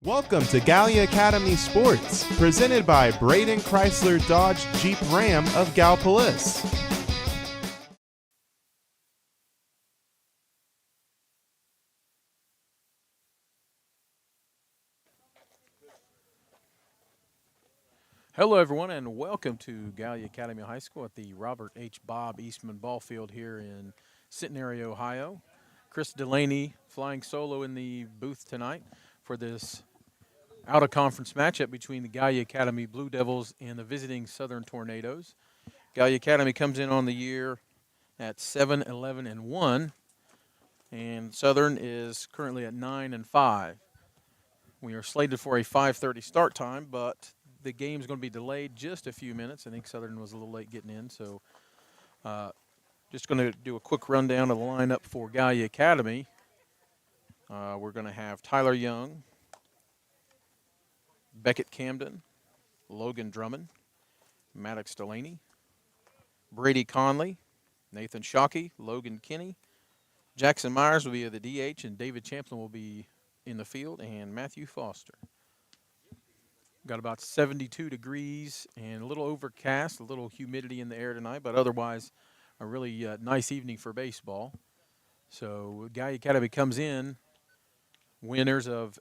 Welcome to Gallia Academy Sports, presented by Braden Chrysler Dodge Jeep Ram of Galpolis. Hello, everyone, and welcome to Gallia Academy High School at the Robert H. Bob Eastman Ball Field here in Centenary, Ohio. Chris Delaney flying solo in the booth tonight for this out-of-conference matchup between the Gallia Academy Blue Devils and the visiting Southern Tornadoes. Gallia Academy comes in on the year at 7-11-1, and Southern is currently at 9-5. We are slated for a 5:30 start time, but the game's going to be delayed just a few minutes. I think Southern was a little late getting in, so just going to do a quick rundown of the lineup for Gallia Academy. We're going to have Tyler Young, Beckett Camden, Logan Drummond, Maddox Delaney, Brady Conley, Nathan Shockey, Logan Kinney, Jackson Myers will be at the DH, and David Champlin will be in the field, and Matthew Foster. Got about 72 degrees and a little overcast, a little humidity in the air tonight, but otherwise a really nice evening for baseball. So Gallia Academy comes in winners of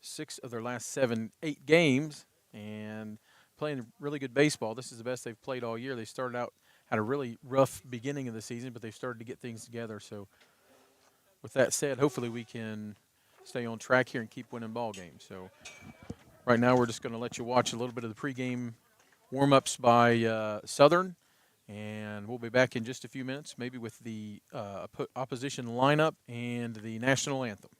6 of their last 8 games and playing really good baseball. This is the best they've played all year. They started out, had a really rough beginning of the season, but they've started to get things together. So with that said, hopefully we can stay on track here and keep winning ball games. So right now we're just going to let you watch a little bit of the pregame warm-ups by Southern, and we'll be back in just a few minutes, maybe with the opposition lineup and the national anthem.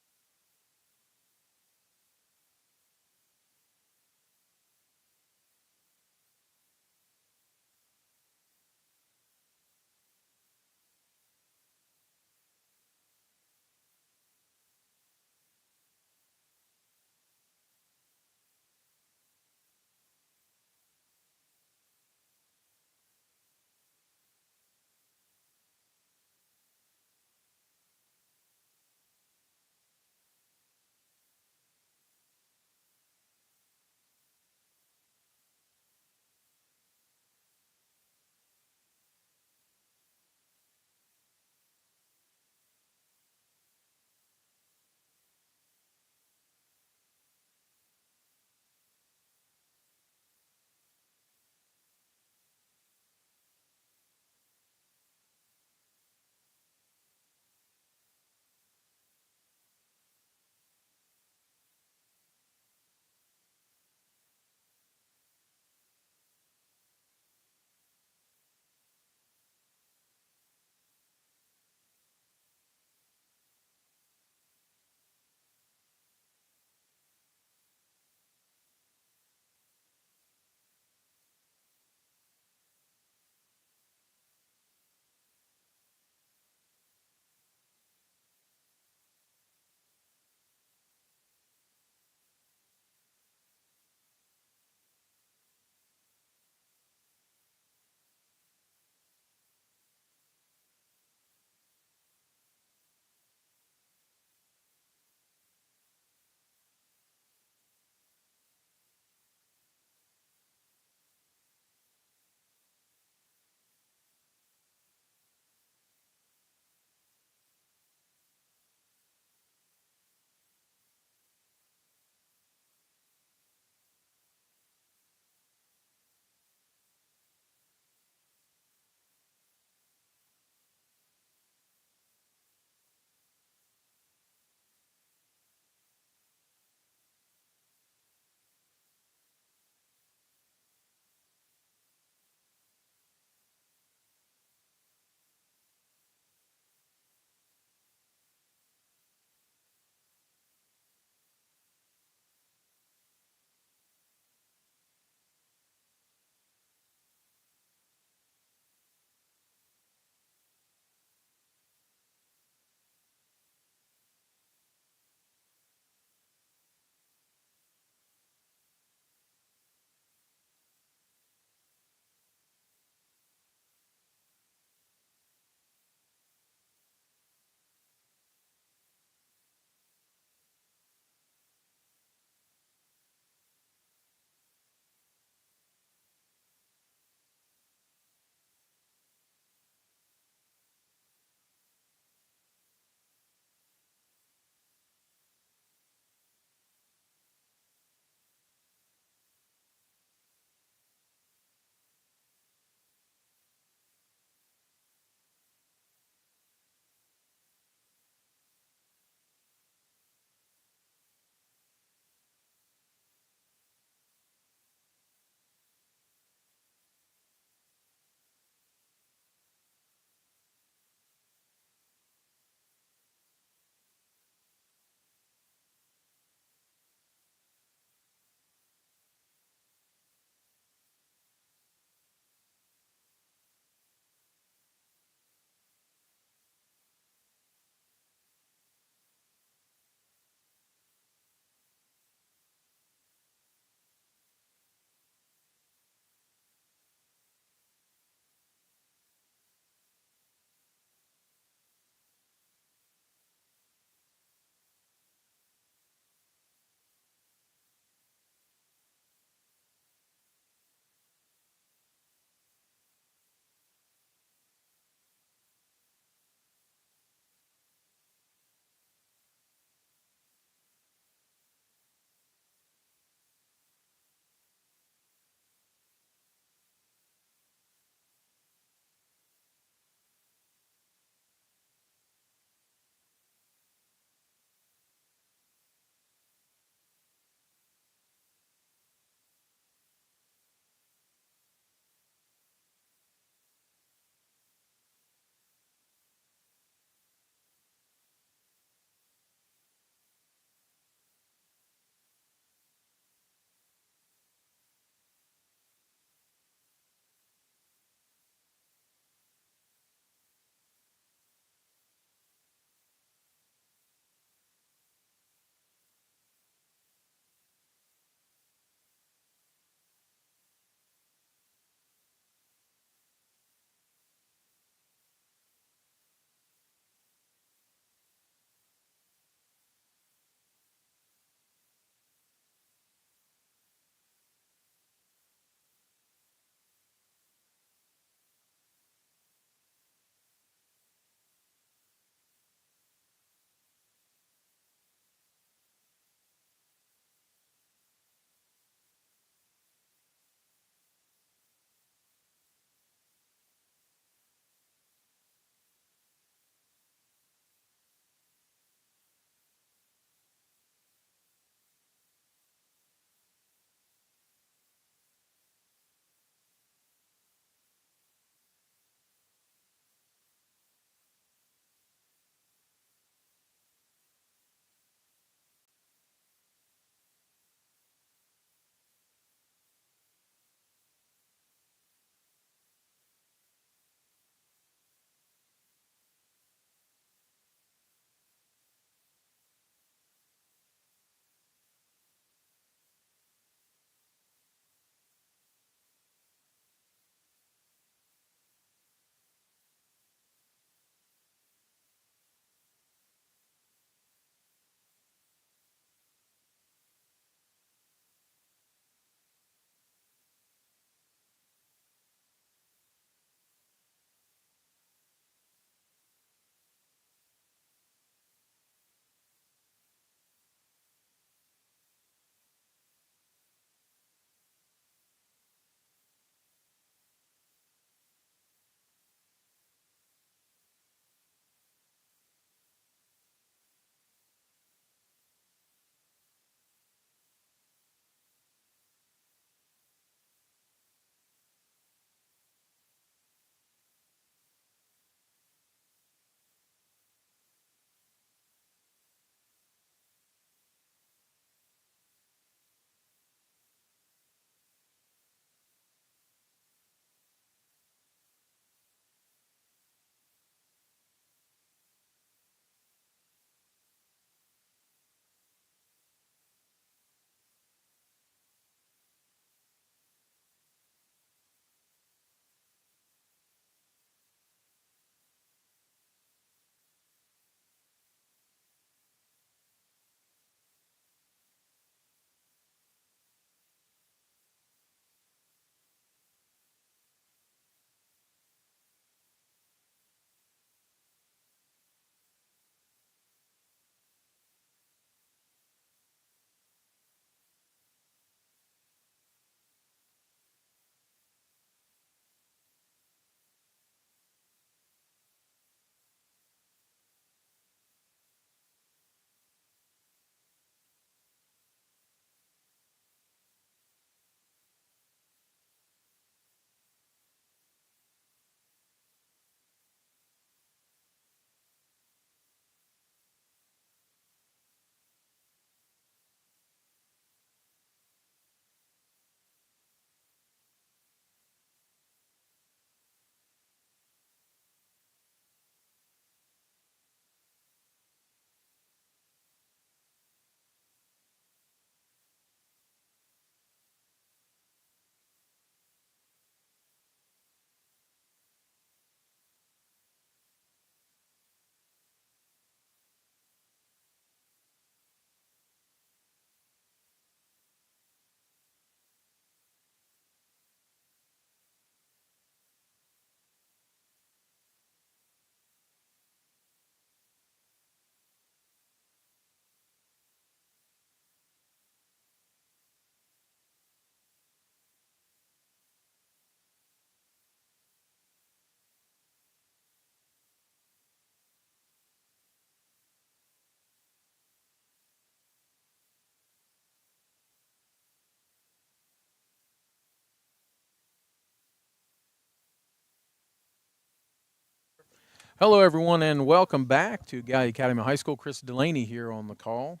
Hello, everyone, and welcome back to Gallia Academy High School. Chris Delaney here on the call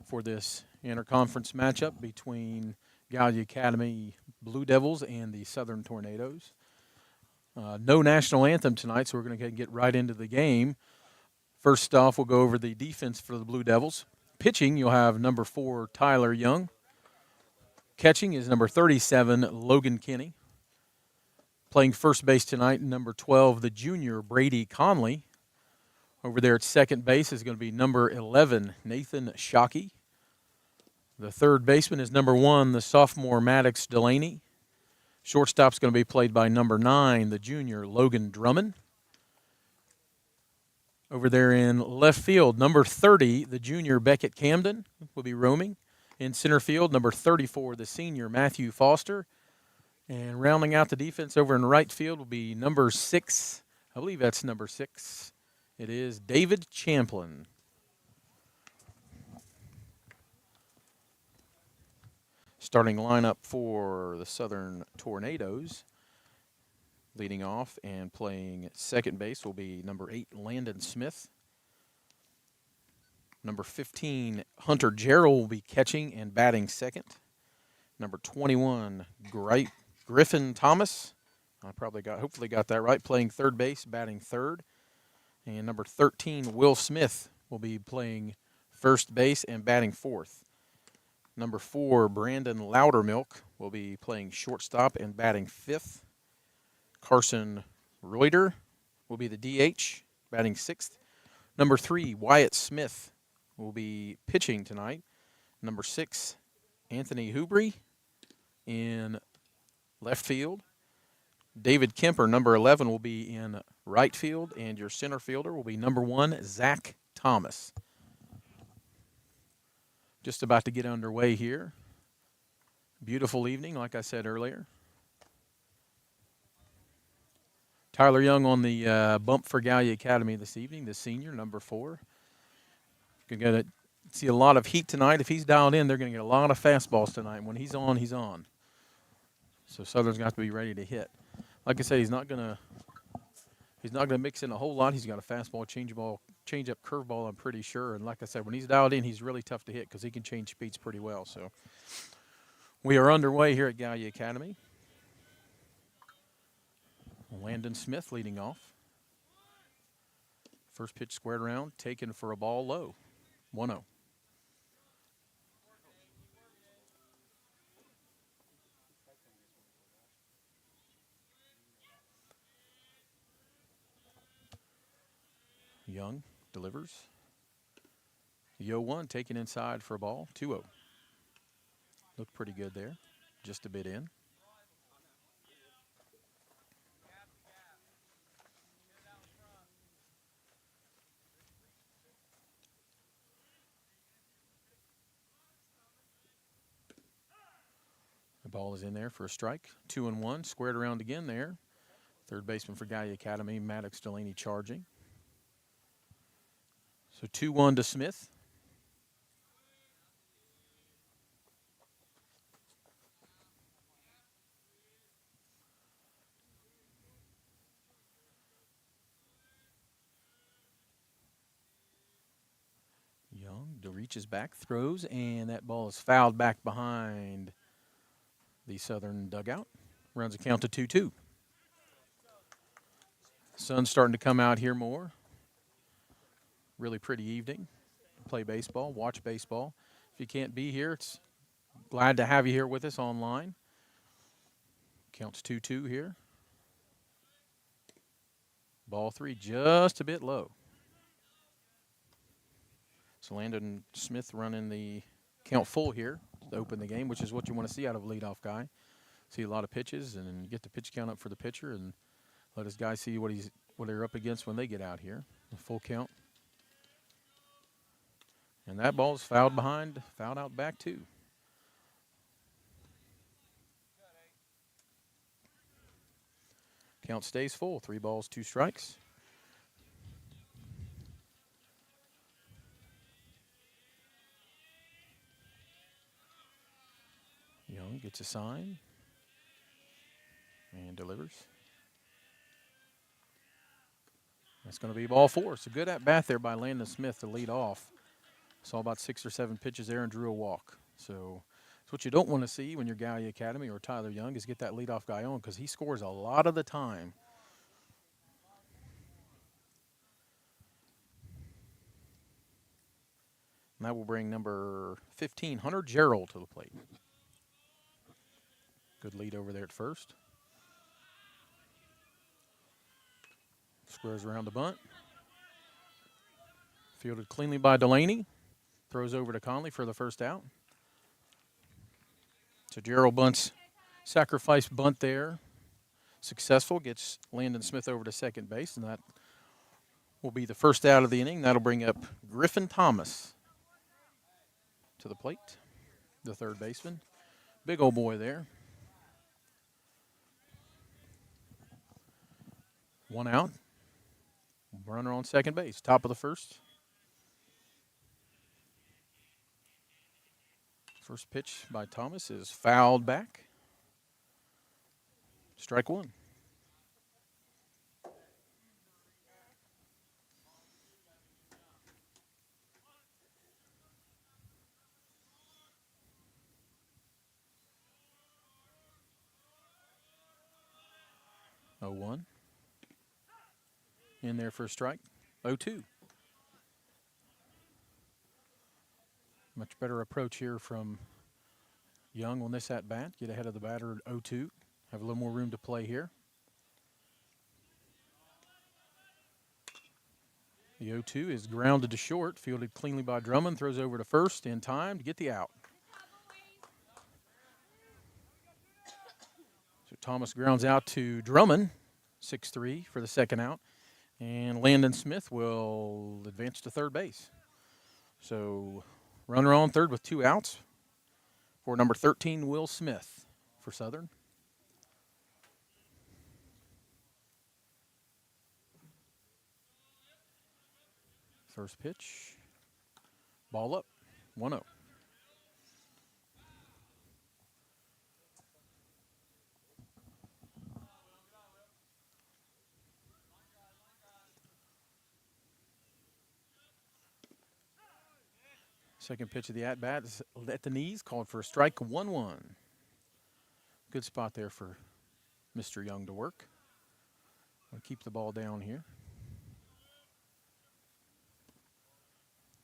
for this interconference matchup between Gallia Academy Blue Devils and the Southern Tornadoes. No national anthem tonight, so we're going to get right into the game. First off, we'll go over the defense for the Blue Devils. Pitching, you'll have number 4, Tyler Young. Catching is number 37, Logan Kinney. Playing first base tonight, number 12, the junior, Brady Conley. Over there at second base is going to be number 11, Nathan Shockey. The third baseman is number 1, the sophomore, Maddox Delaney. Shortstop's going to be played by number 9, the junior, Logan Drummond. Over there in left field, number 30, the junior, Beckett Camden, will be roaming. In center field, number 34, the senior, Matthew Foster. And rounding out the defense over in right field will be number 6. I believe that's number 6. It is David Champlin. Starting lineup for the Southern Tornadoes. Leading off and playing second base will be number 8, Landon Smith. Number 15, Hunter Jarrell, will be catching and batting second. Number 21, Griffin Thomas, hopefully got that right, playing third base, batting third. And number 13, Will Smith, will be playing first base and batting fourth. Number 4, Brandon Loudermilk, will be playing shortstop and batting fifth. Carson Reuter will be the DH, batting sixth. Number 3, Wyatt Smith, will be pitching tonight. Number 6, Anthony Hubry in left field. David Kemper, number 11, will be in right field, and your center fielder will be number 1, Zach Thomas. Just about to get underway here. Beautiful evening, like I said earlier. Tyler Young on the bump for Gallia Academy this evening, the senior, number 4. Going to see a lot of heat tonight. If he's dialed in, they're going to get a lot of fastballs tonight. When he's on, he's on. So Southern's got to be ready to hit. Like I said, he's not going to mix in a whole lot. He's got a fastball, change-up, curveball, I'm pretty sure. And like I said, when he's dialed in, he's really tough to hit because he can change speeds pretty well. So we are underway here at Gallia Academy. Landon Smith leading off. First pitch squared around, taken for a ball low. 1-0. Young delivers. The 0-1 taken inside for a ball. 2-0. Looked pretty good there. Just a bit in. The ball is in there for a strike. 2-1. Squared around again there. Third baseman for Gallia Academy, Maddox Delaney charging. So 2-1 to Smith. Young reaches back, throws, and that ball is fouled back behind the Southern dugout. Runs a count to 2-2. Sun's starting to come out here more. Really pretty evening. Play baseball, watch baseball. If you can't be here, it's glad to have you here with us online. Counts 2-2 here. Ball 3 just a bit low. So Landon Smith running the count full here to open the game, which is what you want to see out of a leadoff guy. See a lot of pitches and get the pitch count up for the pitcher and let his guys see what they're up against when they get out here. A full count. And that ball's fouled out back too. Count stays full. 3 balls, 2 strikes. Young gets a sign and delivers. That's going to be ball 4. It's a good at-bat there by Landon Smith to lead off. Saw about 6 or 7 pitches there and drew a walk. So it's what you don't want to see when you're Gallia Academy or Tyler Young is get that leadoff guy on because he scores a lot of the time. And that will bring number 15, Hunter Gerald, to the plate. Good lead over there at first. Squares around the bunt. Fielded cleanly by Delaney. Throws over to Conley for the first out. So Gerald bunts, sacrifice bunt there. Successful, gets Landon Smith over to second base, and that will be the first out of the inning. That'll bring up Griffin Thomas to the plate, the third baseman. Big old boy there. 1 out. Runner on second base, top of the first. First pitch by Thomas is fouled back. Strike 1. Oh, 1. In there for a strike. 0-2. Much better approach here from Young on this at-bat. Get ahead of the batter at 0-2. Have a little more room to play here. The 0-2 is grounded to short. Fielded cleanly by Drummond. Throws over to first in time to get the out. So Thomas grounds out to Drummond. 6-3 for the second out. And Landon Smith will advance to third base. So runner on third with 2 outs for number 13, Will Smith for Southern. First pitch, ball up, 1-0. Second pitch of the at-bat is at the knees, called for a strike, 1-1. Good spot there for Mr. Young to work. I'll keep the ball down here.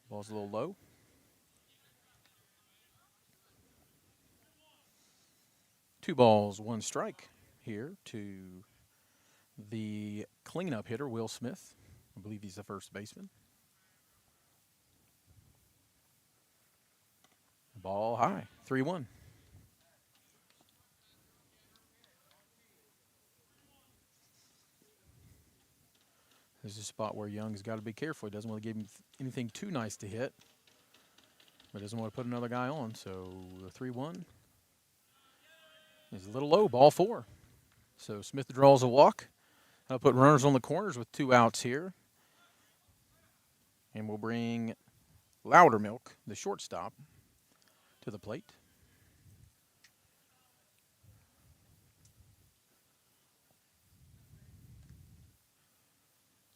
Ball's a little low. Two balls, 1 strike here to the cleanup hitter, Will Smith. I believe he's the first baseman. Ball high, 3-1. This is a spot where Young's got to be careful. He doesn't want to give him anything too nice to hit, but doesn't want to put another guy on. So the 3-1 is a little low, ball 4. So Smith draws a walk. I'll put runners on the corners with 2 outs here. And we'll bring Loudermilk, the shortstop, to the plate.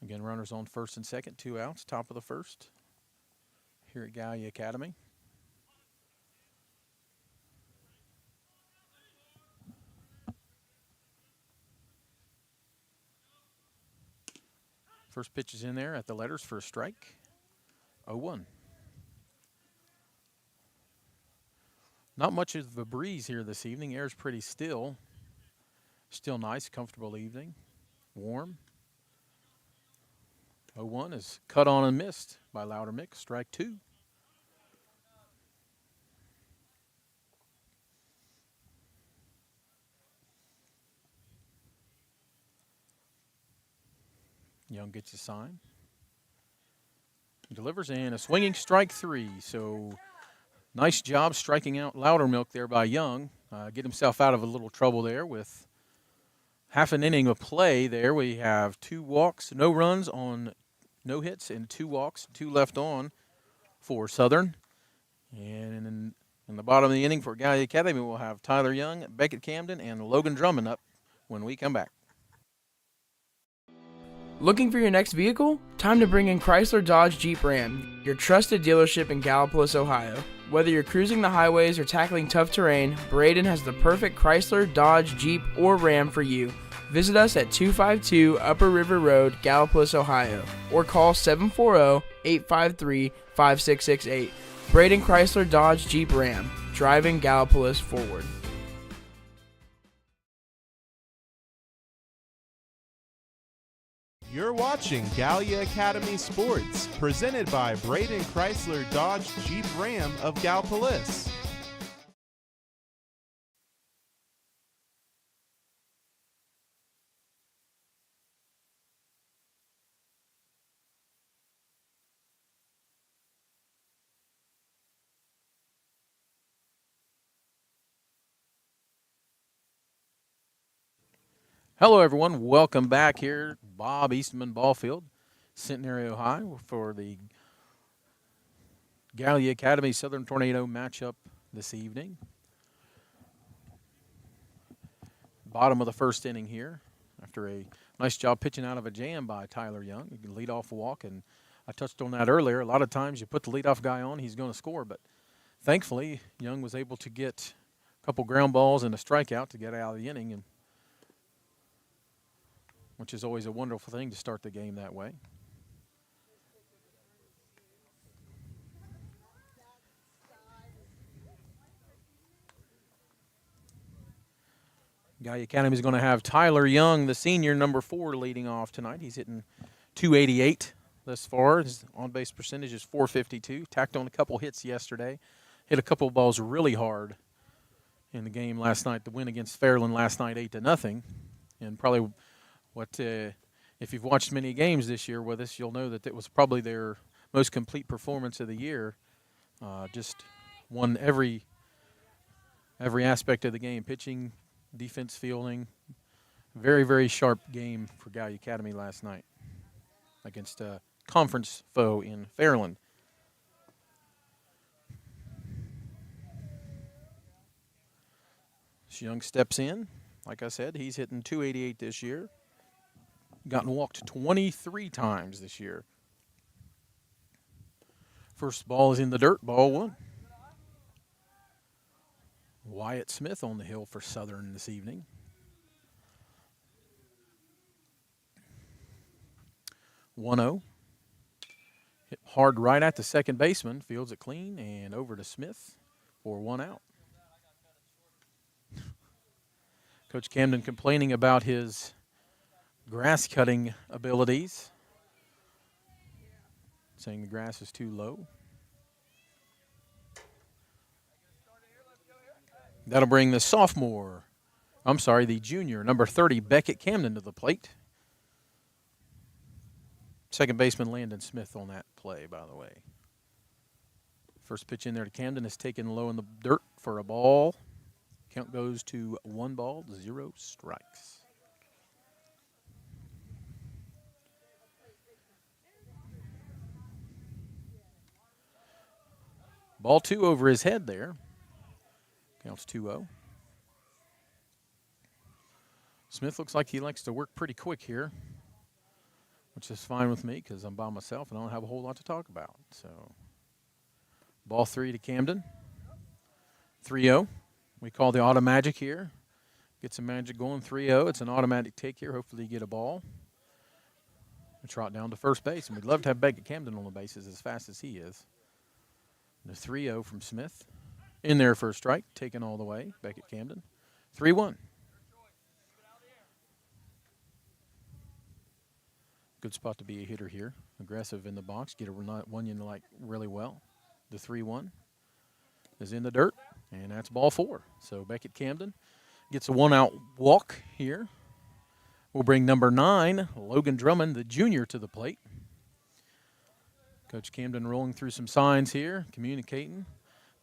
Again, runners on first and second, 2 outs, top of the first here at Gallia Academy. First pitch is in there at the letters for a strike, 0-1. Not much of a breeze here this evening. Air's pretty still. Still nice, comfortable evening. Warm. 0-1 is cut on and missed by Loudermilk. Strike 2. Young gets a sign. Delivers in a swinging strike 3. So nice job striking out Loudermilk there by Young. Get himself out of a little trouble there with half an inning of play there. We have 2 walks, no runs on no hits, and 2 walks, 2 left on for Southern. And in the bottom of the inning for Gallia Academy, we'll have Tyler Young, Beckett Camden, and Logan Drummond up when we come back. Looking for your next vehicle? Time to bring in Chrysler Dodge Jeep Ram, your trusted dealership in Gallipolis, Ohio. Whether you're cruising the highways or tackling tough terrain, Braden has the perfect Chrysler, Dodge, Jeep, or Ram for you. Visit us at 252 Upper River Road, Gallipolis, Ohio, or call 740-853-5668. Braden Chrysler Dodge Jeep Ram, driving Gallipolis forward. You're watching Gallia Academy Sports, presented by Braden Chrysler Dodge Jeep Ram of Gallipolis. Hello, everyone. Welcome back here, Bob Eastman Ballfield, Centenary, Ohio, for the Gallia Academy Southern Tornado matchup this evening. Bottom of the first inning here, after a nice job pitching out of a jam by Tyler Young. You can lead off a walk, and I touched on that earlier. A lot of times you put the leadoff guy on, he's going to score, but thankfully Young was able to get a couple ground balls and a strikeout to get out of the inning, and which is always a wonderful thing to start the game that way. Gallia Academy is going to have Tyler Young, the senior, number 4, leading off tonight. He's hitting .288 thus far. His on-base percentage is .452. Tacked on a couple hits yesterday. Hit a couple balls really hard in the game last night. The win against Fairland last night, 8-0, and probably if you've watched many games this year with us, you'll know that it was probably their most complete performance of the year. Just won every aspect of the game, pitching, defense, fielding. Very, very sharp game for Gallia Academy last night against a conference foe in Fairland. Young steps in. Like I said, he's hitting .288 this year. Gotten walked 23 times this year. First ball is in the dirt, ball 1. Wyatt Smith on the hill for Southern this evening. 1-0. Hit hard right at the second baseman. Fields it clean and over to Smith for 1 out. Coach Camden complaining about his grass cutting abilities, saying the grass is too low. That'll bring the junior, number 30, Beckett Camden to the plate. Second baseman Landon Smith on that play, by the way. First pitch in there to Camden is taken low in the dirt for a ball. Count goes to 1 ball, 0 strikes. Ball 2 over his head there. Counts 2-0. Smith looks like he likes to work pretty quick here, which is fine with me because I'm by myself and I don't have a whole lot to talk about. So, ball 3 to Camden. 3-0. We call the auto magic here. Get some magic going. 3-0. It's an automatic take here. Hopefully you get a ball. And trot down to first base. And we'd love to have Beckett Camden on the bases as fast as he is. The 3-0 from Smith. In there for a strike. Taken all the way. Beckett Camden. 3-1. Good spot to be a hitter here. Aggressive in the box. Get a one you like really well. The 3-1 is in the dirt. And that's ball 4. So Beckett Camden gets a 1-out walk here. We'll bring number 9, Logan Drummond, the junior, to the plate. Coach Camden rolling through some signs here, communicating.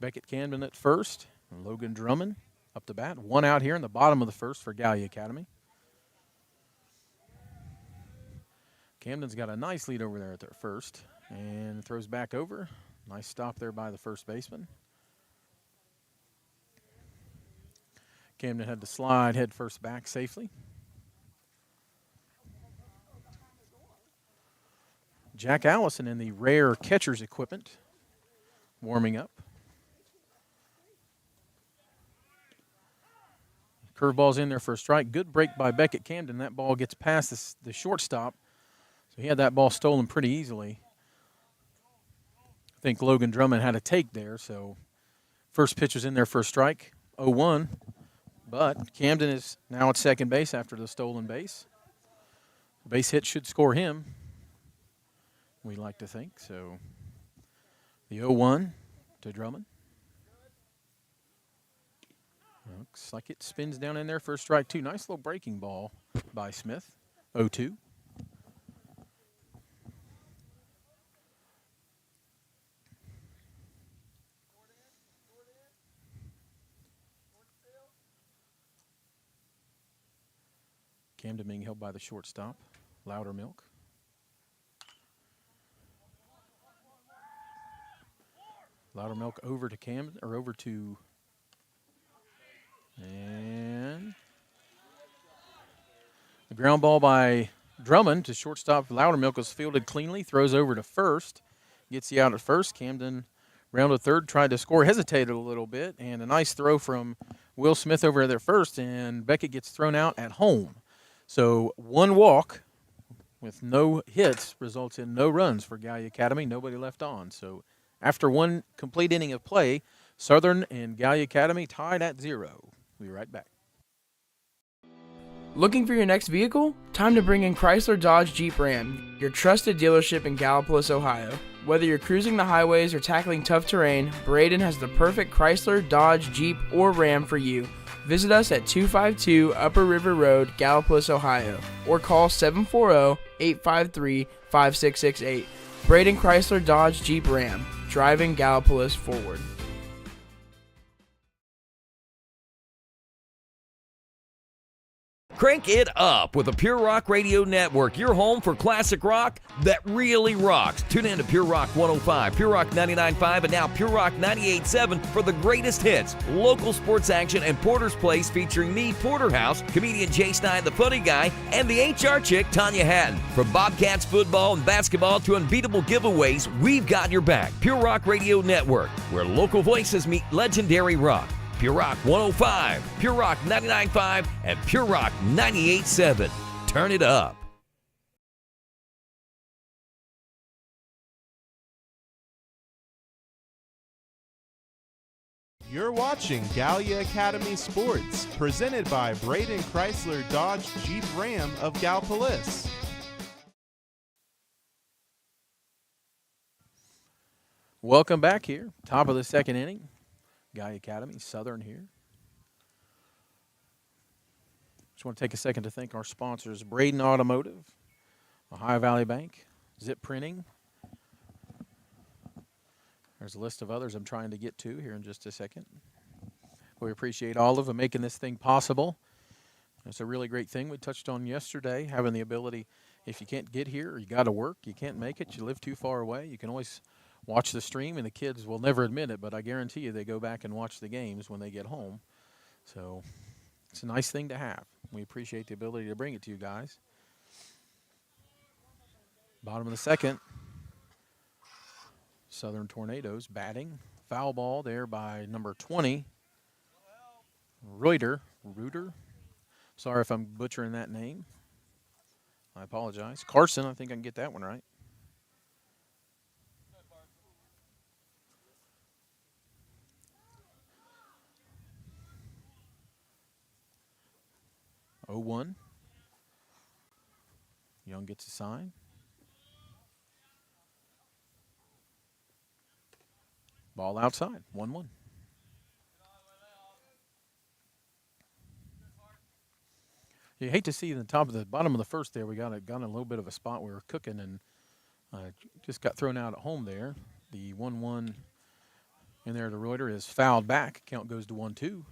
Beckett Camden at first, and Logan Drummond up to bat. 1 out here in the bottom of the first for Gallia Academy. Camden's got a nice lead over there at their first, and throws back over. Nice stop there by the first baseman. Camden had to slide head first back safely. Jack Allison in the rare catcher's equipment, warming up. Curveball's in there for a strike. Good break by Beckett Camden. That ball gets past the shortstop. So he had that ball stolen pretty easily. I think Logan Drummond had a take there, so first pitch was in there for a strike, 0-1. But Camden is now at second base after the stolen base. The base hit should score him, we like to think. So the 0-1 to Drummond. Looks like it spins down in there for a strike, too. Nice little breaking ball by Smith, 0-2. Camden being held by the shortstop, Loudermilk. Loudermilk over to Camden, or over to, and the ground ball by Drummond to shortstop. Loudermilk was fielded cleanly, throws over to first, gets you out at first. Camden rounded third, tried to score, hesitated a little bit, and a nice throw from Will Smith over there first, and Beckett gets thrown out at home. So one walk with no hits results in no runs for Gallia Academy, nobody left on. So after one complete inning of play, Southern and Gallia Academy tied at 0. We'll be right back. Looking for your next vehicle? Time to bring in Chrysler Dodge Jeep Ram, your trusted dealership in Gallipolis, Ohio. Whether you're cruising the highways or tackling tough terrain, Braden has the perfect Chrysler, Dodge, Jeep, or Ram for you. Visit us at 252 Upper River Road, Gallipolis, Ohio, or call 740-853-5668. Braden Chrysler Dodge Jeep Ram, driving Gallipolis forward. Crank it up with the Pure Rock Radio Network, your home for classic rock that really rocks. Tune in to Pure Rock 105, Pure Rock 99.5, and now Pure Rock 98.7 for the greatest hits, local sports action, and Porter's Place featuring me, Porterhouse, comedian Jay Stein, the funny guy, and the HR chick, Tanya Hatton. From Bobcats football and basketball to unbeatable giveaways, we've got your back. Pure Rock Radio Network, where local voices meet legendary rock. Pure Rock 105, Pure Rock 99.5, and Pure Rock 98.7. Turn it up. You're watching Gallia Academy Sports, presented by Braden Chrysler Dodge Jeep Ram of Gallipolis. Welcome back here, top of the second inning. Gallia Academy, Southern here. Just want to take a second to thank our sponsors, Braden Automotive, Ohio Valley Bank, Zip Printing. There's a list of others I'm trying to get to here in just a second. We appreciate all of them making this thing possible. It's a really great thing we touched on yesterday, having the ability, if you can't get here or you got to work, you can't make it, you live too far away, you can always watch the stream, and the kids will never admit it, but I guarantee you they go back and watch the games when they get home. So it's a nice thing to have. We appreciate the ability to bring it to you guys. Bottom of the second, Southern Tornadoes batting. Foul ball there by number 20, Reuter. Sorry if I'm butchering that name. I apologize. Carson, I think I can get that one right. Oh, 1. Young gets a sign. Ball outside, 1-1. You hate to see the bottom of the first there. We got in a little bit of a spot we were cooking and just got thrown out at home there. The 1-1 in there to Reuter is fouled back. Count goes to 1-2.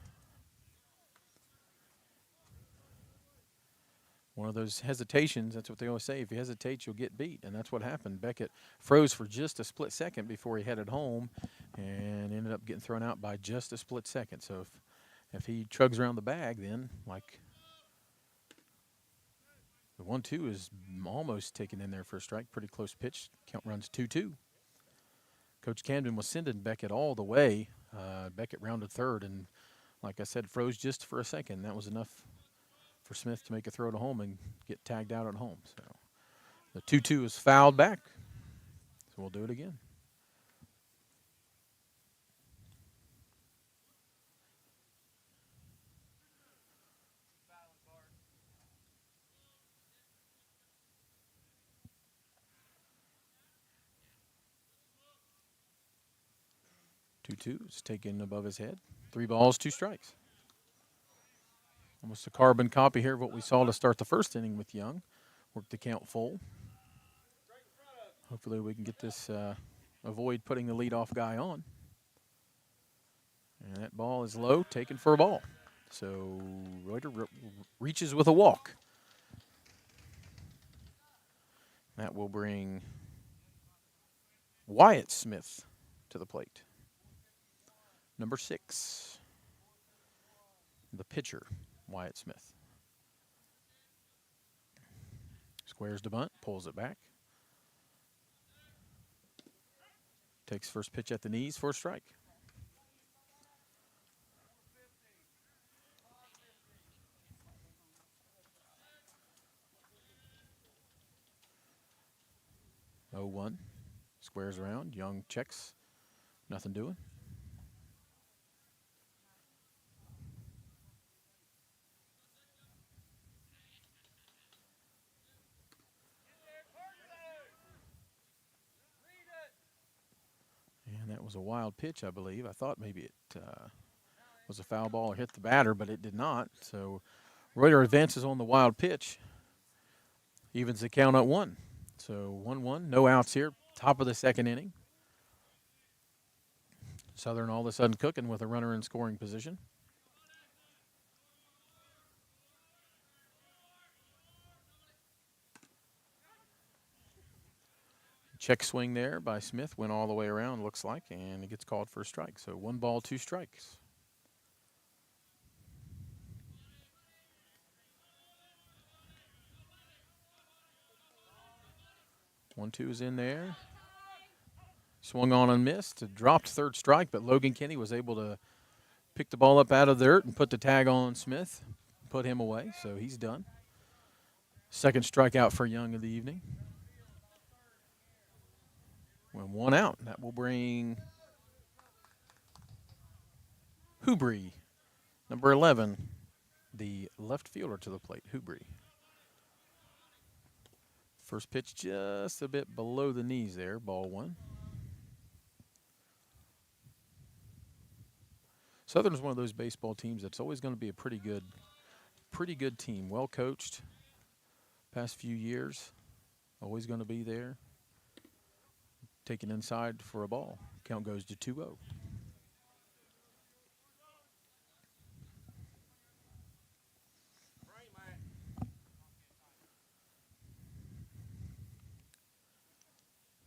One of those hesitations, that's what they always say, if you hesitate, you'll get beat, and that's what happened. Beckett froze for just a split second before he headed home and ended up getting thrown out by just a split second. So if he chugs around the bag then, like the 1-2 is almost taken in there for a strike. Pretty close pitch. Count runs 2-2. Coach Camden was sending Beckett all the way. Beckett rounded third, and like I said, froze just for a second. That was enough for Smith to make a throw to home and get tagged out at home. So the 2-2 is fouled back. So we'll do it again. Two is taken above his head. 3 balls, 2 strikes. Almost a carbon copy here of what we saw to start the first inning with Young. Worked the count full. Hopefully we can get this, avoid putting the leadoff guy on. And that ball is low, taken for a ball. So Reuter reaches with a walk. That will bring Wyatt Smith to the plate. Number 6, the pitcher, Wyatt Smith. Squares to bunt, pulls it back. Takes first pitch at the knees for a strike. Oh, 1, squares around, Young checks, nothing doing. And that was a wild pitch, I believe. I thought maybe it was a foul ball or hit the batter, but it did not. So Reuter advances on the wild pitch. Evens the count at 1. So 1-1, no outs here. Top of the second inning. Southern all of a sudden cooking with a runner in scoring position. Check swing there by Smith, went all the way around, looks like, and it gets called for a strike. So 1 ball, 2 strikes. One, 2 is in there. Swung on and missed. It dropped third strike, but Logan Kinney was able to pick the ball up out of the dirt and put the tag on Smith, put him away, so he's done. Second strikeout for Young of the evening. When 1 out, that will bring Hubry, number 11, the left fielder, to the plate. Hubry. First pitch just a bit below the knees there, ball 1. Southern's one of those baseball teams that's always going to be a pretty good team, well coached. Past few years, always going to be there. Taken inside for a ball. Count goes to 2-0.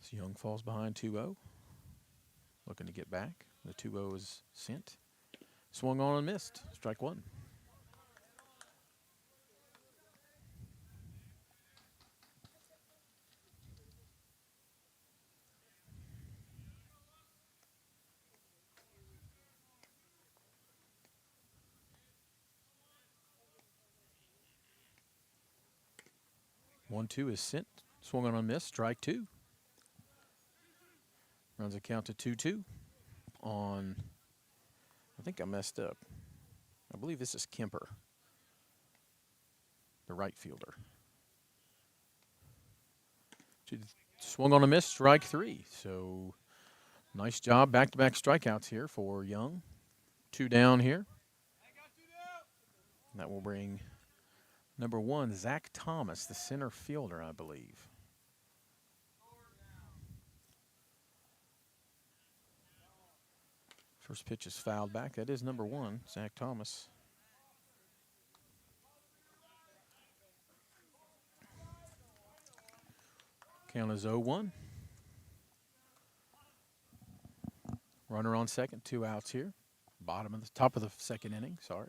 So Young falls behind 2-0. Looking to get back. The 2-0 is sent. Swung on and missed. Strike 1. One, 2 is sent. Swung on and missed. Strike 2. Runs a count to 2-2 on, I think I messed up. I believe this is Kemper, the right fielder. Swung on a miss, strike 3. So nice job, back-to-back strikeouts here for Young. 2 down here. That will bring number 1, Zach Thomas, the center fielder, I believe. First pitch is fouled back. That is number 1, Zach Thomas. Count is 0-1. Runner on second, 2 outs here. Top of the second inning, sorry.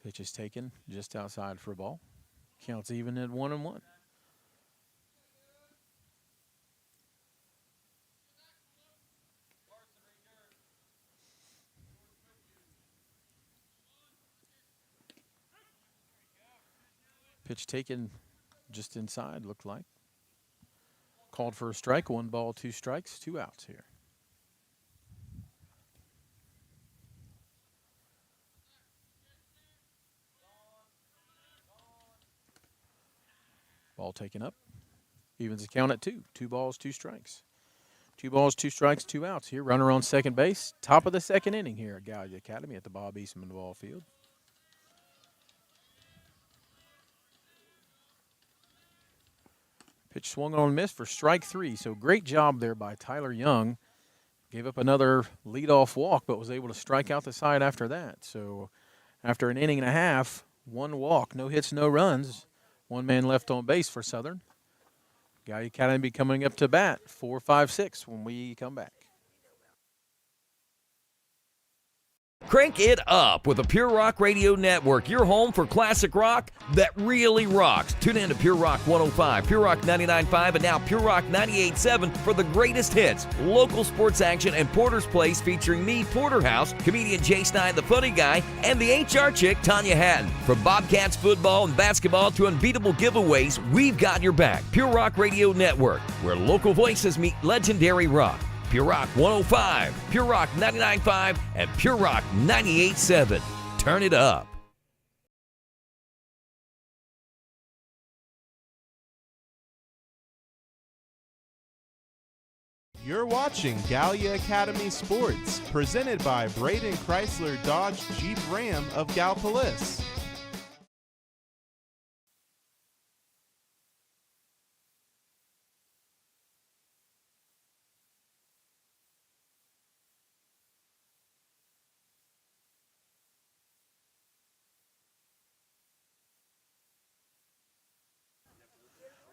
Pitch is taken just outside for a ball. Counts even at 1-1. Pitch taken just inside, looked like. Called for a strike, 1 ball, 2 strikes, 2 outs here. Ball taken up. Evens the count at 2. 2 balls, 2 strikes. 2 balls, 2 strikes, 2 outs here. Runner on second base. Top of the second inning here at Gallia Academy at the Bob Eastman Ball Field. Pitch swung on and missed for strike 3. So great job there by Tyler Young. Gave up another leadoff walk, but was able to strike out the side after that. So after an inning and a half, 1 walk, no hits, no runs. 1 man left on base for Southern. Gallia Academy coming up to bat, 4-5-6 when we come back. Crank it up with the Pure Rock Radio Network, your home for classic rock that really rocks. Tune in to Pure Rock 105, Pure Rock 99.5, and now Pure Rock 98.7 for the greatest hits, local sports action, and Porter's Place featuring me, Porterhouse, comedian Jay Stein, the funny guy, and the HR chick, Tanya Hatton. From Bobcats football and basketball to unbeatable giveaways, we've got your back. Pure Rock Radio Network, where local voices meet legendary rock. Pure Rock 105, Pure Rock 99.5, and Pure Rock 98.7. Turn it up. You're watching Gallia Academy Sports, presented by Braden Chrysler Dodge Jeep Ram of Gallipolis.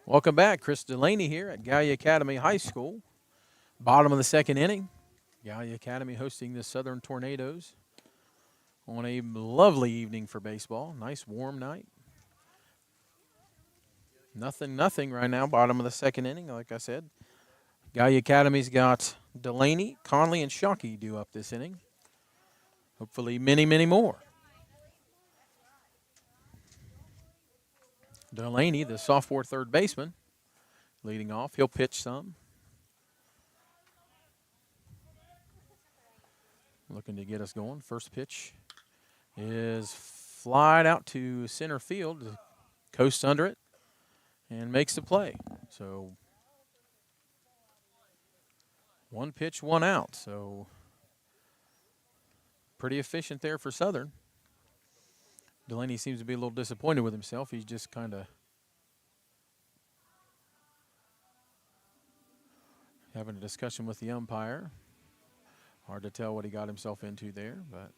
Welcome back. Chris Delaney here at Gallia Academy High School. Bottom of the second inning. Gallia Academy hosting the Southern Tornadoes on a lovely evening for baseball. Nice warm night. 0-0 right now, bottom of the second inning, like I said. Gallia Academy's got Delaney, Conley, and Shockey due up this inning. Hopefully many, many more. Delaney, the sophomore third baseman, leading off. He'll pitch some. Looking to get us going. First pitch is flied out to center field, coasts under it, and makes the play. So 1 pitch, 1 out. So pretty efficient there for Southern. Delaney seems to be a little disappointed with himself. He's just kind of having a discussion with the umpire. Hard to tell what he got himself into there, but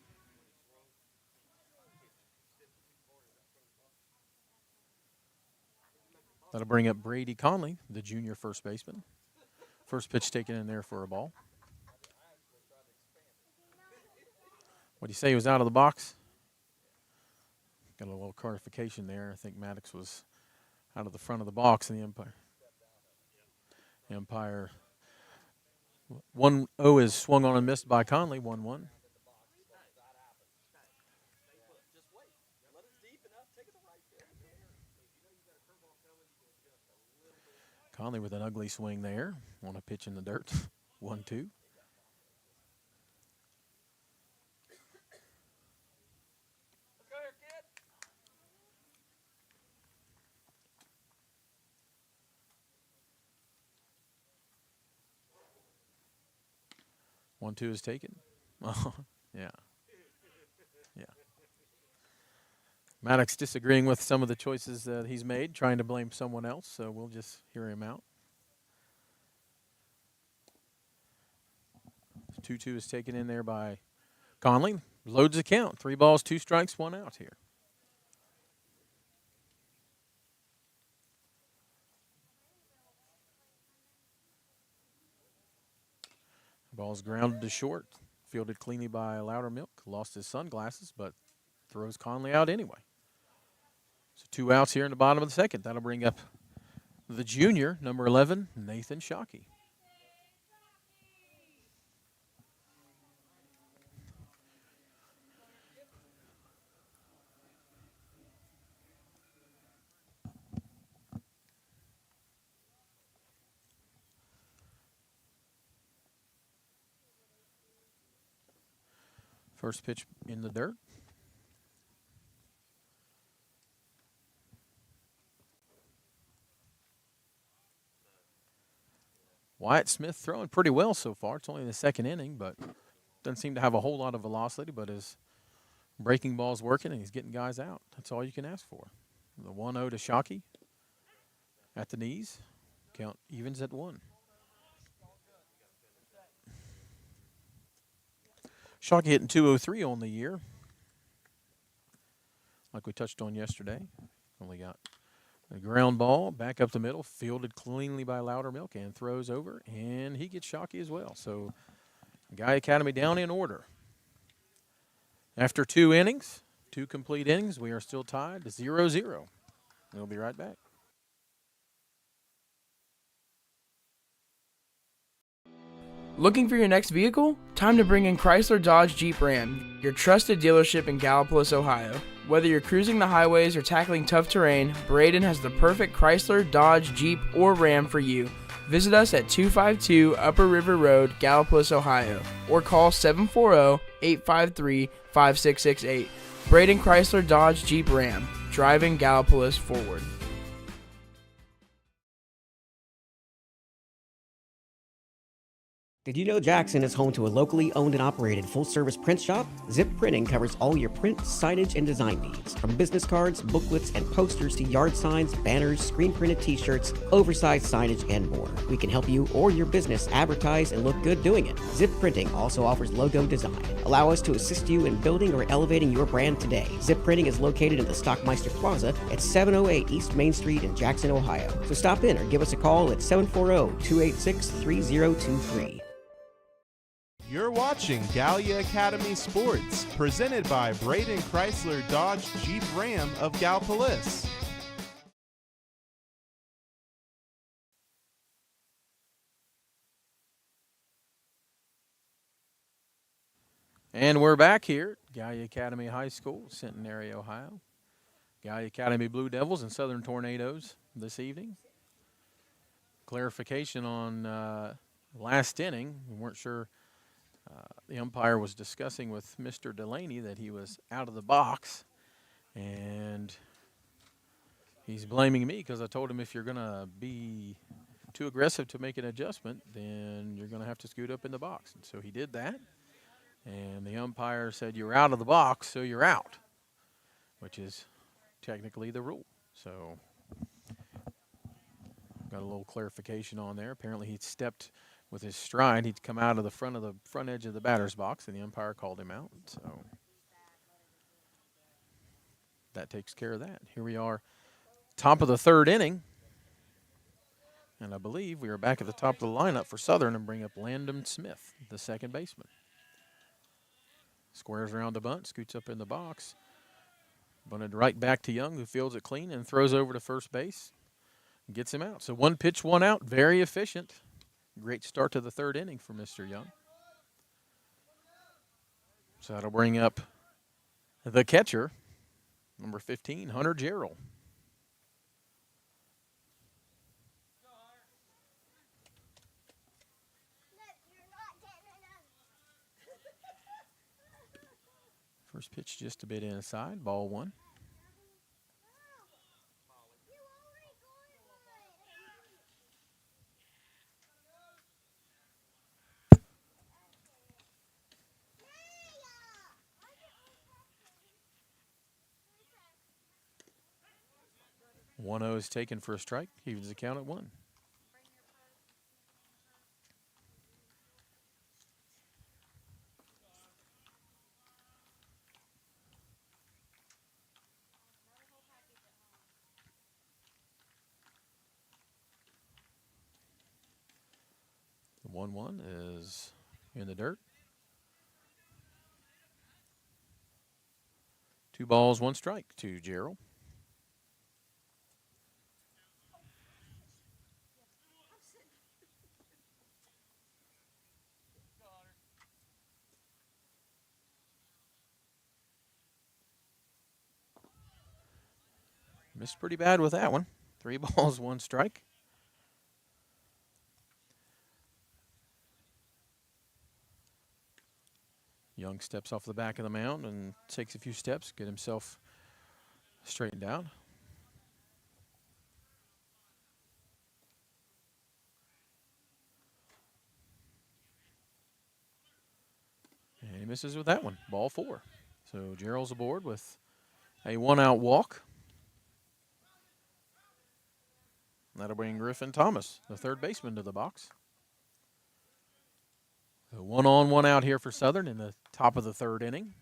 that'll bring up Brady Conley, the junior first baseman. First pitch taken in there for a ball. What do you say, he was out of the box? Got a little clarification there. I think Maddox was out of the front of the box, and the umpire 1-0 is swung on and missed by Conley, 1-1. Conley with an ugly swing there on a pitch in the dirt, 1-2. 1-2 is taken. Oh, yeah. Yeah. Maddox disagreeing with some of the choices that he's made, trying to blame someone else, so we'll just hear him out. 2-2 is taken in there by Conley. Loads the count. 3 balls, 2 strikes, 1 out here. Ball's grounded to short. Fielded cleanly by Loudermilk. Lost his sunglasses, but throws Conley out anyway. So 2 outs here in the bottom of the second. That'll bring up the junior, number 11, Nathan Shockey. First pitch in the dirt. Wyatt Smith throwing pretty well so far. It's only the second inning, but doesn't seem to have a whole lot of velocity, but his breaking ball's working and he's getting guys out. That's all you can ask for. The 1-0 to Shockey at the knees. Count evens at 1. Shockey hitting .203 on the year, like we touched on yesterday. Only got a ground ball back up the middle, fielded cleanly by Loudermilk, and throws over, and he gets Shockey as well. So Gallia Academy down in order. After 2 innings, 2 complete innings, we are still tied to 0-0. We'll be right back. Looking for your next vehicle? Time to bring in Chrysler Dodge Jeep Ram, your trusted dealership in Gallipolis, Ohio. Whether you're cruising the highways or tackling tough terrain, Braden has the perfect Chrysler, Dodge, Jeep, or Ram for you. Visit us at 252 Upper River Road, Gallipolis, Ohio, or call 740-853-5668. Braden Chrysler Dodge Jeep Ram, driving Gallipolis forward. Did you know Jackson is home to a locally owned and operated full-service print shop? Zip Printing covers all your print, signage, and design needs. From business cards, booklets, and posters to yard signs, banners, screen-printed t-shirts, oversized signage, and more. We can help you or your business advertise and look good doing it. Zip Printing also offers logo design. Allow us to assist you in building or elevating your brand today. Zip Printing is located in the Stockmeister Plaza at 708 East Main Street in Jackson, Ohio. So stop in or give us a call at 740-286-3023. You're watching Gallia Academy Sports, presented by Braden Chrysler Dodge Jeep Ram of Gallipolis. And we're back here at Gallia Academy High School, Centenary, Ohio. Gallia Academy Blue Devils and Southern Tornadoes this evening. Clarification on last inning. We weren't sure. The umpire was discussing with Mr. Delaney that he was out of the box, and he's blaming me because I told him if you're going to be too aggressive to make an adjustment, then you're going to have to scoot up in the box. And so he did that, and the umpire said you're out of the box, so you're out, which is technically the rule. So got a little clarification on there. Apparently he stepped with his stride. He'd come out of the front edge of the batter's box, and the umpire called him out. So that takes care of that. Here we are, top of the third inning. And I believe we are back at the top of the lineup for Southern and bring up Landon Smith, the second baseman. Squares around the bunt, scoots up in the box. Bunted right back to Young, who fields it clean and throws over to first base. Gets him out. So 1 pitch, 1 out, very efficient. Great start to the third inning for Mr. Young. So that'll bring up the catcher, number 15, Hunter Gerald. First pitch just a bit inside, ball 1. One 0 is taken for a strike. Evens the count at 1. The 1-1 is in the dirt. 2 balls, 1 strike to Gerald. Missed pretty bad with that one. 3 balls, 1 strike. Young steps off the back of the mound and takes a few steps, get himself straightened out. And he misses with that one. Ball 4. So Gerald's aboard with a 1-out walk. That'll bring Griffin Thomas, the third baseman, to the box. So 1 on, 1 out here for Southern in the top of the 3rd inning.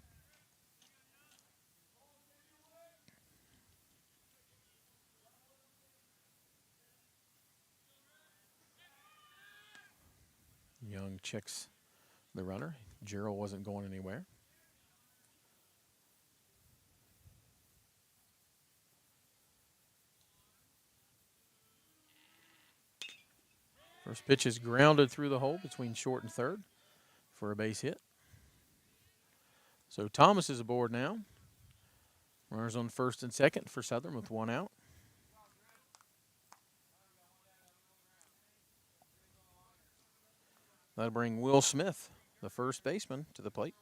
Young checks the runner. Gerald wasn't going anywhere. First pitch is grounded through the hole between short and third for a base hit. So Thomas is aboard now. Runners on first and second for Southern with 1 out. That'll bring Will Smith, the first baseman, to the plate.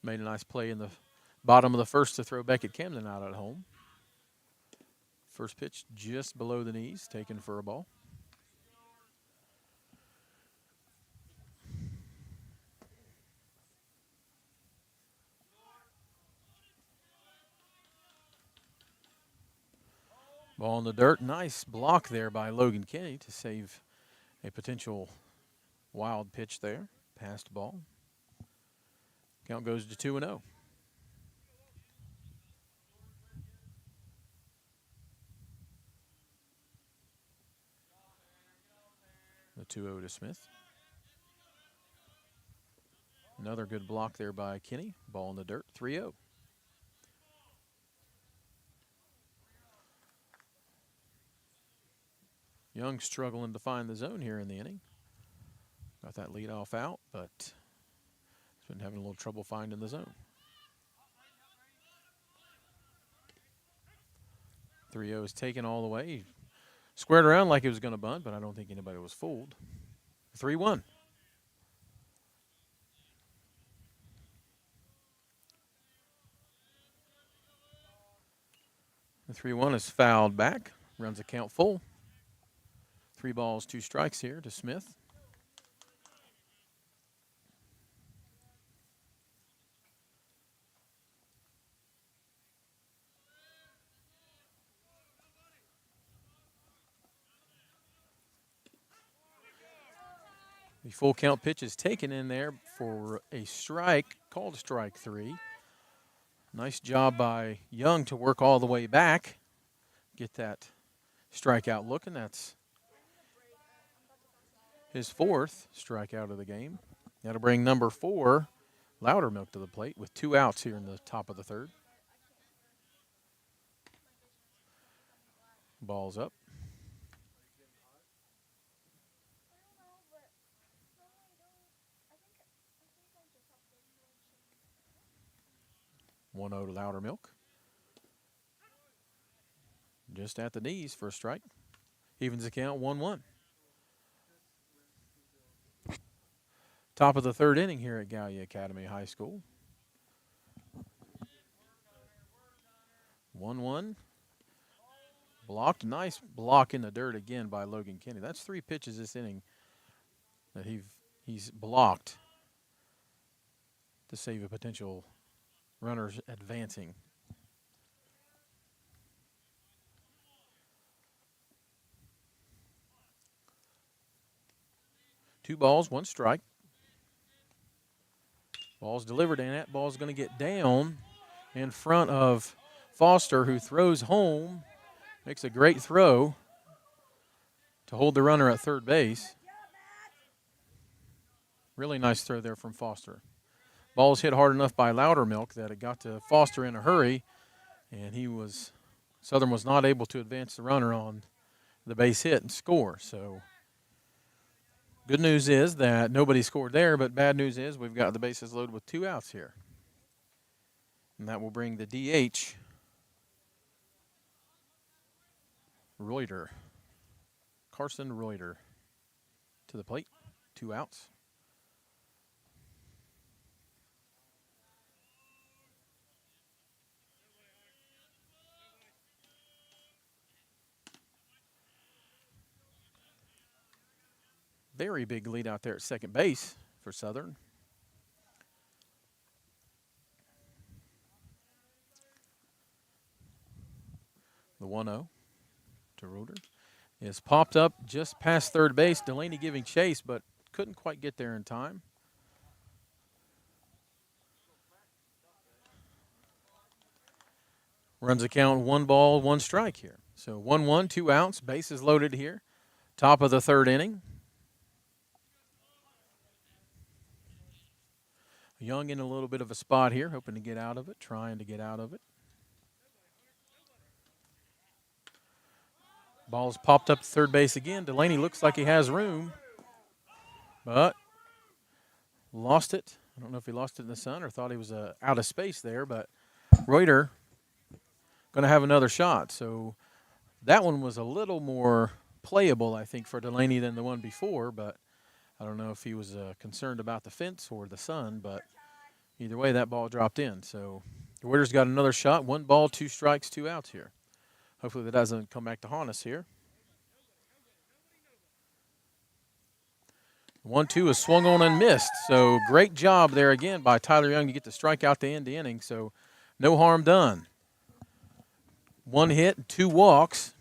Made a nice play in the bottom of the first to throw Beckett Camden out at home. First pitch just below the knees, taken for a ball. Ball in the dirt. Nice block there by Logan Kinney to save a potential wild pitch there. Passed ball. Count goes to 2-0. The 2-0 to Smith. Another good block there by Kinney. Ball in the dirt. 3-0. Young struggling to find the zone here in the inning. Got that leadoff out, but he's been having a little trouble finding the zone. 3-0 is taken all the way. He squared around like he was going to bunt, but I don't think anybody was fooled. 3-1. The 3-1 is fouled back. Runs a count full. 3 balls, 2 strikes here to Smith. The full count pitch is taken in there for a strike, called strike 3. Nice job by Young to work all the way back, get that strikeout look, and that's his 4th strikeout of the game. That'll bring number 4, Loudermilk, to the plate with 2 outs here in the top of the 3rd. Ball's up. One 0 to Loudermilk. Just at the knees for a strike. Evens the count 1-1. Top of the 3rd inning here at Gallia Academy High School. 1-1. Blocked. Nice block in the dirt again by Logan Kinney. That's 3 pitches this inning that he's blocked to save a potential runners advancing. Two balls, 1 strike. Ball's delivered, and that ball's going to get down in front of Foster, who throws home. Makes a great throw to hold the runner at 3rd base. Really nice throw there from Foster. Ball's hit hard enough by Loudermilk that it got to Foster in a hurry, and Southern was not able to advance the runner on the base hit and score. So good news is that nobody scored there, but bad news is we've got the bases loaded with 2 outs here. And that will bring the DH, Carson Reuter, to the plate. 2 outs. Very big lead out there at second base for Southern. The 1-0 to Reuter is popped up just past third base. Delaney giving chase, but couldn't quite get there in time. Runs a count 1 ball, 1 strike here. So 1-1, 2 outs, bases loaded here. Top of the third inning. Young in a little bit of a spot here, hoping to get out of it, trying to get out of it. Ball's popped up to third base again. Delaney looks like he has room, but lost it. I don't know if he lost it in the sun or thought he was out of space there, but Reuter going to have another shot. So that one was a little more playable, I think, for Delaney than the one before, but I don't know if he was concerned about the fence or the sun, but either way, that ball dropped in. So Reuter's got another shot. 1 ball, 2 strikes, 2 outs here. Hopefully that doesn't come back to haunt us here. 1-2 is swung on and missed. So great job there again by Tyler Young to get the strikeout to end the inning. So no harm done. 1 hit, 2 walks,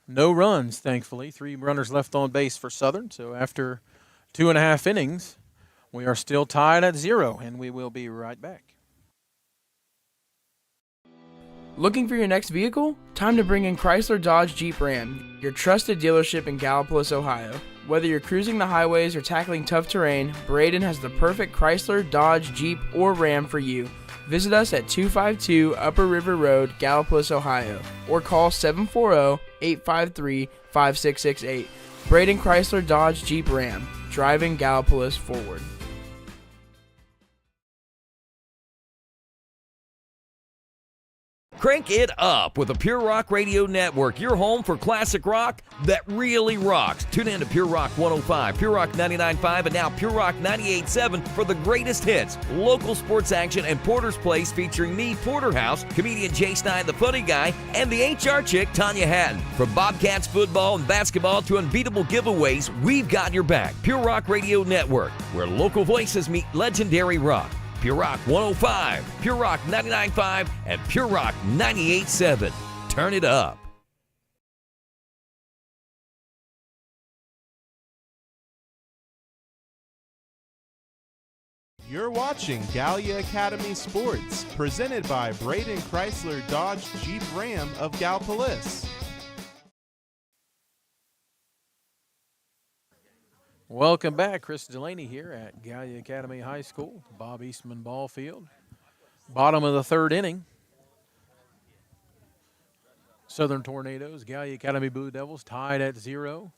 no runs, thankfully. 3 runners left on base for Southern. So after 2.5 innings, we are still tied at 0, and we will be right back. Looking for your next vehicle? Time to bring in Chrysler Dodge Jeep Ram, your trusted dealership in Gallipolis, Ohio. Whether you're cruising the highways or tackling tough terrain, Braden has the perfect Chrysler, Dodge, Jeep, or Ram for you. Visit us at 252 Upper River Road, Gallipolis, Ohio, or call 740-853-5668. Braden Chrysler Dodge Jeep Ram, driving Gallipolis forward. Crank it up with the Pure Rock Radio Network, your home for classic rock that really rocks. Tune in to Pure Rock 105, Pure Rock 99.5, and now Pure Rock 98.7 for the greatest hits, local sports action, and Porter's Place featuring me, Porterhouse, comedian Jay Stein, the funny guy, and the HR chick, Tanya Hatton. From Bobcats football and basketball to unbeatable giveaways, we've got your back. Pure Rock Radio Network, where local voices meet legendary rock. Pure Rock 105, Pure Rock 99.5, and Pure Rock 98.7. Turn it up. You're watching Gallia Academy Sports, presented by Braden Chrysler Dodge Jeep Ram of Gallipolis. Welcome back. Chris Delaney here at Gallia Academy High School, Bob Eastman Ball Field. Bottom of the third inning. Southern Tornadoes, Gallia Academy Blue Devils tied at 0.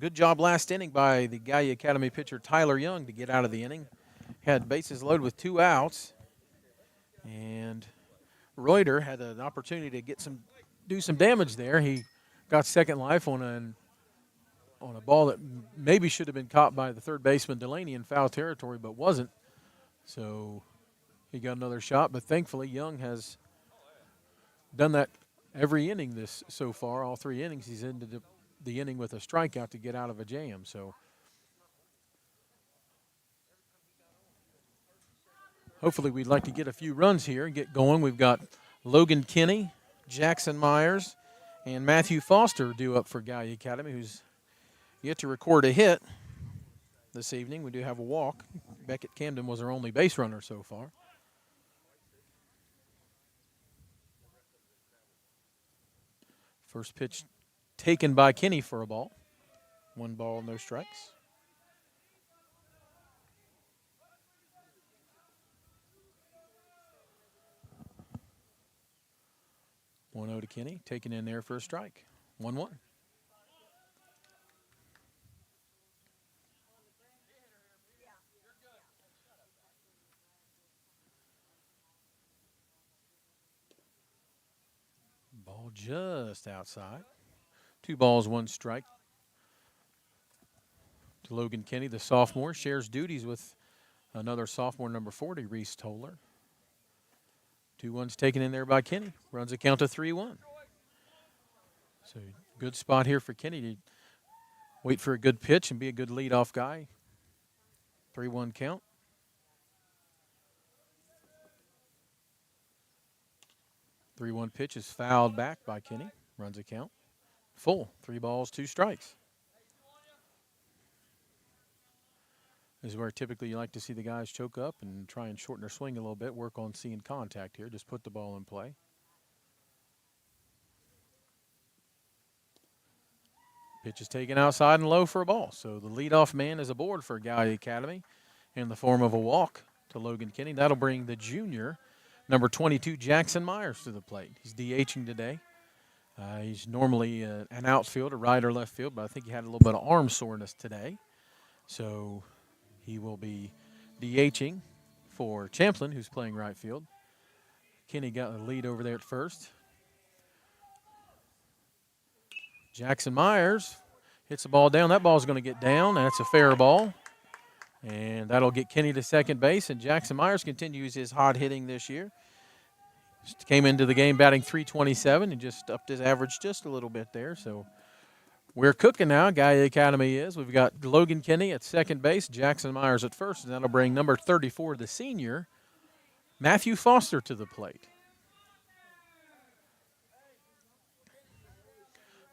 Good job last inning by the Gallia Academy pitcher Tyler Young to get out of the inning. Had bases loaded with 2 outs. And Reuter had an opportunity to do some damage there. He got second life on a ball that maybe should have been caught by the third baseman Delaney in foul territory, but wasn't. So he got another shot, but thankfully Young has done that every inning so far. All 3 innings, he's ended the inning with a strikeout to get out of a jam. So hopefully we'd like to get a few runs here and get going. We've got Logan Kinney, Jackson Myers, and Matthew Foster due up for Gallia Academy, who's yet to record a hit this evening. We do have a walk. Beckett Camden was our only base runner so far. First pitch taken by Kinney for a ball. 1 ball, no strikes. 1-0 to Kinney, taken in there for a strike. 1-1. Ball just outside. 2 balls, 1 strike. To Logan Kinney, the sophomore, shares duties with another sophomore, number 40, Reese Toller. 2-1's taken in there by Kinney. Runs a count to 3-1. So good spot here for Kinney to wait for a good pitch and be a good leadoff guy. 3-1 count. The 3-1 pitch is fouled back by Kinney. Runs a count. Full. 3 balls, 2 strikes. This is where typically you like to see the guys choke up and try and shorten their swing a little bit, work on seeing contact here. Just put the ball in play. Pitch is taken outside and low for a ball. So the leadoff man is aboard for Gallia Academy in the form of a walk to Logan Kinney. That'll bring the junior, number 22, Jackson Myers, to the plate. He's DHing today. He's normally an outfielder, right or left field, but I think he had a little bit of arm soreness today. So he will be DHing for Champlin, who's playing right field. Kinney got the lead over there at first. Jackson Myers hits the ball down. That ball's going to get down, and that's a fair ball. And that'll get Kinney to second base, and Jackson Myers continues his hot hitting this year. Just came into the game batting .327 and just upped his average just a little bit there. So we're cooking now, Gallia Academy is. We've got Logan Kinney at second base, Jackson Myers at first, and that'll bring number 34, the senior, Matthew Foster, to the plate.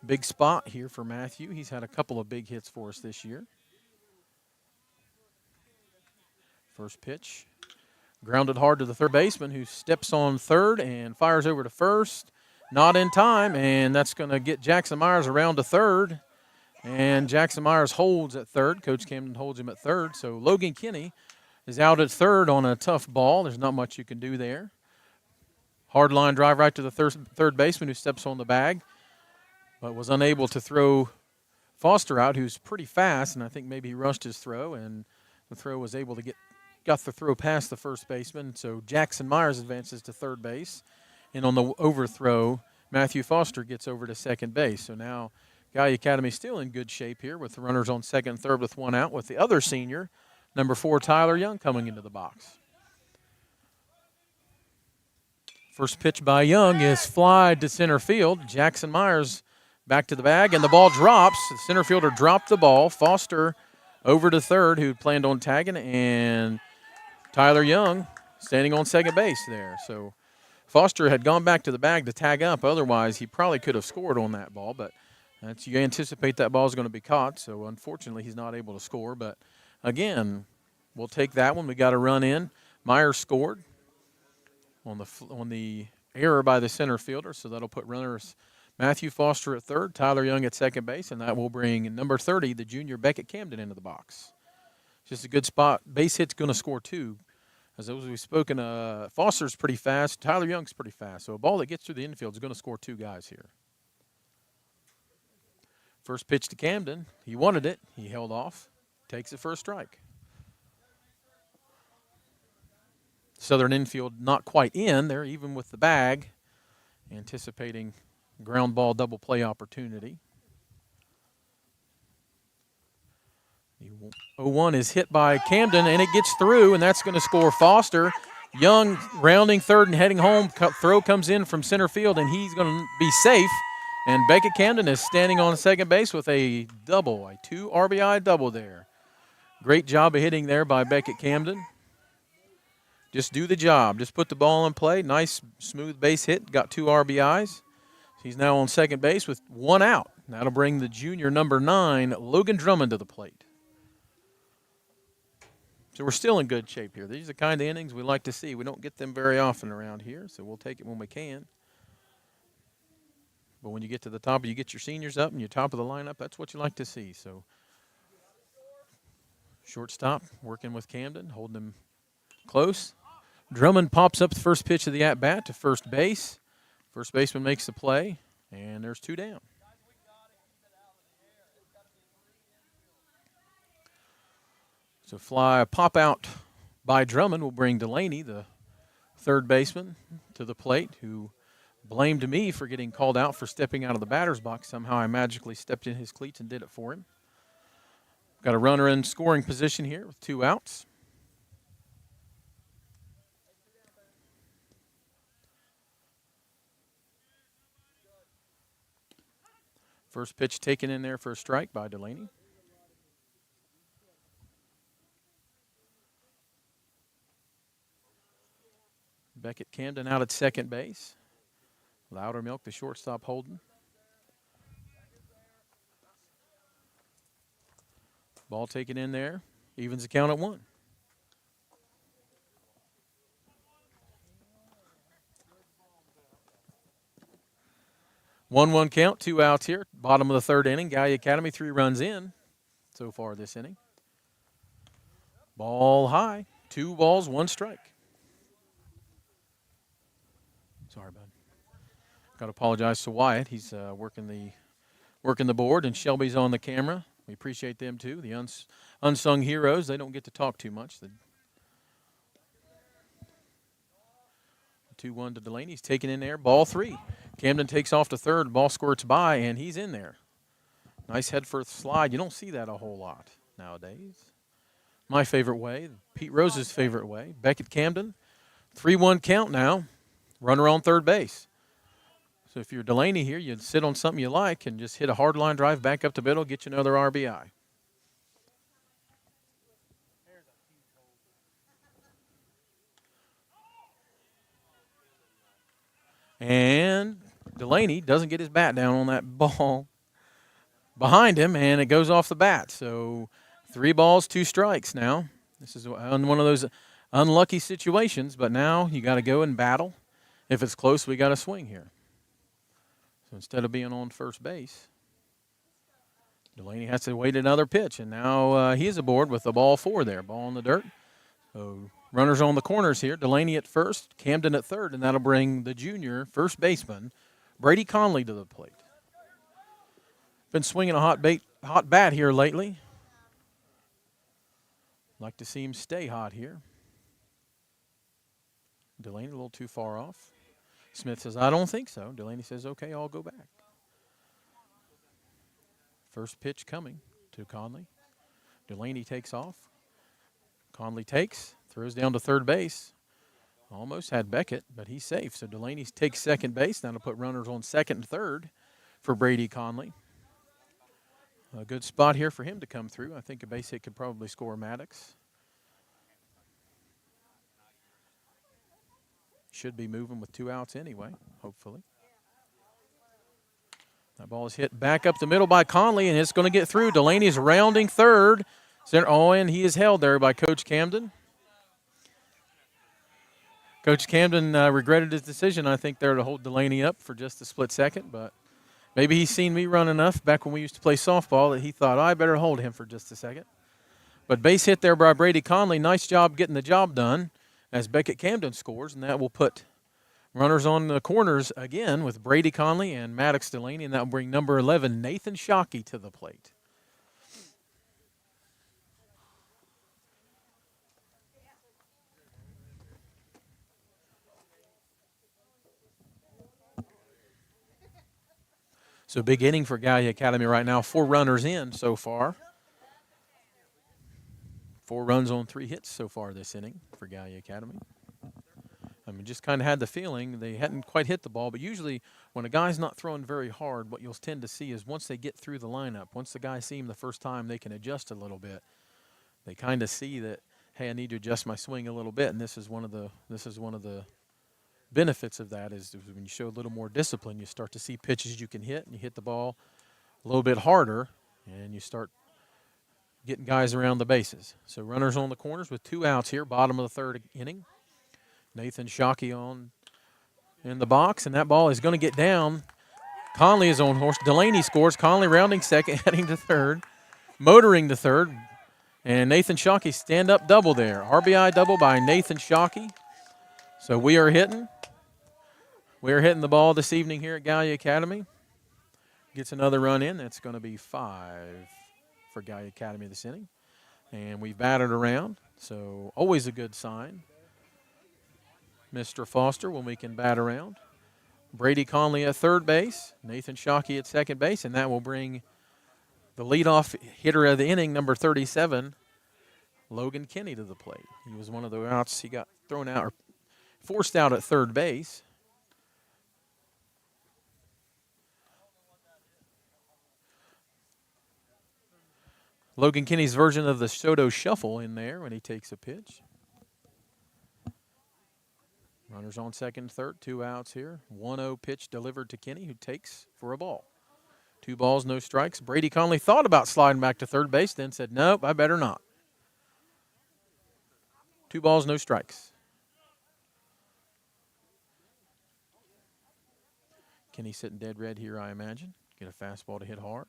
Big spot here for Matthew. He's had a couple of big hits for us this year. First pitch. Grounded hard to the third baseman, who steps on third and fires over to first. Not in time, and that's going to get Jackson Myers around to third. And Jackson Myers holds at third. Coach Camden holds him at third. So Logan Kinney is out at third on a tough ball. There's not much you can do there. Hard line drive right to the third baseman, who steps on the bag, but was unable to throw Foster out, who's pretty fast, and I think maybe he rushed his throw, and the throw was able to got the throw past the first baseman. So Jackson Myers advances to third base, and on the overthrow, Matthew Foster gets over to second base. So now Gallia Academy still in good shape here with the runners on second and third with 1 out, with the other senior, number 4, Tyler Young, coming into the box. First pitch by Young is fly to center field. Jackson Myers back to the bag, and the ball drops. The center fielder dropped the ball. Foster over to third, who planned on tagging, and Tyler Young standing on second base there. So Foster had gone back to the bag to tag up. Otherwise, he probably could have scored on that ball, but you anticipate that ball is going to be caught. So unfortunately, he's not able to score. But again, we'll take that one. We got a run in. Myers scored on the error by the center fielder, so that'll put runners Matthew Foster at third, Tyler Young at second base, and that will bring number 30, the junior Beckett Camden, into the box. Just a good spot. Base hit's going to score 2. As we've spoken, Foster's pretty fast. Tyler Young's pretty fast. So a ball that gets through the infield is going to score 2 guys here. First pitch to Camden. He wanted it. He held off. Takes it for a strike. Southern infield not quite in. They're even with the bag, anticipating ground ball double play opportunity. The 0-1 is hit by Camden, and it gets through, and that's going to score Foster. Young rounding third and heading home. Throw comes in from center field, and he's going to be safe. And Beckett Camden is standing on second base with a double, a 2 RBI double there. Great job of hitting there by Beckett Camden. Just do the job. Just put the ball in play. Nice, smooth base hit. Got 2 RBIs. He's now on second base with 1 out. That'll bring the junior number 9, Logan Drummond, to the plate. So we're still in good shape here. These are the kind of innings we like to see. We don't get them very often around here, so we'll take it when we can. But when you get to the top, you get your seniors up and you're top of the lineup, that's what you like to see. So shortstop working with Camden, holding him close. Drummond pops up the first pitch of the at-bat to first base. First baseman makes the play, and there's 2 down. So fly pop out by Drummond will bring Delaney, the third baseman, to the plate, who blamed me for getting called out for stepping out of the batter's box. Somehow I magically stepped in his cleats and did it for him. Got a runner in scoring position here with 2 outs. First pitch taken in there for a strike by Delaney. Beckett Camden out at second base. Loudermilk, the shortstop, holding. Ball taken in there. Evens the count at 1. One count, 2 outs here. Bottom of the 3rd inning. Gallia Academy 3 runs in so far this inning. Ball high. 2 balls, 1 strike. Sorry, bud. Got to apologize to Wyatt. He's working the board, and Shelby's on the camera. We appreciate them too. The unsung heroes. They don't get to talk too much. The 2-1 to Delaney. He's taken in there. Ball 3. Camden takes off to third. Ball squirts by, and he's in there. Nice head first slide. You don't see that a whole lot nowadays. My favorite way. Pete Rose's favorite way. Beckett Camden. 3-1 count now. Runner on third base. So if you're Delaney here, you'd sit on something you like and just hit a hard line drive back up the middle, get you another RBI. And Delaney doesn't get his bat down on that ball behind him, and it goes off the bat. So 3 balls, 2 strikes now. This is one of those unlucky situations, but now you got to go and battle. If it's close, we got to swing here. So instead of being on first base, Delaney has to wait another pitch, and now he's aboard with the ball 4 there. Ball in the dirt. So runners on the corners here. Delaney at first, Camden at third, and that'll bring the junior first baseman, Brady Conley, to the plate. Been swinging a hot bat here lately. Like to see him stay hot here. Delaney a little too far off. Smith says, I don't think so. Delaney says, okay, I'll go back. First pitch coming to Conley. Delaney takes off. Conley takes, throws down to third base. Almost had Beckett, but he's safe. So Delaney takes second base. Now to put runners on second and third for Brady Conley. A good spot here for him to come through. I think a base hit could probably score Maddox. Should be moving with 2 outs anyway, hopefully. That ball is hit back up the middle by Conley, and it's going to get through. Delaney is rounding third. Oh, and he is held there by Coach Camden. Coach Camden regretted his decision, I think, there to hold Delaney up for just a split second, but maybe he's seen me run enough back when we used to play softball that he thought, I better hold him for just a second. But base hit there by Brady Conley. Nice job getting the job done as Beckett Camden scores, and that will put runners on the corners again with Brady Conley and Maddox Delaney, and that will bring number 11, Nathan Shockey, to the plate. So big inning for Gallia Academy right now. 4 runners in so far. 4 runs on 3 hits so far this inning for Gallia Academy. I mean, just kind of had the feeling they hadn't quite hit the ball, but usually when a guy's not throwing very hard, what you'll tend to see is once they get through the lineup, once the guys see him the first time, they can adjust a little bit. They kind of see that, hey, I need to adjust my swing a little bit, and this is one of the benefits of that is when you show a little more discipline, you start to see pitches you can hit, and you hit the ball a little bit harder, and you start getting guys around the bases. So runners on the corners with 2 outs here, bottom of the 3rd inning. Nathan Shockey on in the box, and that ball is going to get down. Conley is on horse. Delaney scores. Conley rounding second, heading to third, motoring to third, and Nathan Shockey stand-up double there. RBI double by Nathan Shockey. So we are hitting. We're hitting the ball this evening here at Gallia Academy. Gets another run in. That's going to be 5 for Gallia Academy this inning. And we've batted around, so always a good sign. Mr. Foster when we can bat around. Brady Conley at third base, Nathan Shockey at second base, and that will bring the leadoff hitter of the inning, number 37, Logan Kinney, to the plate. He was one of the outs. He got thrown out or forced out at third base. Logan Kinney's version of the Soto shuffle in there when he takes a pitch. Runners on second and third, 2 outs here. 1-0 pitch delivered to Kinney, who takes for a ball. 2 balls, no strikes. Brady Conley thought about sliding back to third base, then said, nope, I better not. 2 balls, no strikes. Kinney sitting dead red here, I imagine. Get a fastball to hit hard.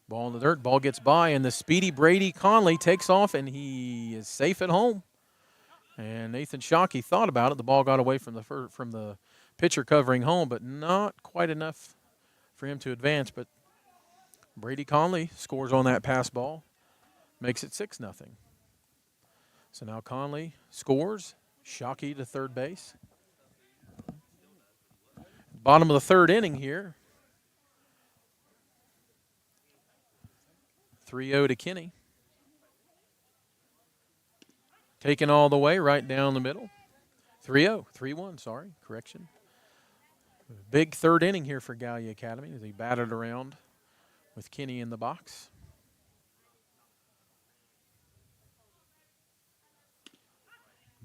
Ball in the dirt, ball gets by, and the speedy Brady Conley takes off, and he is safe at home. And Nathan Shockey thought about it. The ball got away from the pitcher covering home, but not quite enough for him to advance. But Brady Conley scores on that pass ball, makes it 6-0. So now Conley scores. Shockey to third base. Bottom of the third inning here. 3-0 to Kinney. Taken all the way right down the middle. 3-0, 3-1, sorry, correction. Big third inning here for Gallia Academy as he batted around with Kinney in the box.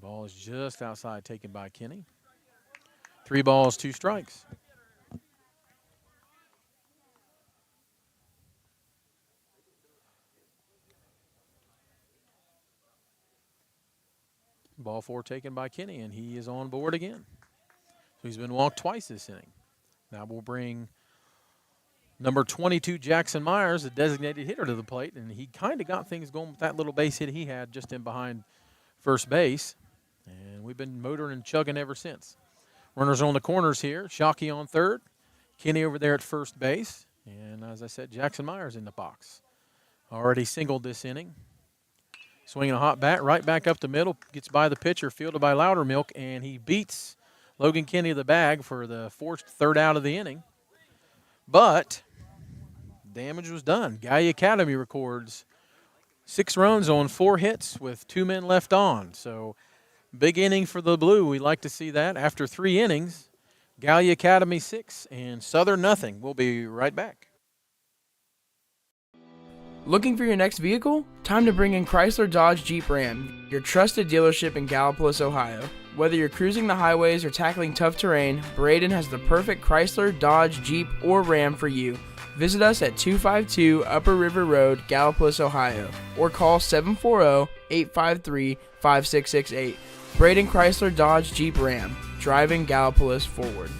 Ball is just outside, taken by Kinney. 3 balls, 2 strikes. Ball 4 taken by Kinney, and he is on board again. So he's been walked twice this inning. Now we'll bring number 22, Jackson Myers, the designated hitter, to the plate, and he kind of got things going with that little base hit he had just in behind first base. And we've been motoring and chugging ever since. Runners on the corners here. Shockey on third. Kinney over there at first base. And as I said, Jackson Myers in the box. Already singled this inning. Swinging a hot bat right back up the middle. Gets by the pitcher, fielded by Loudermilk, and he beats Logan Kinney to the bag for the forced third out of the inning. But damage was done. Gallia Academy records 6 runs on 4 hits with 2 men left on. So big inning for the Blue. We like to see that. After 3 innings, Gallia Academy 6 and Southern nothing. We'll be right back. Looking for your next vehicle? Time to bring in Chrysler Dodge Jeep Ram, your trusted dealership in Gallipolis, Ohio. Whether you're cruising the highways or tackling tough terrain, Braden has the perfect Chrysler, Dodge, Jeep, or Ram for you. Visit us at 252 Upper River Road, Gallipolis, Ohio, or call 740-853-5668. Braden Chrysler Dodge Jeep Ram, driving Gallipolis forward.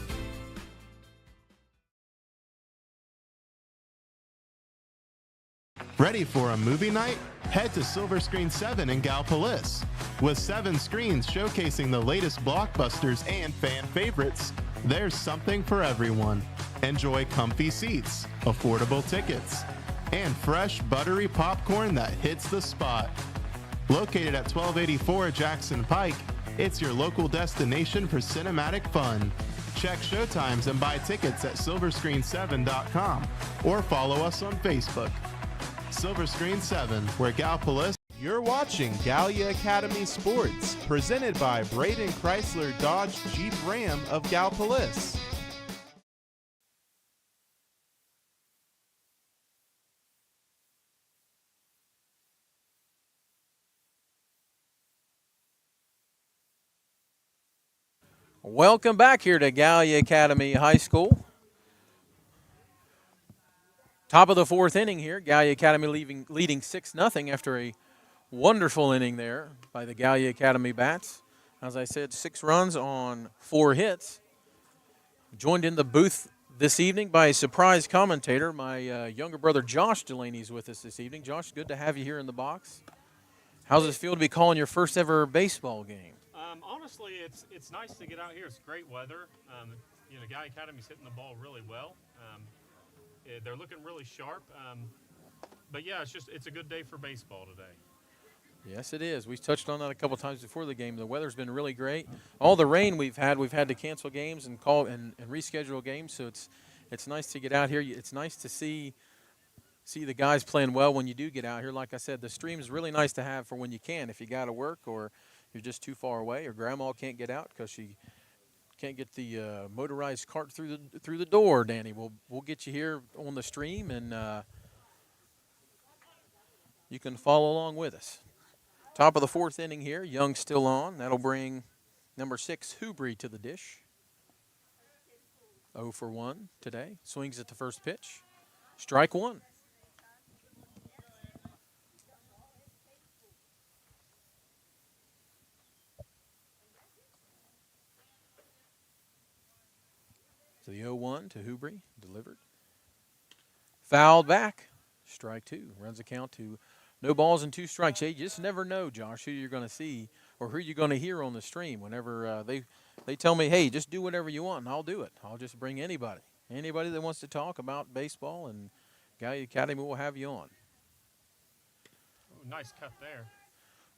Ready for a movie night? Head to Silver Screen 7 in Gallipolis. With 7 screens showcasing the latest blockbusters and fan favorites, there's something for everyone. Enjoy comfy seats, affordable tickets, and fresh, buttery popcorn that hits the spot. Located at 1284 Jackson Pike, it's your local destination for cinematic fun. Check showtimes and buy tickets at silverscreen7.com or follow us on Facebook. Silver Screen 7, where Gallipolis. You're watching Gallia Academy Sports, presented by Braden Chrysler Dodge Jeep Ram of Gallipolis. Welcome back here to Gallia Academy High School. Top of the 4th inning here. Gallia Academy leading 6-0 after a wonderful inning there by the Gallia Academy bats. As I said, 6 runs on 4 hits. Joined in the booth this evening by a surprise commentator. My younger brother Josh Delaney is with us this evening. Josh, good to have you here in the box. How's it feel to be calling your first ever baseball game? Honestly, it's nice to get out here. It's great weather. Gallia Academy's hitting the ball really well. They're looking really sharp. But yeah, it's a good day for baseball today. Yes, it is. We touched on that a couple times before the game. The weather's been really great. All the rain we've had to cancel games and call and reschedule games. So it's nice to get out here. It's nice to see the guys playing well when you do get out here. Like I said, the stream is really nice to have for when you can. If you got to work or you're just too far away, or Grandma can't get out because she can't get the motorized cart through the door, Danny, we'll get you here on the stream, and you can follow along with us. Top of the fourth inning here. Young still on. That'll bring number 6, Hubry, to the dish. 0 for 1 today. Swings at the first pitch. Strike one. So the 0-1 to Hubry, delivered. Fouled back. Strike two. Runs the count to no balls and 2 strikes. You just never know, Josh, who you're going to see or who you're going to hear on the stream. Whenever they tell me, hey, just do whatever you want, and I'll do it. I'll just bring anybody that wants to talk about baseball, and Gallia Academy will have you on. Ooh, nice cut there.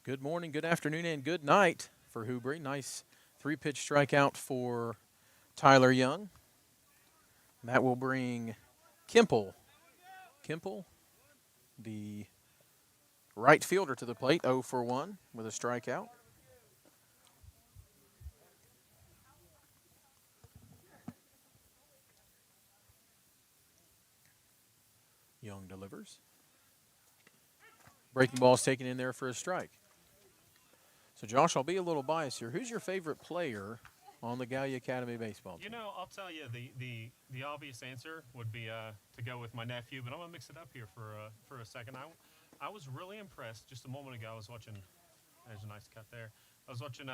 Good morning, good afternoon, and good night for Hubry. Nice 3-pitch strikeout for Tyler Young. That will bring Kimple, the right fielder, to the plate, 0 for 1 with a strikeout. Young delivers. Breaking ball is taken in there for a strike. So, Josh, I'll be a little biased here. Who's your favorite player on the Gallia Academy baseball team? I'll tell you, the obvious answer would be to go with my nephew, but I'm going to mix it up here for a second. I was really impressed just a moment ago. I was watching, there's a nice cut there. I was watching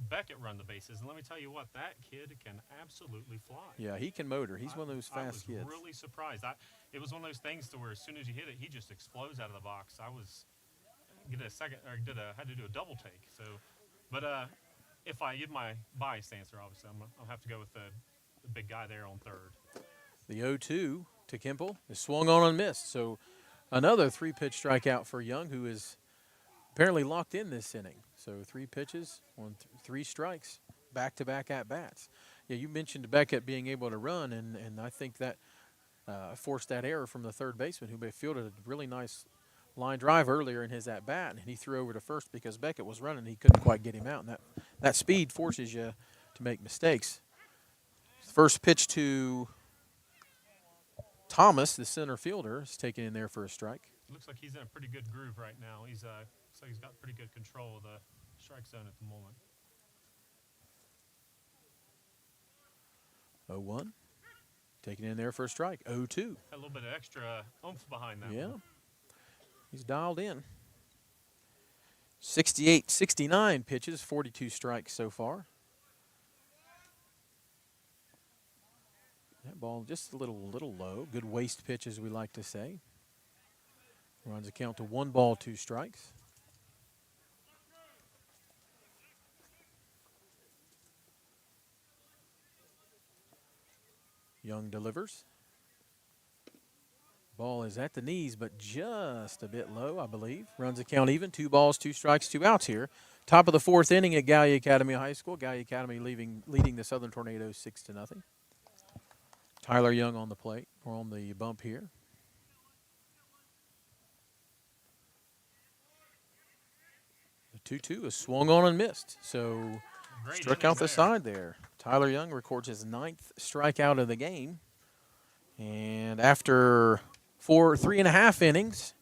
Beckett run the bases, and let me tell you what, that kid can absolutely fly. Yeah, he can motor. He's one of those fast kids. I was really surprised. It was one of those things to where as soon as you hit it, he just explodes out of the box. I had to do a double take. So, but if I give my biased answer, obviously, I'll have to go with the big guy there on third. The 0-2 to Kimple is swung on and missed. So another 3-pitch strikeout for Young, who is apparently locked in this inning. So 3 pitches on 3 strikes, back-to-back at-bats. Yeah, you mentioned Beckett being able to run, and I think that forced that error from the third baseman, who fielded a really nice line drive earlier in his at-bat, and he threw over to first because Beckett was running. He couldn't quite get him out, and that speed forces you to make mistakes. First pitch to Thomas, the center fielder, is taken in there for a strike. Looks like he's in a pretty good groove right now. Looks like he's got pretty good control of the strike zone at the moment. 0-1, taken in there for a strike. 0-2. Had a little bit of extra oomph behind that one. Yeah. He's dialed in. 69 pitches, 42 strikes so far. That ball just a little low. Good waist pitch, as we like to say. Runs the count to 1 ball, 2 strikes. Young delivers. Ball is at the knees, but just a bit low, I believe. Runs the count even. 2 balls, 2 strikes, 2 outs here. Top of the 4th inning at Gallia Academy High School. Gallia Academy leading the Southern Tornadoes 6-0. Tyler Young on the plate, or on the bump here. The 2-2 is swung on and missed. So struck out the side there. Tyler Young records his 9th strikeout of the game. And after 3.5 innings,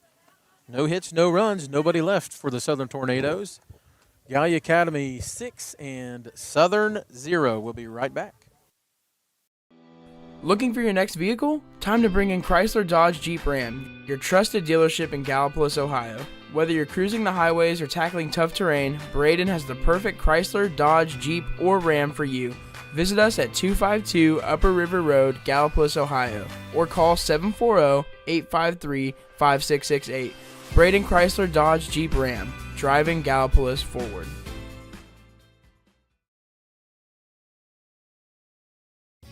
no hits, no runs, nobody left for the Southern Tornadoes. Gallia Academy 6 and Southern 0. We'll be right back. Looking for your next vehicle? Time to bring in Chrysler Dodge Jeep Ram, your trusted dealership in Gallipolis, Ohio. Whether you're cruising the highways or tackling tough terrain, Braden has the perfect Chrysler, Dodge, Jeep, or Ram for you. Visit us at 252 Upper River Road, Gallipolis, Ohio, or call 740-853-5668. Braden Chrysler Dodge Jeep Ram, driving Gallipolis forward.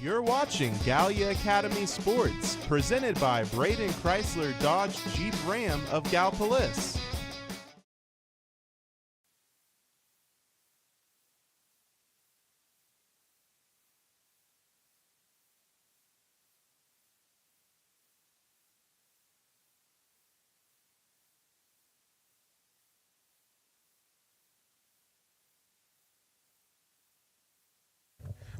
You're watching Gallia Academy Sports, presented by Braden Chrysler Dodge Jeep Ram of Gallipolis.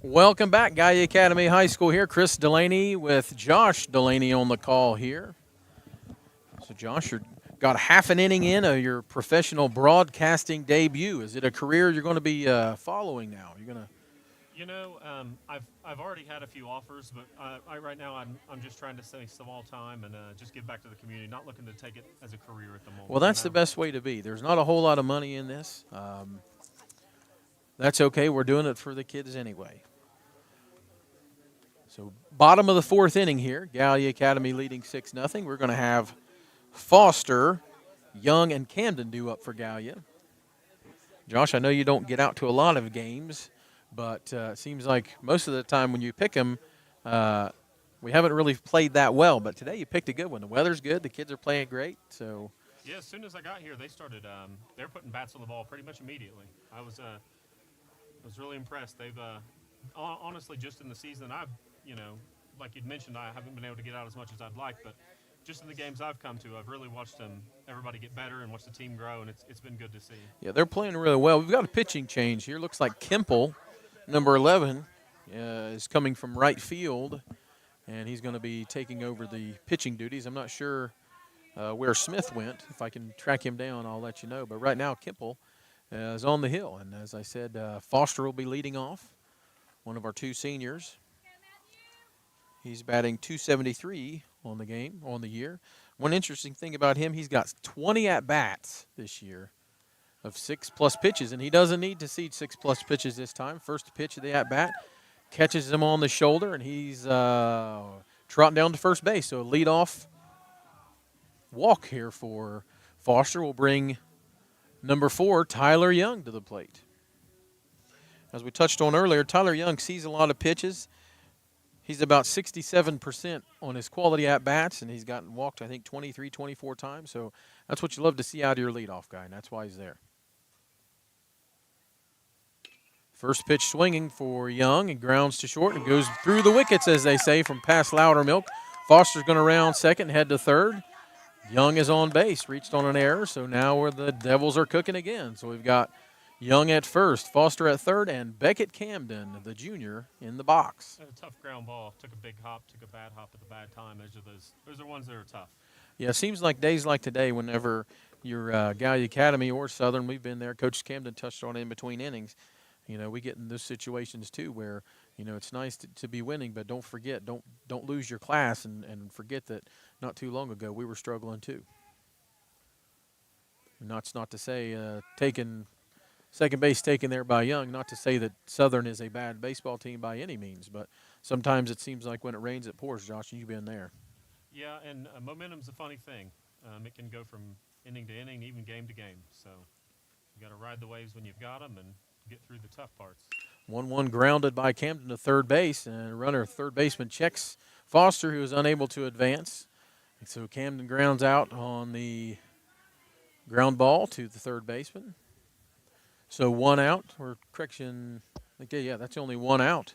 Welcome back, Gallia Academy High School here. Chris Delaney with Josh Delaney on the call here. So, Josh, you've got half an inning in of your professional broadcasting debut. Is it a career you're going to be following now? You're going to. You know, I've already had a few offers, but right now I'm just trying to stay small time and just give back to the community. Not looking to take it as a career at the moment. Well, that's the best way to be. There's not a whole lot of money in this. That's okay. We're doing it for the kids anyway. So, bottom of the fourth inning here. Gallia Academy leading 6-0. We're going to have Foster, Young, and Camden due up for Gallia. Josh, I know you don't get out to a lot of games, but it seems like most of the time when you pick them, we haven't really played that well. But today you picked a good one. The weather's good. The kids are playing great. So, yeah, as soon as I got here, they started. They're putting bats on the ball pretty much immediately. I was really impressed. They've honestly just in the season like you'd mentioned, I haven't been able to get out as much as I'd like, but just in the games I've come to, I've really watched everybody get better and watch the team grow, and it's been good to see. Yeah, they're playing really well. We've got a pitching change here. Looks like Kemple, number 11, is coming from right field, and he's going to be taking over the pitching duties. I'm not sure where Smith went. If I can track him down, I'll let you know. But right now, Kemple is on the hill, and as I said, Foster will be leading off, one of our two seniors. He's batting .273 on the year. One interesting thing about him, he's got 20 at-bats this year of 6+ pitches, and he doesn't need to see 6+ pitches this time. First pitch of the at-bat, catches him on the shoulder, and he's trotting down to first base. So a leadoff walk here for Foster will bring number 4, Tyler Young, to the plate. As we touched on earlier, Tyler Young sees a lot of pitches. He's about 67% on his quality at-bats, and he's gotten walked, I think, 23, 24 times. So that's what you love to see out of your leadoff guy, and that's why he's there. First pitch swinging for Young, and grounds to short, and goes through the wickets, as they say, from past Loudermilk. Foster's going to round second, head to third. Young is on base, reached on an error, so now where the Devils are cooking again. So we've got Young at first, Foster at third, and Beckett Camden, the junior, in the box. A tough ground ball. Took a big hop, took a bad hop at the bad time. Those are ones that are tough. Yeah, it seems like days like today, whenever you're Gallia Academy or Southern, we've been there. Coach Camden touched on it in between innings. We get in those situations too where, it's nice to be winning, but don't forget, don't lose your class and forget that not too long ago we were struggling too. And that's not to say second base taken there by Young, not to say that Southern is a bad baseball team by any means, but sometimes it seems like when it rains, it pours, Josh, and you've been there. Yeah, and momentum's a funny thing. It can go from inning to inning, even game to game. So you got to ride the waves when you've got them and get through the tough parts. 1-1 grounded by Camden to third base, and runner third baseman checks Foster, who is unable to advance. And so Camden grounds out on the ground ball to the third baseman. So 1 out, or correction, okay, yeah, that's only 1 out.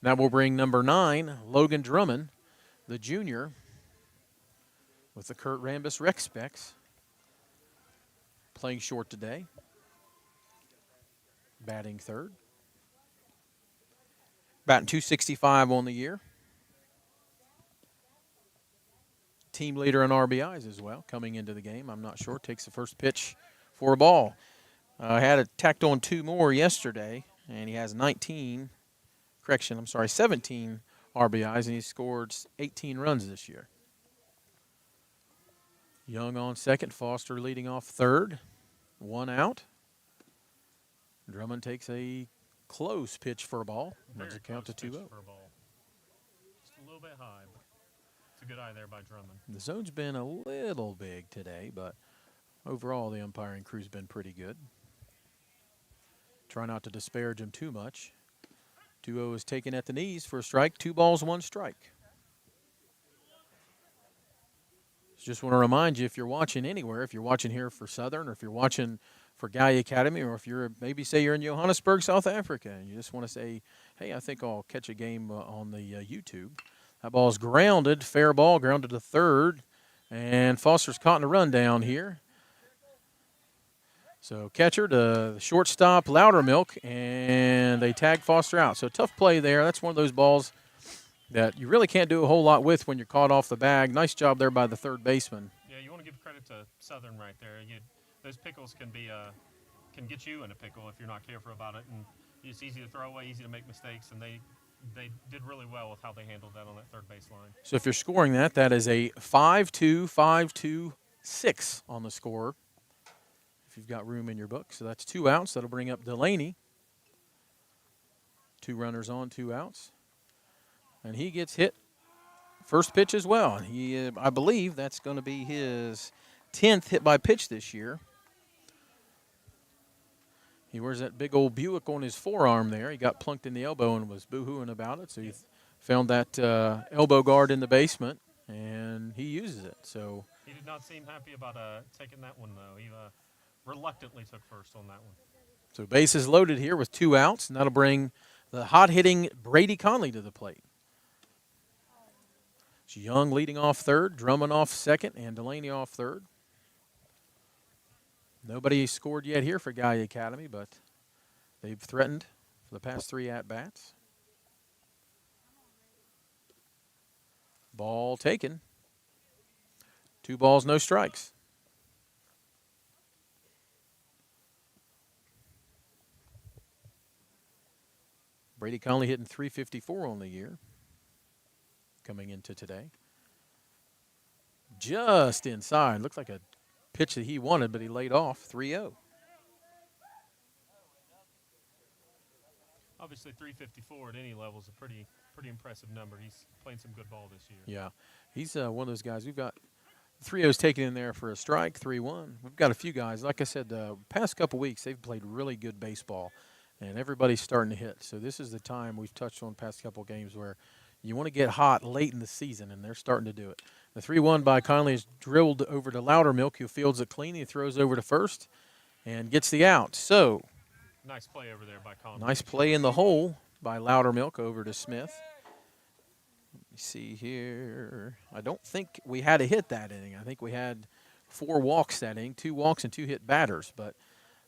That will bring number 9, Logan Drummond, the junior, with the Kurt Rambis Rec Specs, playing short today, batting third. Batting .265 on the year. Team leader in RBIs as well, coming into the game. I'm not sure. Takes the first pitch for a ball. Had it tacked on 2 more yesterday, and he has 17 RBIs, and he scored 18 runs this year. Young on second, Foster leading off third. 1 out. Drummond takes a close pitch for a ball. Runs a count to 2-0. Just a little bit high, but it's a good eye there by Drummond. The zone's been a little big today, but overall the umpiring crew's been pretty good. Try not to disparage him too much. 2-0 is taken at the knees for a strike. 2 balls, 1 strike. Just want to remind you, if you're watching anywhere, if you're watching here for Southern, or if you're watching for Gallia Academy, or if you're maybe say you're in Johannesburg, South Africa, and you just want to say, hey, I think I'll catch a game on the YouTube. That ball's grounded, fair ball, grounded to third, and Foster's caught in a run down here. So catcher to the shortstop, Loudermilk, and they tag Foster out. So tough play there. That's one of those balls that you really can't do a whole lot with when you're caught off the bag. Nice job there by the third baseman. Yeah, you want to give credit to Southern right there. Those pickles can get you in a pickle if you're not careful about it, and it's easy to throw away, easy to make mistakes, and they did really well with how they handled that on that third base line. So if you're scoring that, that is a 5-2, 5-2, 6 on the score, if you've got room in your book. So that's 2 outs. That'll bring up Delaney. 2 runners on, 2 outs. And he gets hit first pitch as well. He, I believe that's going to be his 10th hit by pitch this year. He wears that big old Buick on his forearm there. He got plunked in the elbow and was boo-hooing about it. So he found that elbow guard in the basement, and he uses it. So he did not seem happy about taking that one, though. He reluctantly took first on that one. So bases loaded here with 2 outs, and that'll bring the hot-hitting Brady Conley to the plate. It's Young leading off third, Drummond off second, and Delaney off third. Nobody scored yet here for Gallia Academy, but they've threatened for the past 3 at-bats. Ball taken. 2 balls, no strikes. Brady Conley hitting .354 on the year coming into today. Just inside. Looks like a pitch that he wanted, but he laid off. 3-0. Obviously, .354 at any level is a pretty impressive number. He's playing some good ball this year. Yeah, he's one of those guys. We've got 3-0's taken in there for a strike, 3-1. We've got a few guys. Like I said, past couple weeks, they've played really good baseball, and everybody's starting to hit. So this is the time we've touched on past couple games where you want to get hot late in the season, and they're starting to do it. The 3-1 by Conley is drilled over to Loudermilk, who fields it clean. He throws over to first and gets the out. So nice play over there by Conley. Nice play in the hole by Loudermilk over to Smith. Let me see here. I don't think we had a hit that inning. I think we had 4 walks that inning, 2 walks and 2 hit batters. But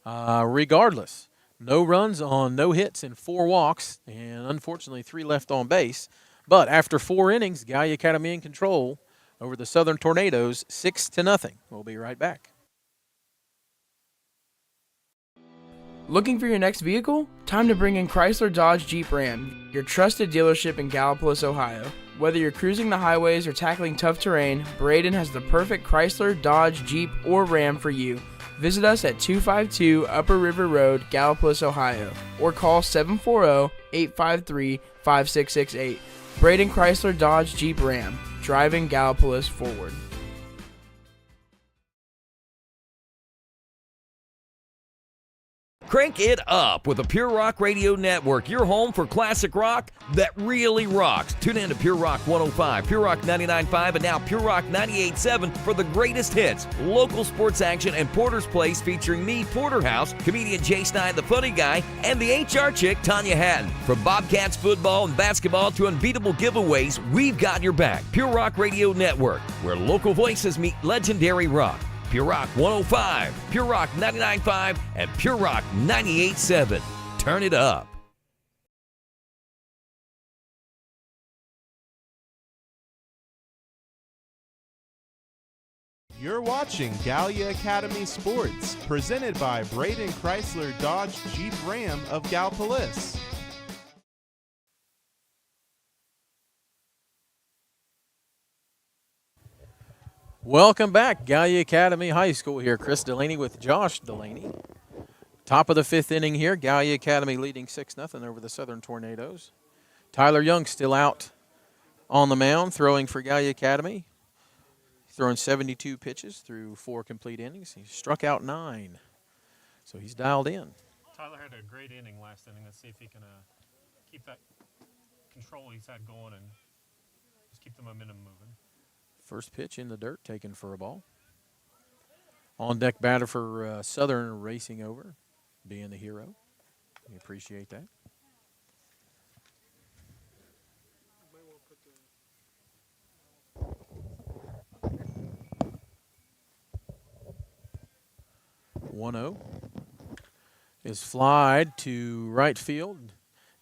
regardless, no runs on no hits and 4 walks, and unfortunately 3 left on base. But after 4 innings, Gallia Academy in control over the Southern Tornadoes, 6-0. We'll be right back. Looking for your next vehicle? Time to bring in Chrysler Dodge Jeep Ram, your trusted dealership in Gallipolis, Ohio. Whether you're cruising the highways or tackling tough terrain, Braden has the perfect Chrysler, Dodge, Jeep, or Ram for you. Visit us at 252 Upper River Road, Gallipolis, Ohio, or call 740-853-5668. Braden Chrysler Dodge Jeep Ram, driving Gallipolis forward. Crank it up with the Pure Rock Radio Network, your home for classic rock that really rocks. Tune in to Pure Rock 105, Pure Rock 99.5, and now Pure Rock 98.7 for the greatest hits, local sports action, and Porter's Place featuring me, Porterhouse, comedian Jay Stein, the funny guy, and the HR chick, Tanya Hatton. From Bobcats football and basketball to unbeatable giveaways, we've got your back. Pure Rock Radio Network, where local voices meet legendary rock. Pure Rock 105, Pure Rock 99.5, and Pure Rock 98.7. Turn it up. You're watching Gallia Academy Sports, presented by Braden Chrysler Dodge Jeep Ram of Gallipolis. Welcome back, Gallia Academy High School here. Chris Delaney with Josh Delaney. Top of the 5th inning here. Gallia Academy leading 6-0 over the Southern Tornadoes. Tyler Young still out on the mound throwing for Gallia Academy. Throwing 72 pitches through 4 complete innings. He struck out 9. So he's dialed in. Tyler had a great inning last inning. Let's see if he can keep that control he's had going and just keep the momentum moving. First pitch in the dirt, taken for a ball. On deck batter for Southern racing over, being the hero. We appreciate that. One 0 is flied to right field.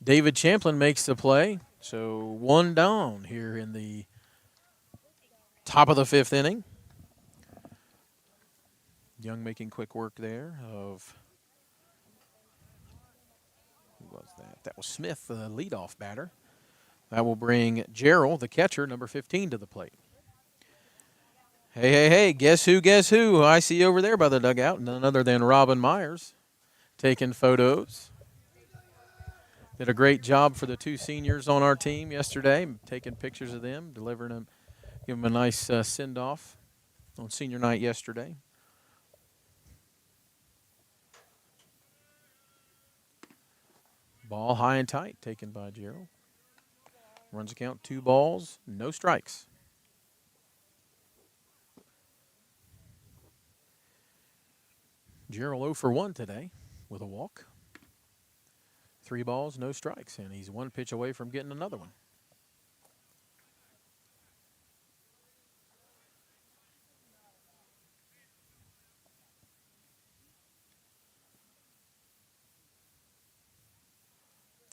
David Champlin makes the play. So one down here in the top of the fifth inning. Young making quick work there of, who was that? That was Smith, the leadoff batter. That will bring Gerald, the catcher, number 15, to the plate. Hey, hey, hey, guess who I see over there by the dugout? None other than Robin Myers, taking photos. Did a great job for the two seniors on our team yesterday, taking pictures of them, delivering them, give them a nice send-off on senior night yesterday. Ball high and tight, taken by Gerald. Runs the count, 2 balls, no strikes. Gerald 0 for 1 today with a walk. 3 balls, no strikes, and he's 1 pitch away from getting another one.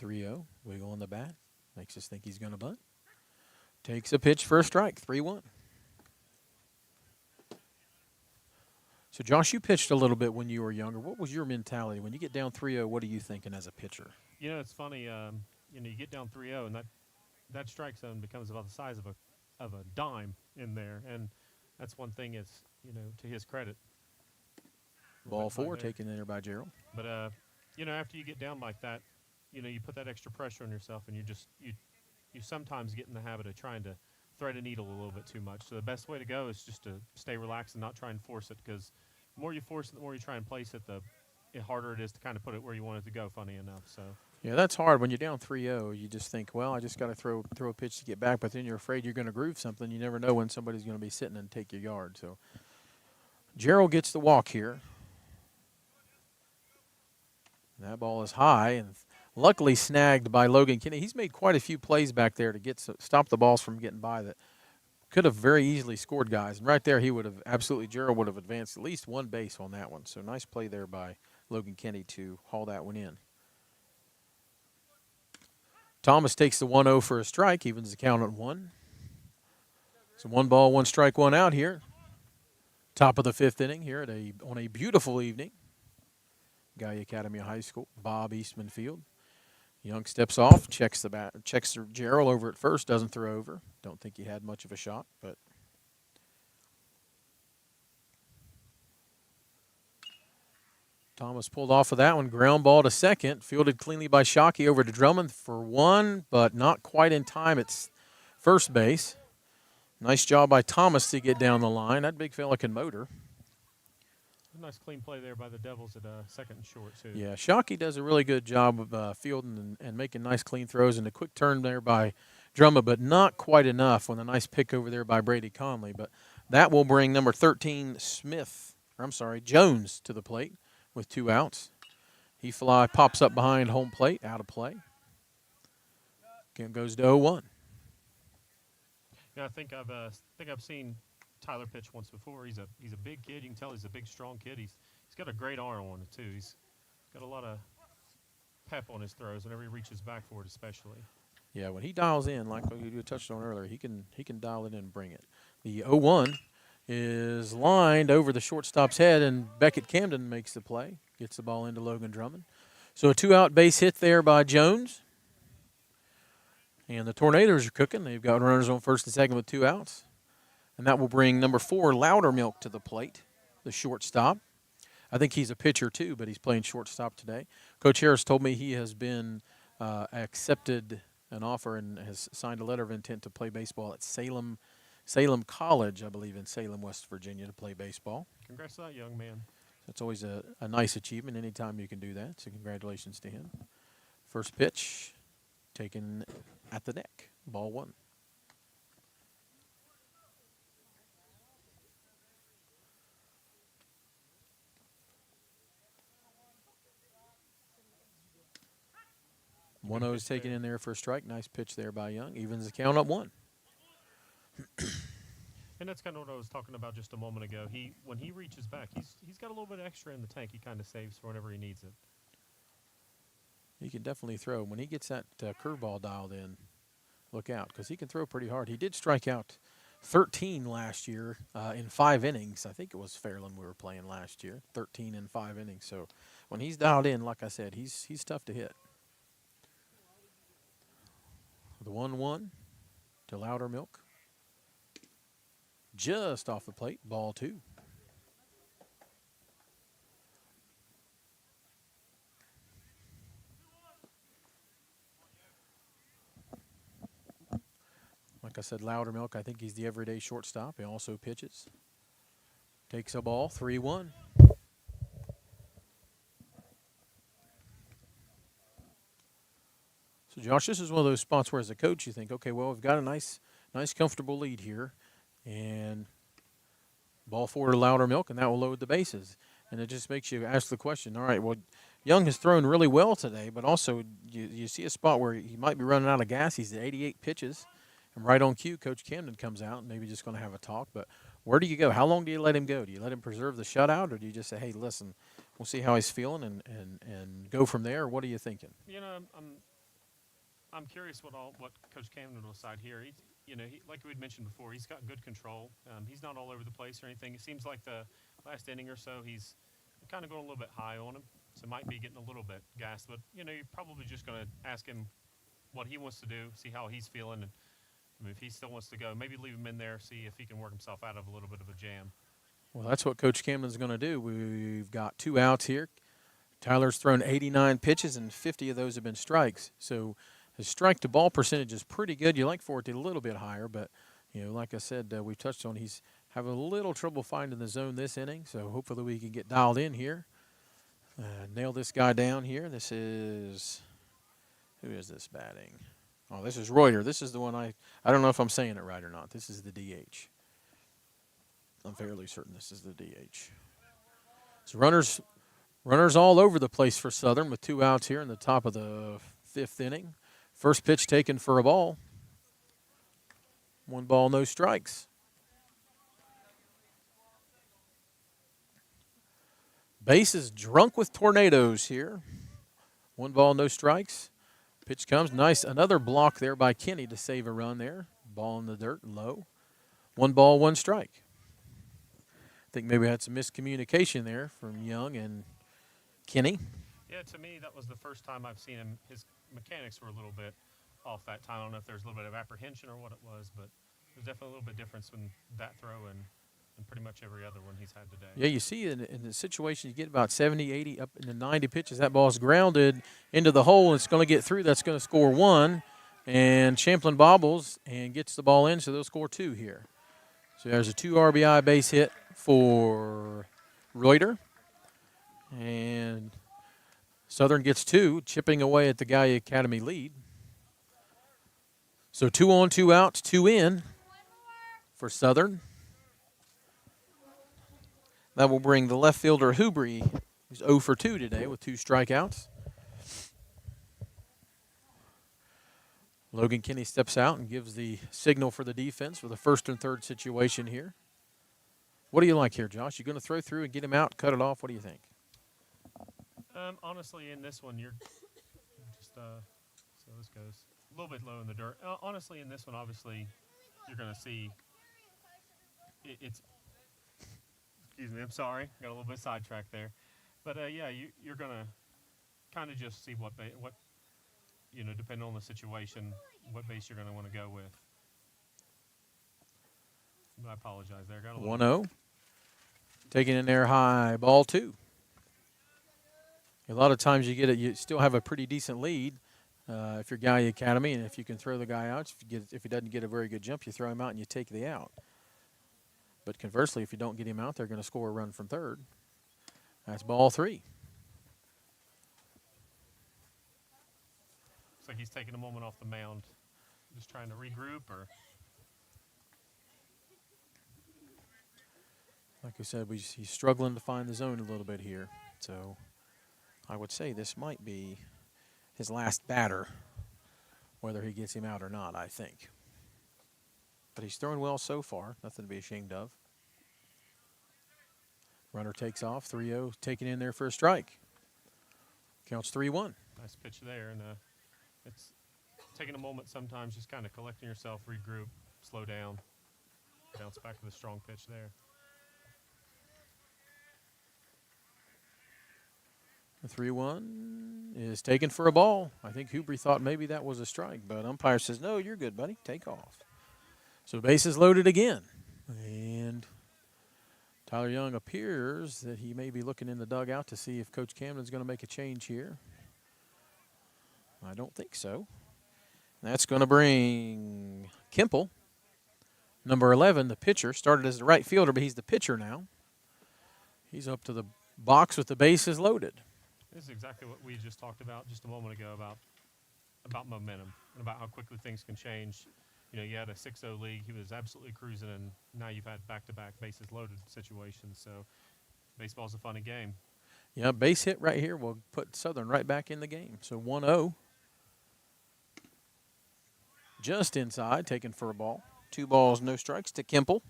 (3-0), wiggle on the bat, makes us think he's going to bunt. Takes a pitch for a strike, 3-1. So, Josh, you pitched a little bit when you were younger. What was your mentality? When you get down 3-0, what are you thinking as a pitcher? You know, it's funny. You get down 3-0, and that strike zone becomes about the size of a dime in there, and that's one thing. Is to his credit. Ball 4 taken in there by Gerald. But after you get down like that, you put that extra pressure on yourself, and you sometimes get in the habit of trying to thread a needle a little bit too much. So the best way to go is just to stay relaxed and not try and force it, because the more you force it, the more you try and place it, the harder it is to kind of put it where you want it to go, funny enough. So yeah, that's hard. When you're down 3-0, you just think, well, I just got to throw a pitch to get back, but then you're afraid you're going to groove something. You never know when somebody's going to be sitting and take your yard. So Gerald gets the walk here. That ball is high and luckily snagged by Logan Kinney. He's made quite a few plays back there to stop the balls from getting by that could have very easily scored guys. And right there, Gerald would have advanced at least 1 base on that one. So nice play there by Logan Kinney to haul that one in. Thomas takes the 1-0 for a strike, evens the count at 1. So 1 ball, 1 strike, 1 out here. Top of the 5th inning here on a beautiful evening. Gallia Academy High School, Bob Eastman Field. Young steps off, checks Gerald over at first, doesn't throw over. Don't think he had much of a shot, but Thomas pulled off of that one. Ground ball to second, fielded cleanly by Shockey over to Drummond for 1, but not quite in time at first base. Nice job by Thomas to get down the line. That big fella can motor. Nice clean play there by the Devils at second and short, too. Yeah, Shockey does a really good job of fielding and making nice clean throws, and a quick turn there by Drummond, but not quite enough on a nice pick over there by Brady Conley. But that will bring number 13, Jones, to the plate with 2 outs. He pops up behind home plate, out of play. Game goes to 0-1. Yeah, I think I've seen Tyler pitch once before. He's a big kid. You can tell he's a big, strong kid. He's got a great arm on it too. He's got a lot of pep on his throws whenever he reaches back for it, especially. Yeah, when he dials in, like you touched on earlier, he can dial it in and bring it. The 0-1 is lined over the shortstop's head, and Beckett Camden makes the play, gets the ball into Logan Drummond. So a 2-out base hit there by Jones. And the Tornadoes are cooking. They've got runners on first and second with 2 outs. And that will bring number 4, Loudermilk, to the plate, the shortstop. I think he's a pitcher too, but he's playing shortstop today. Coach Harris told me he has been accepted an offer and has signed a letter of intent to play baseball at Salem College, I believe, in Salem, West Virginia, to play baseball. Congrats to that young man. That's always a nice achievement anytime you can do that, so congratulations to him. First pitch taken at the neck. Ball 1. One 0 is taken in there for a strike. Nice pitch there by Young. Evens the count up 1. And that's kind of what I was talking about just a moment ago. When he reaches back, he's got a little bit extra in the tank. He kind of saves for whenever he needs it. He can definitely throw. When he gets that curveball dialed in, look out, because he can throw pretty hard. He did strike out 13 last year in 5 innings. I think it was Fairland we were playing last year. 13 in 5 innings. So when he's dialed in, like I said, he's tough to hit. The 1-1 to Loudermilk. Just off the plate, ball 2. Like I said, Loudermilk, I think he's the everyday shortstop. He also pitches. Takes a ball, 3-1. So, Josh, this is one of those spots where as a coach you think, okay, well, we've got a nice comfortable lead here. And ball 4 to Loudermilk, and that will load the bases. And it just makes you ask the question, all right, well, Young has thrown really well today, but also you see a spot where he might be running out of gas. He's at 88 pitches. And right on cue, Coach Camden comes out and maybe just going to have a talk. But where do you go? How long do you let him go? Do you let him preserve the shutout, or do you just say, hey, listen, we'll see how he's feeling and go from there? Or what are you thinking? You know, I'm curious what Coach Camden will decide here. Like we had mentioned before, he's got good control. He's not all over the place or anything. It seems like the last inning or so, he's kind of going a little bit high on him, so might be getting a little bit gassed. But you're probably just going to ask him what he wants to do, see how he's feeling, and if he still wants to go, maybe leave him in there, see if he can work himself out of a little bit of a jam. Well, that's what Coach Camden's going to do. We've got 2 outs here. Tyler's thrown 89 pitches, and 50 of those have been strikes. So his strike-to-ball percentage is pretty good. You like for it to be a little bit higher, but, like I said, we've touched on, he's having a little trouble finding the zone this inning, so hopefully we can get dialed in here. Nail this guy down here. This is – who is this batting? Oh, this is Reuter. This is the one I don't know if I'm saying it right or not. This is the DH. I'm fairly certain this is the DH. So runners all over the place for Southern with 2 outs here in the top of the 5th inning. First pitch taken for a ball. 1 ball, no strikes. Base is drunk with tornadoes here. 1 ball, no strikes. Pitch comes. Nice. Another block there by Kenny to save a run there. Ball in the dirt, low. 1 ball, 1 strike. I think maybe we had some miscommunication there from Young and Kenny. Yeah, to me, that was the first time I've seen him. His mechanics were a little bit off that time. I don't know if there's a little bit of apprehension or what it was, but there's definitely a little bit difference in that throw and pretty much every other one he's had today. Yeah, you see in the situation, you get about 70, 80, up into 90 pitches. That ball's grounded into the hole, and it's going to get through. That's going to score 1. And Champlin bobbles and gets the ball in, so they'll score 2 here. So there's a 2 RBI base hit for Reuter. And Southern gets 2, chipping away at the Gallia Academy lead. So 2 on, 2 out, 2 in for Southern. That will bring the left fielder Hubry, who's 0 for 2 today with 2 strikeouts. Logan Kinney steps out and gives the signal for the defense for the 1st and 3rd situation here. What do you like here, Josh? You going to throw through and get him out, cut it off? What do you think? Honestly, in this one, you're just so this goes a little bit low in the dirt. Honestly, in this one, obviously, you're going to see it's. Excuse me, I'm sorry. Got a little bit sidetracked there. But, yeah, you're going to kind of just see what depending on the situation, what base you're going to want to go with. But I apologize there. Got a 1-0. Taking in there high, ball 2. A lot of times you still have a pretty decent lead if you're Gallia Academy, and if you can throw the guy out, if he doesn't get a very good jump, you throw him out and you take the out. But conversely, if you don't get him out, they're going to score a run from 3rd. That's ball 3. So like he's taking a moment off the mound, just trying to regroup or. Like I said, he's struggling to find the zone a little bit here. So I would say this might be his last batter, whether he gets him out or not, I think. But he's throwing well so far, nothing to be ashamed of. Runner takes off, 3-0, taken in there for a strike. Counts 3-1. Nice pitch there, and it's taking a moment sometimes, just kind of collecting yourself, regroup, slow down, bounce back with a strong pitch there. The 3-1 is taken for a ball. I think Hubry thought maybe that was a strike, but umpire says, no, you're good, buddy. Take off. So bases loaded again. And Tyler Young appears that he may be looking in the dugout to see if Coach Camden's going to make a change here. I don't think so. That's going to bring Kimple, number 11, the pitcher. Started as the right fielder, but he's the pitcher now. He's up to the box with the bases loaded. This is exactly what we just talked about just a moment ago about momentum and about how quickly things can change. You know, you had a 6-0 league. He was absolutely cruising, and now you've had back-to-back bases loaded situations. So baseball's a funny game. Yeah, base hit right here will put Southern right back in the game. So 1-0. Just inside, taken for a ball. 2 balls, no strikes to Kimple.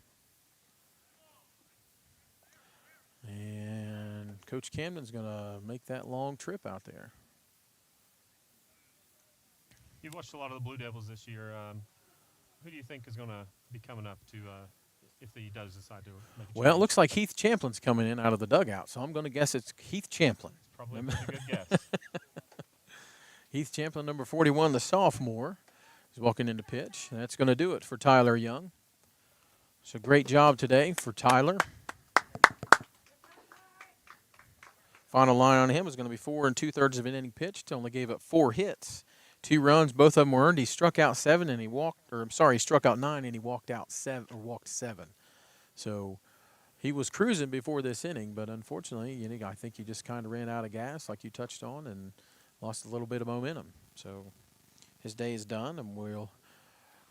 And Coach Camden's going to make that long trip out there. You've watched a lot of the Blue Devils this year. Who do you think is going to be coming up to if he does decide to make a change? Well, it looks like Heath Champlin's coming in out of the dugout, so I'm going to guess it's Heath Champlin. It's probably a pretty good guess. Heath Champlin, number 41, the sophomore, is walking into pitch. That's going to do it for Tyler Young. So great job today for Tyler. Final line on him is going to be 4 2/3 of an inning pitched. Only gave up 4 hits, 2 runs. Both of them were earned. He struck out 7 and he struck out 9 and he walked 7. So he was cruising before this inning, but unfortunately, I think he just kind of ran out of gas, like you touched on, and lost a little bit of momentum. So his day is done, and we'll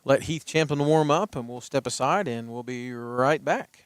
let Heath Champlin warm up, and we'll step aside, and we'll be right back.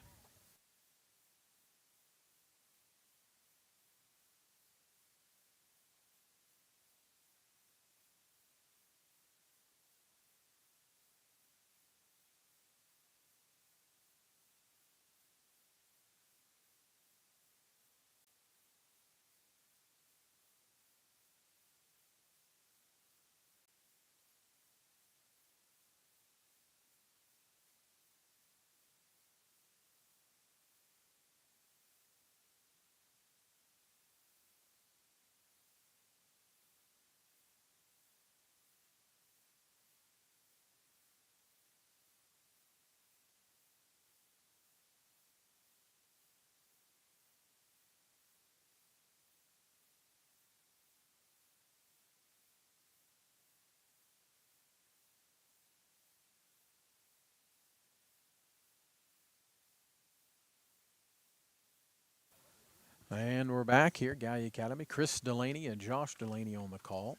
And we're back here, Gallia Academy. Chris Delaney and Josh Delaney on the call.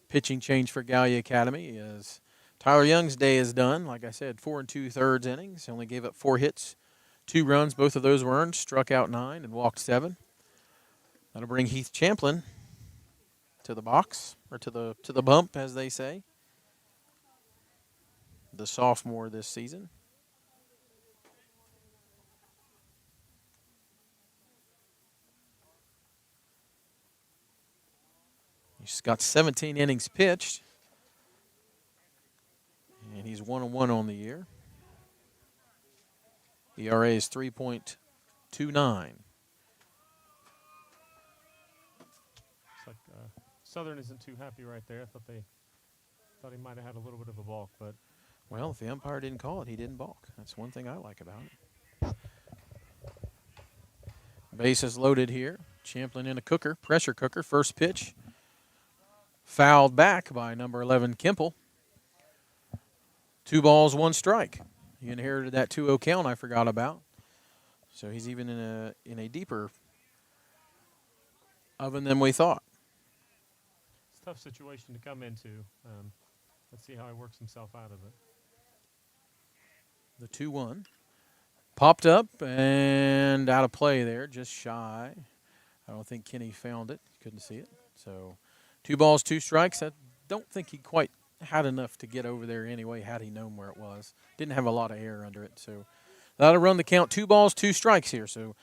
Pitching change for Gallia Academy is Tyler Young's day is done. Like I said, 4 2/3 innings. He only gave up 4 hits, 2 runs. Both of those were earned. Struck out 9 and walked 7. That'll bring Heath Champlin to the box, or to the bump, as they say. The sophomore this season. He's got 17 innings pitched, and he's 1-1 on the year. ERA is 3.29. It's like Southern isn't too happy right there. I thought he might have had a little bit of a balk, but Well, if the umpire didn't call it, he didn't balk. That's one thing I like about it. Bases loaded here. Champlin in a cooker, pressure cooker. First pitch. Fouled back by number 11, Kimple. 2 balls, 1 strike. He inherited that 2-0 count I forgot about. So he's even in a deeper oven than we thought. tough situation to come into. Let's see how he works himself out of it. The 2-1. Popped up and out of play there, just shy. I don't think Kenny found it. Couldn't see it. So 2 balls, 2 strikes. I don't think he quite had enough to get over there anyway, had he known where it was. Didn't have a lot of air under it. So that'll run the count. 2 balls, 2 strikes here. So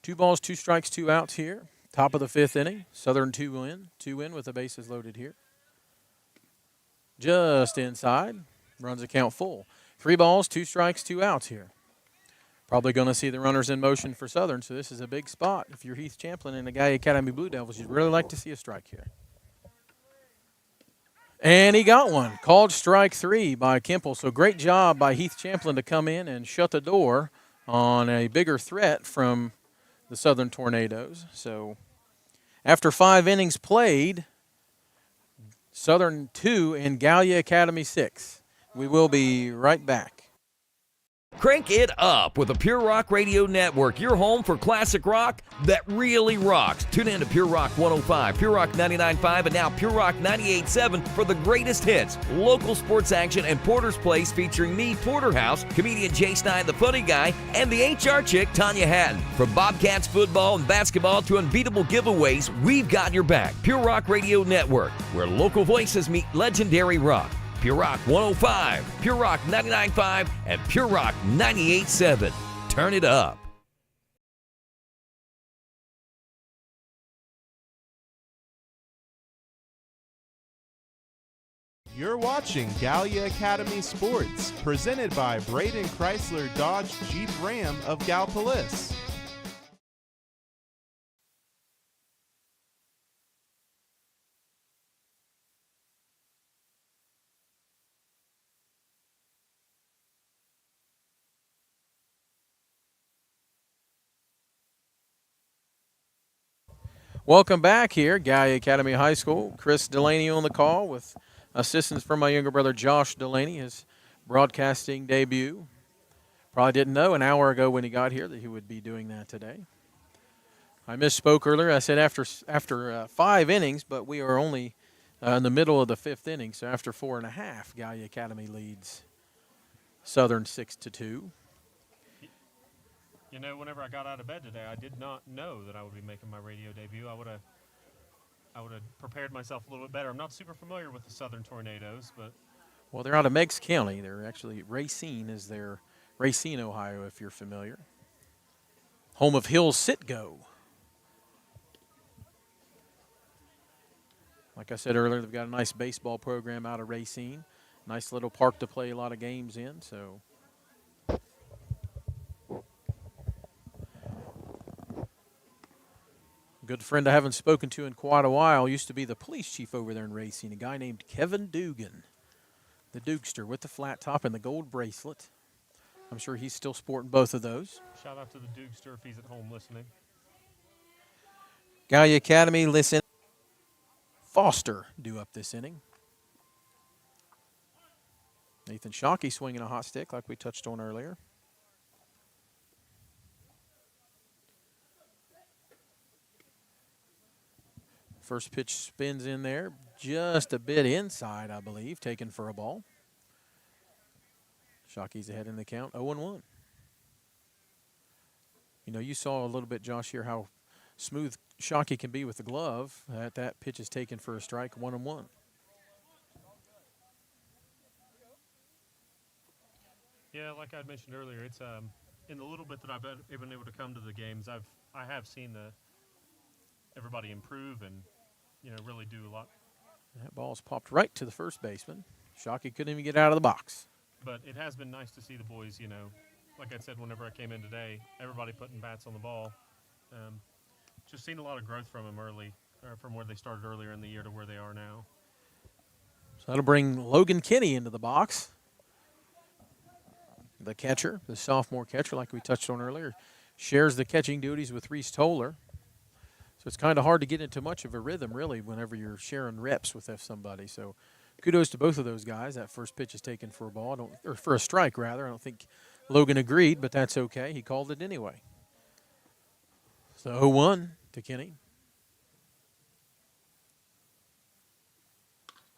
2 balls, 2 strikes, 2 outs here. Top of the 5th inning. Southern 2 in with the bases loaded here. Just inside. Runs the count full. 3 balls, 2 strikes, 2 outs here. Probably going to see the runners in motion for Southern, so this is a big spot. If you're Heath Champlin and the Gallia Academy Blue Devils, you'd really like to see a strike here. And he got one. Called strike 3 by Kemple. So great job by Heath Champlin to come in and shut the door on a bigger threat from the Southern Tornadoes. So after 5 innings played, Southern 2 and Gallia Academy 6. We will be right back. Crank it up with the Pure Rock Radio Network, your home for classic rock that really rocks. Tune in to Pure Rock 105, Pure Rock 99.5, and now Pure Rock 98.7 for the greatest hits, local sports action, and Porter's Place featuring me, Porterhouse, comedian Jay Stein, the funny guy, and the HR chick, Tanya Hatton. From Bobcats football and basketball to unbeatable giveaways, we've got your back. Pure Rock Radio Network, where local voices meet legendary rock. Pure Rock 105, Pure Rock 99.5, and Pure Rock 98.7. Turn it up. You're watching Gallia Academy Sports, presented by Braden Chrysler Dodge Jeep Ram of Gallipolis. Welcome back here, Gallia Academy High School. Chris Delaney on the call with assistance from my younger brother Josh Delaney, his broadcasting debut. Probably didn't know an hour ago when he got here that he would be doing that today. I misspoke earlier. I said after 5 innings, but we are only in the middle of the 5th inning, so after 4.5, Gallia Academy leads Southern 6-2. You know, whenever I got out of bed today, I did not know that I would be making my radio debut. I would have prepared myself a little bit better. I'm not super familiar with the Southern Tornadoes, but Well, they're out of Meigs County. They're actually Racine is their Racine, Ohio, if you're familiar. Home of Hills Sitgo. Like I said earlier, they've got a nice baseball program out of Racine. Nice little park to play a lot of games in, so. Good friend I haven't spoken to in quite a while. Used to be the police chief over there in Racine, a guy named Kevin Dugan. The Dukester with the flat top and the gold bracelet. I'm sure he's still sporting both of those. shout out to the Dukester if he's at home listening. Gallia Academy, listen. Foster due up this inning. Nathan Shockey swinging a hot stick like we touched on earlier. First pitch spins in there, just a bit inside, I believe, taken for a ball. Shockey's ahead in the count, 0-1. You know, you saw a little bit, Josh, here how smooth Shockey can be with the glove. That pitch is taken for a strike, 1-1. Yeah, like I mentioned earlier, it's in the little bit that I've been able to come to the games, I have seen everybody improve and really do a lot. That ball's popped right to the first baseman. Shockey couldn't even get out of the box. But it has been nice to see the boys, like I said, whenever I came in today, everybody putting bats on the ball. Just seen a lot of growth from them early, from where they started earlier in the year to where they are now. So that'll bring Logan Kinney into the box. The catcher, the sophomore catcher, like we touched on earlier, shares the catching duties with Reese Toller. So it's kind of hard to get into much of a rhythm, really, whenever you're sharing reps with somebody. So kudos to both of those guys. That first pitch is taken for a ball, or for a strike, rather. I don't think Logan agreed, but that's okay. He called it anyway. So 0-1 to Kinney.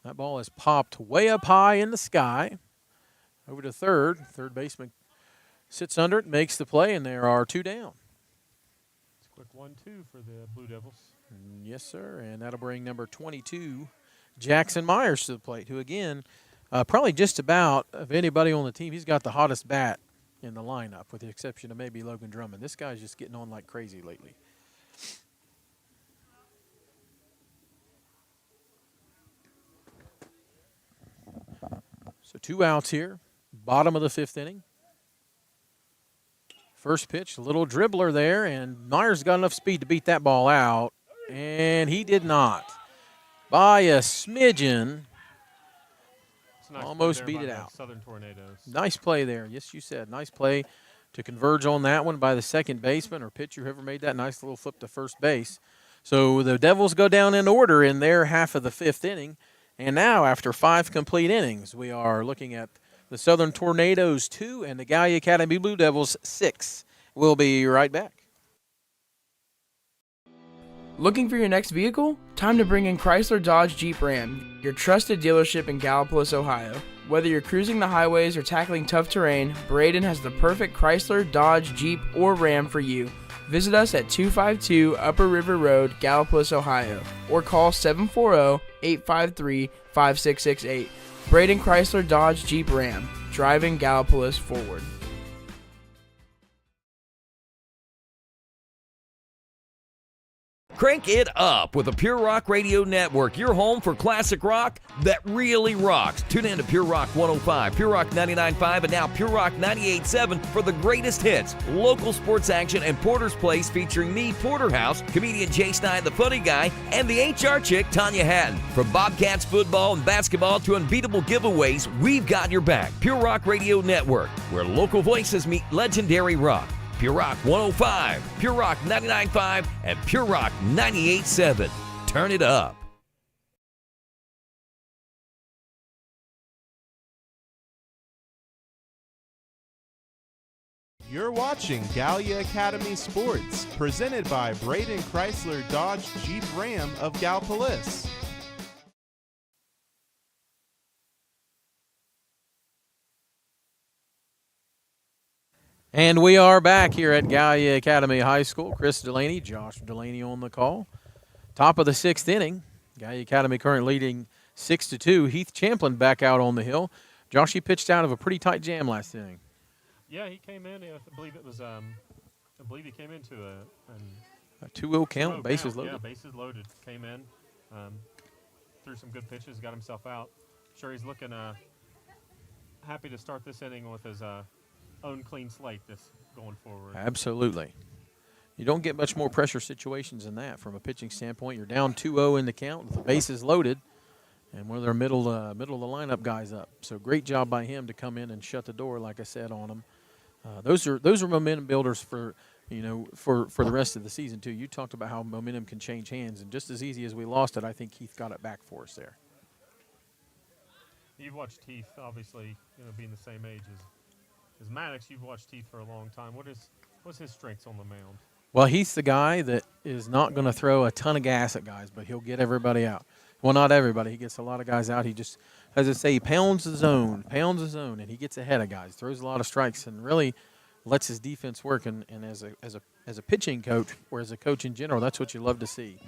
That ball is popped way up high in the sky. Over to third. Third baseman sits under it, makes the play, and there are 2 down. It's a quick 1-2 for the Blue Devils. Yes, sir, and that'll bring number 22, Jackson Myers, to the plate, who, again, probably just about of anybody on the team, he's got the hottest bat in the lineup, with the exception of maybe Logan Drummond. This guy's just getting on like crazy lately. So 2 outs here, bottom of the 5th inning. First pitch, a little dribbler there, and Myers got enough speed to beat that ball out, and he did not. By a smidgen, Nice almost beat it out. Southern Tornadoes. Nice play there. Yes, you said. Nice play to converge on that one by the second baseman or pitcher, whoever made that nice little flip to first base. So the Devils go down in order in their half of the 5th inning. And now, after 5 complete innings, we are looking at the Southern Tornadoes 2 and the Gallia Academy Blue Devils 6. We'll be right back. Looking for your next vehicle? Time to bring in Chrysler Dodge Jeep Ram, your trusted dealership in Gallipolis, Ohio. Whether you're cruising the highways or tackling tough terrain, Braden has the perfect Chrysler, Dodge, Jeep, or Ram for you. Visit us at 252 Upper River Road, Gallipolis, Ohio, or call 740-853-5668. Braden Chrysler Dodge Jeep Ram, driving Gallipolis forward. Crank it up with the Pure Rock Radio Network, your home for classic rock that really rocks. Tune in to Pure Rock 105, Pure Rock 99.5, and now Pure Rock 98.7 for the greatest hits, local sports action, and Porter's Place featuring me, Porterhouse, comedian Jay Stein, the funny guy, and the HR chick, Tanya Hatton. From Bobcats football and basketball to unbeatable giveaways, we've got your back. Pure Rock Radio Network, where local voices meet legendary rock. Pure Rock 105, Pure Rock 99.5, and Pure Rock 98.7. Turn it up. You're watching Gallia Academy Sports, presented by Braden Chrysler Dodge Jeep Ram of Gallipolis. And we are back here at Gallia Academy High School. Chris Delaney, Josh Delaney on the call. Top of the 6th inning. Gallia Academy currently leading 6-2. Heath Champlin back out on the hill. Josh, he pitched out of a pretty tight jam last inning. Yeah, he came in. I believe it was. I believe he came into A 2-0 count, bases loaded. Yeah, bases loaded. Came in, threw some good pitches, got himself out. Sure, he's looking happy to start this inning with his own clean slate this going forward. Absolutely. You don't get much more pressure situations than that from a pitching standpoint. You're down 2-0 in the count with the bases loaded, and one of their middle of the lineup guys up. So great job by him to come in and shut the door, like I said, on them. Those are momentum builders for the rest of the season too. You talked about how momentum can change hands, and just as easy as we lost it, I think Heath got it back for us there. You've watched Heath, obviously, being the same age as Maddox. You've watched Heath for a long time. What's his strengths on the mound? Well, Heath's the guy that is not going to throw a ton of gas at guys, but he'll get everybody out. Well, not everybody. He gets a lot of guys out. He just, as I say, he pounds the zone, and he gets ahead of guys, throws a lot of strikes, and really lets his defense work. And as a pitching coach, or as a coach in general, that's what you love to see.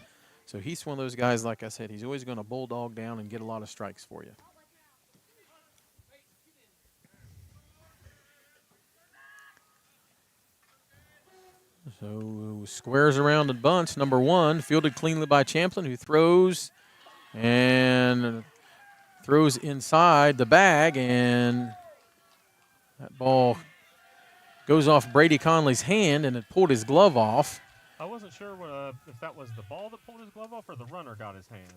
So he's one of those guys, like I said, he's always going to bulldog down and get a lot of strikes for you. So squares around and bunts. Number 1, fielded cleanly by Champlin, who throws inside the bag, and that ball goes off Brady Conley's hand, and it pulled his glove off. I wasn't sure if that was the ball that pulled his glove off or the runner got his hand.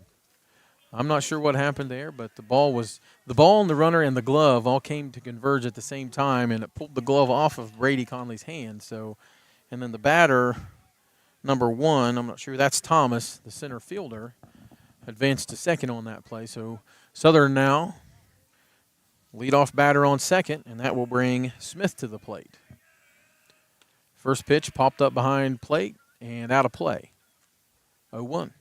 I'm not sure what happened there, but the ball and the runner and the glove all came to converge at the same time, and it pulled the glove off of Brady Conley's hand. So, and then the batter, number 1, I'm not sure, that's Thomas, the center fielder, advanced to second on that play. So Southern now leadoff batter on second, and that will bring Smith to the plate. First pitch popped up behind plate and out of play. 0-1.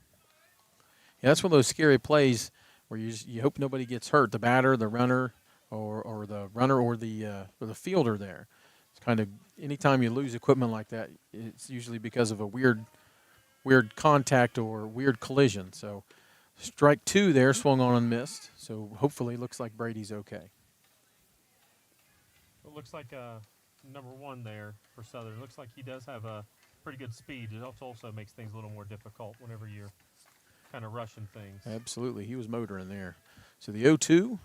Yeah, that's one of those scary plays where you hope nobody gets hurt, the batter, the runner, or the runner or the fielder there. It's kind of anytime you lose equipment like that, it's usually because of a weird contact or weird collision. So strike 2 there, swung on and missed. So hopefully looks like Brady's okay. It looks like number 1 there for Southern. Looks like he does have a pretty good speed. It also makes things a little more difficult whenever you're kind of rushing things. Absolutely. He was motoring there. So the 0-2,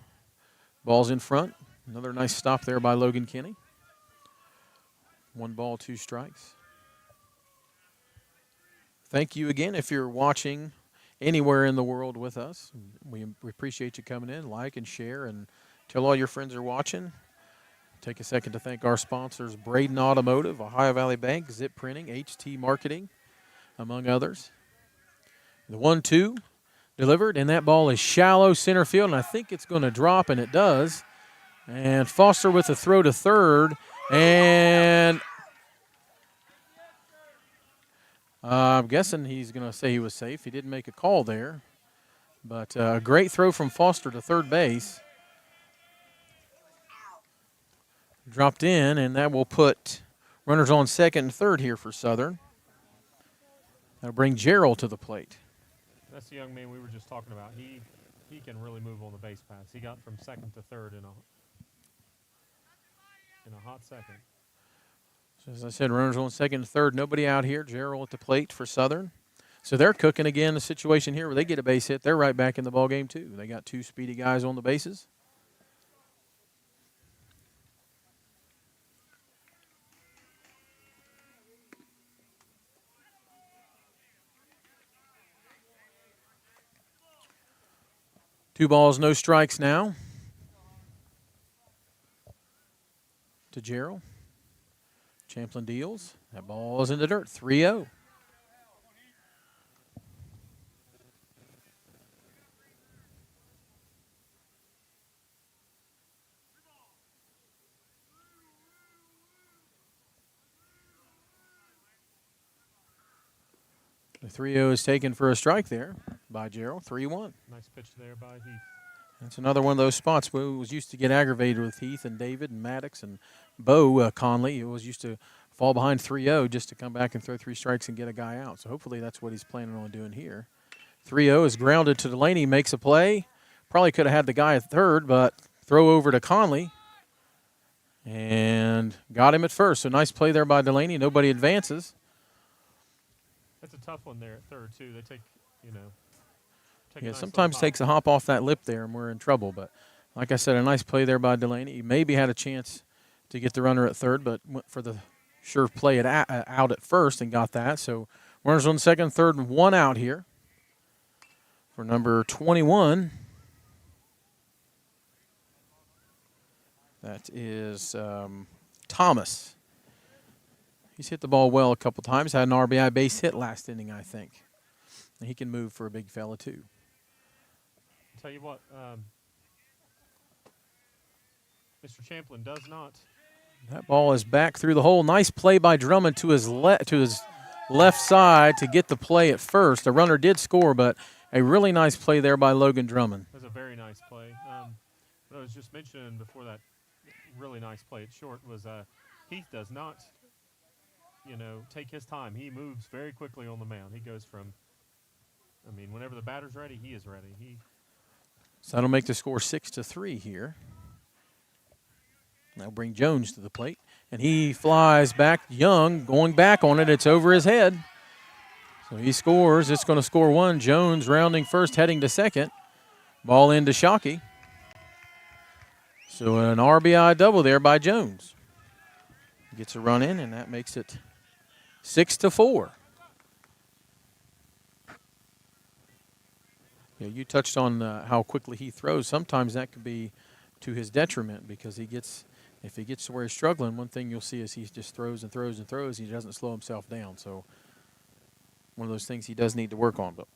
ball's in front. Another nice stop there by Logan Kinney. 1 ball, 2 strikes. Thank you again if you're watching anywhere in the world with us. We appreciate you coming in. Like and share and tell all your friends are watching. Take a second to thank our sponsors, Braden Automotive, Ohio Valley Bank, Zip Printing, HT Marketing, among others. The 1-2 delivered, and that ball is shallow center field, and I think it's going to drop, and it does. And Foster with a throw to third, and I'm guessing he's going to say he was safe. He didn't make a call there, but a great throw from Foster to third base. Dropped in, and that will put runners on second and third here for Southern. That'll bring Gerald to the plate. That's the young man we were just talking about. He can really move on the base paths. He got from second to third in a hot second. So as I said, runners on second and third. Nobody out here. Gerald at the plate for Southern. So they're cooking again. The situation here where they get a base hit, they're right back in the ball game too. They got 2 speedy guys on the bases. Two balls, no strikes now to Gerald. Champlin deals. That ball is in the dirt. 3-0. The 3-0 is taken for a strike there by Gerald. 3-1. Nice pitch there by Heath. That's another one of those spots where it was used to get aggravated with Heath and David and Maddox and Bo Conley. It was used to fall behind 3-0 just to come back and throw 3 strikes and get a guy out. So hopefully that's what he's planning on doing here. 3-0 is grounded to Delaney, makes a play. Probably could have had the guy at third, but throw over to Conley. And got him at first. So nice play there by Delaney. Nobody advances. That's a tough one there at third, too. They take a Yeah, nice sometimes little hop. takes a hop off that lip there, and we're in trouble. But like I said, a nice play there by Delaney. He maybe had a chance to get the runner at third, but went for the sure play it out at first and got that. So runners on second, third, and 1 out here for number 21. That is Thomas. He's hit the ball well a couple times. Had an RBI base hit last inning, I think. And he can move for a big fella, too. Tell you what, Mr. Champlin does not. That ball is back through the hole. Nice play by Drummond to his left side to get the play at first. The runner did score, but a really nice play there by Logan Drummond. That was a very nice play. What I was just mentioning before that really nice play at short was Heath does not, take his time. He moves very quickly on the mound. He goes from, whenever the batter's ready, he is ready. So that'll make the score 6-3 here. That'll bring Jones to the plate. And he flies back. Young going back on it. It's over his head. So he scores. It's going to score 1. Jones rounding first, heading to second. Ball into Shockey. So an RBI double there by Jones. Gets a run in, and that makes it 6-4. Yeah, you touched on how quickly he throws. Sometimes that could be to his detriment because if he gets to where he's struggling, one thing you'll see is he just throws and throws and throws. He doesn't slow himself down. So one of those things he does need to work on. But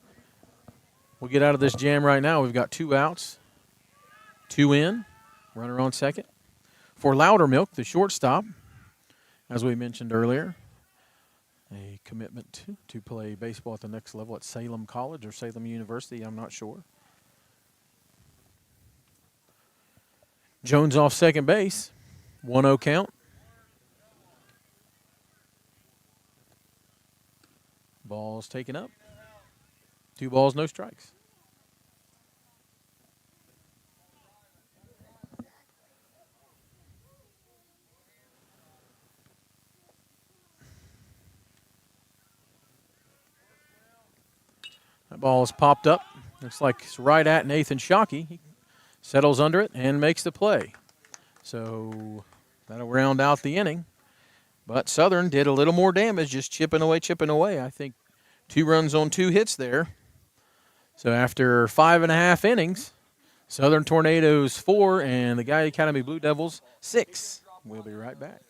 we'll get out of this jam right now. We've got 2 outs, 2 in, runner on second. For Loudermilk, the shortstop, as we mentioned earlier, a commitment to play baseball at the next level at Salem College or Salem University, I'm not sure. Jones off second base. 1-0 count. Ball's taken up. 2 balls, no strikes. That ball is popped up. Looks like it's right at Nathan Shockey. He settles under it and makes the play. So that'll round out the inning. But Southern did a little more damage, just chipping away. I think 2 runs on 2 hits there. So after 5.5 innings, Southern Tornadoes 4 and the Gallia Academy Blue Devils 6. We'll be right back.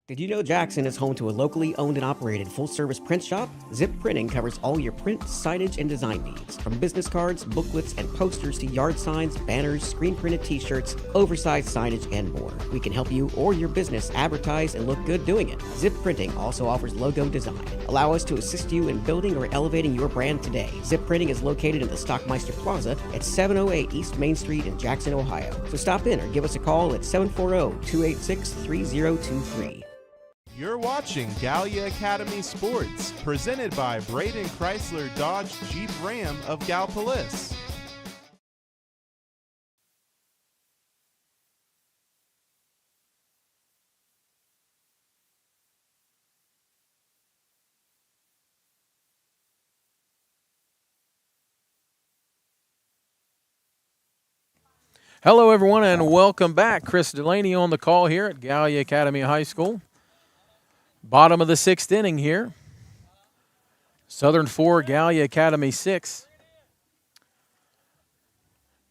Did you know Jackson is home to a locally owned and operated full-service print shop? Zip Printing covers all your print, signage, and design needs. From business cards, booklets, and posters to yard signs, banners, screen-printed t-shirts, oversized signage, and more. We can help you or your business advertise and look good doing it. Zip Printing also offers logo design. Allow us to assist you in building or elevating your brand today. Zip Printing is located in the Stockmeister Plaza at 708 East Main Street in Jackson, Ohio. So stop in or give us a call at 740-286-3023. You're watching Gallia Academy Sports, presented by Braden Chrysler Dodge Jeep Ram of Gallipolis. Hello, everyone, and welcome back. Chris Delaney on the call here at Gallia Academy High School. Bottom of the 6th inning here. Southern 4, Gallia Academy 6.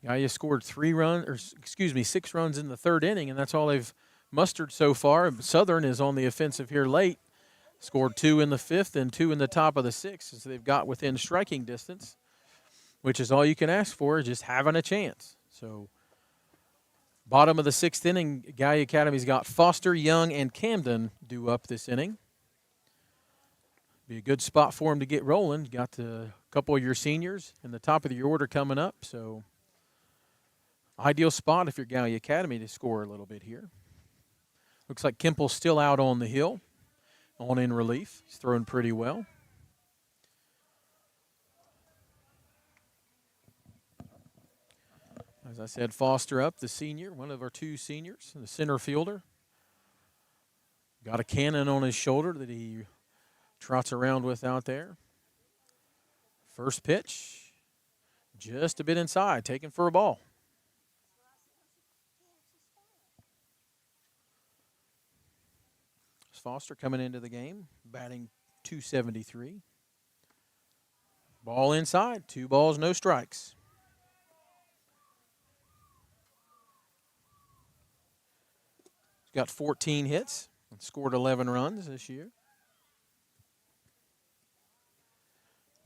Gallia scored 6 runs in the 3rd inning, and that's all they've mustered so far. Southern is on the offensive here late. Scored 2 in the 5th and 2 in the top of the 6th, so they've got within striking distance, which is all you can ask for, just having a chance. So bottom of the 6th inning, Gallia Academy's got Foster, Young, and Camden due up this inning. Be a good spot for them to get rolling. You got a couple of your seniors in the top of your order coming up, so ideal spot if you're Gallia Academy to score a little bit here. Looks like Kemple's still out on the hill, on in relief. He's throwing pretty well. As I said, Foster up, the senior, one of our 2 seniors, the center fielder. Got a cannon on his shoulder that he trots around with out there. First pitch, just a bit inside, taken for a ball. Foster coming into the game, batting .273. Ball inside, 2 balls, no strikes. Got 14 hits and scored 11 runs this year.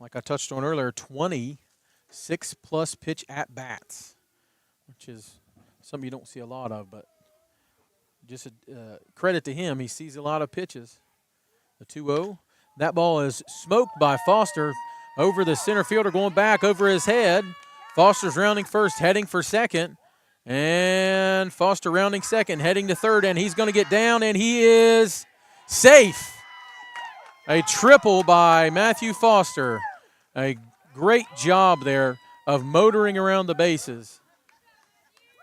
Like I touched on earlier, 20 6+ pitch at-bats, which is something you don't see a lot of, but just credit to him. He sees a lot of pitches. The 2-0. That ball is smoked by Foster over the center fielder, going back over his head. Foster's rounding first, heading for second. And Foster rounding second, heading to third, and he's going to get down, and he is safe. A triple by Matthew Foster. A great job there of motoring around the bases.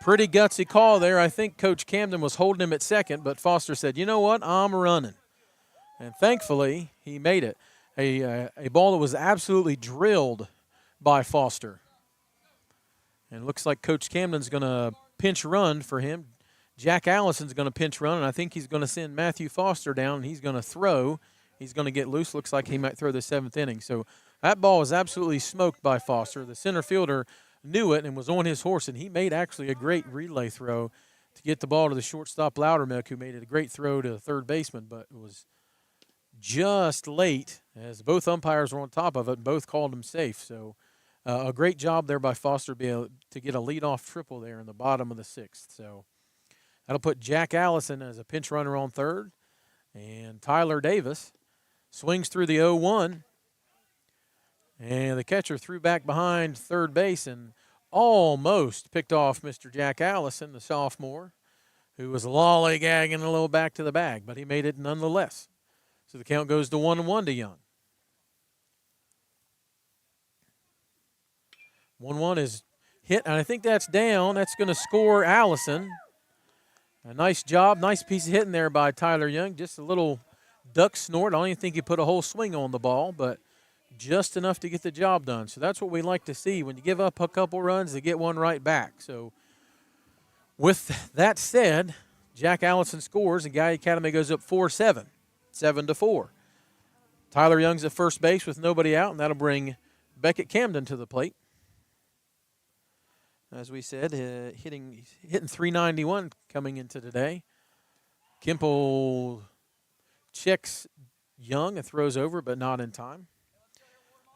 Pretty gutsy call there. I think Coach Camden was holding him at second, but Foster said, you know what, I'm running. And thankfully, he made it. A ball that was absolutely drilled by Foster. And it looks like Coach Camden's going to pinch run for him. Jack Allison's going to pinch run, and I think he's going to send Matthew Foster down, and he's going to throw. He's going to get loose. Looks like he might throw the 7th inning. So that ball was absolutely smoked by Foster. The center fielder knew it and was on his horse, and he made actually a great relay throw to get the ball to the shortstop Loudermilk, who made it a great throw to the third baseman, but it was just late as both umpires were on top of it and both called him safe. So a great job there by Foster to get a leadoff triple there in the bottom of the 6th. So that'll put Jack Allison as a pinch runner on third. And Tyler Davis swings through the 0-1. And the catcher threw back behind third base and almost picked off Mr. Jack Allison, the sophomore, who was lollygagging a little back to the bag, but he made it nonetheless. So the count goes to 1-1 to Young. 1-1 is hit, and I think that's down. That's going to score Allison. A nice job, nice piece of hitting there by Tyler Young. Just a little duck snort. I don't even think he put a whole swing on the ball, but just enough to get the job done. So that's what we like to see. When you give up a couple runs, they get one right back. So with that said, Jack Allison scores, and Gallia Academy goes up 4-7, 7-4. Tyler Young's at first base with nobody out, and that'll bring Beckett Camden to the plate. As we said, hitting 391 coming into today. Kimple checks Young and throws over, but not in time.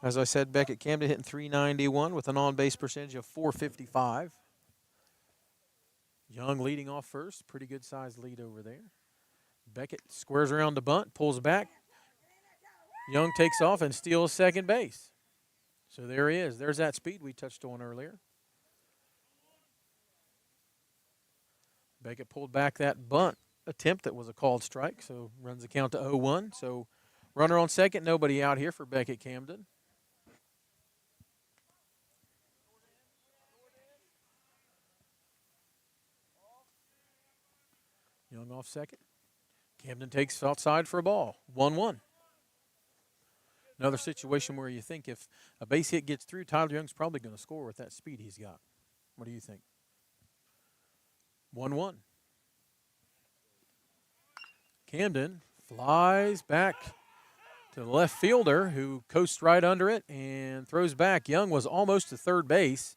As I said, Beckett Camden hitting 391 with an on-base percentage of .455. Young leading off first. Pretty good-sized lead over there. Beckett squares around the bunt, pulls back. Young takes off and steals second base. So there he is. There's that speed we touched on earlier. Beckett pulled back that bunt attempt that was a called strike, so runs the count to 0-1. So runner on second, nobody out here for Beckett Camden. Young off second. Camden takes outside for a ball. 1-1. Another situation where you think if a base hit gets through, Tyler Young's probably going to score with that speed he's got. What do you think? 1-1. Camden flies back to the left fielder, who coasts right under it and throws back. Young was almost to third base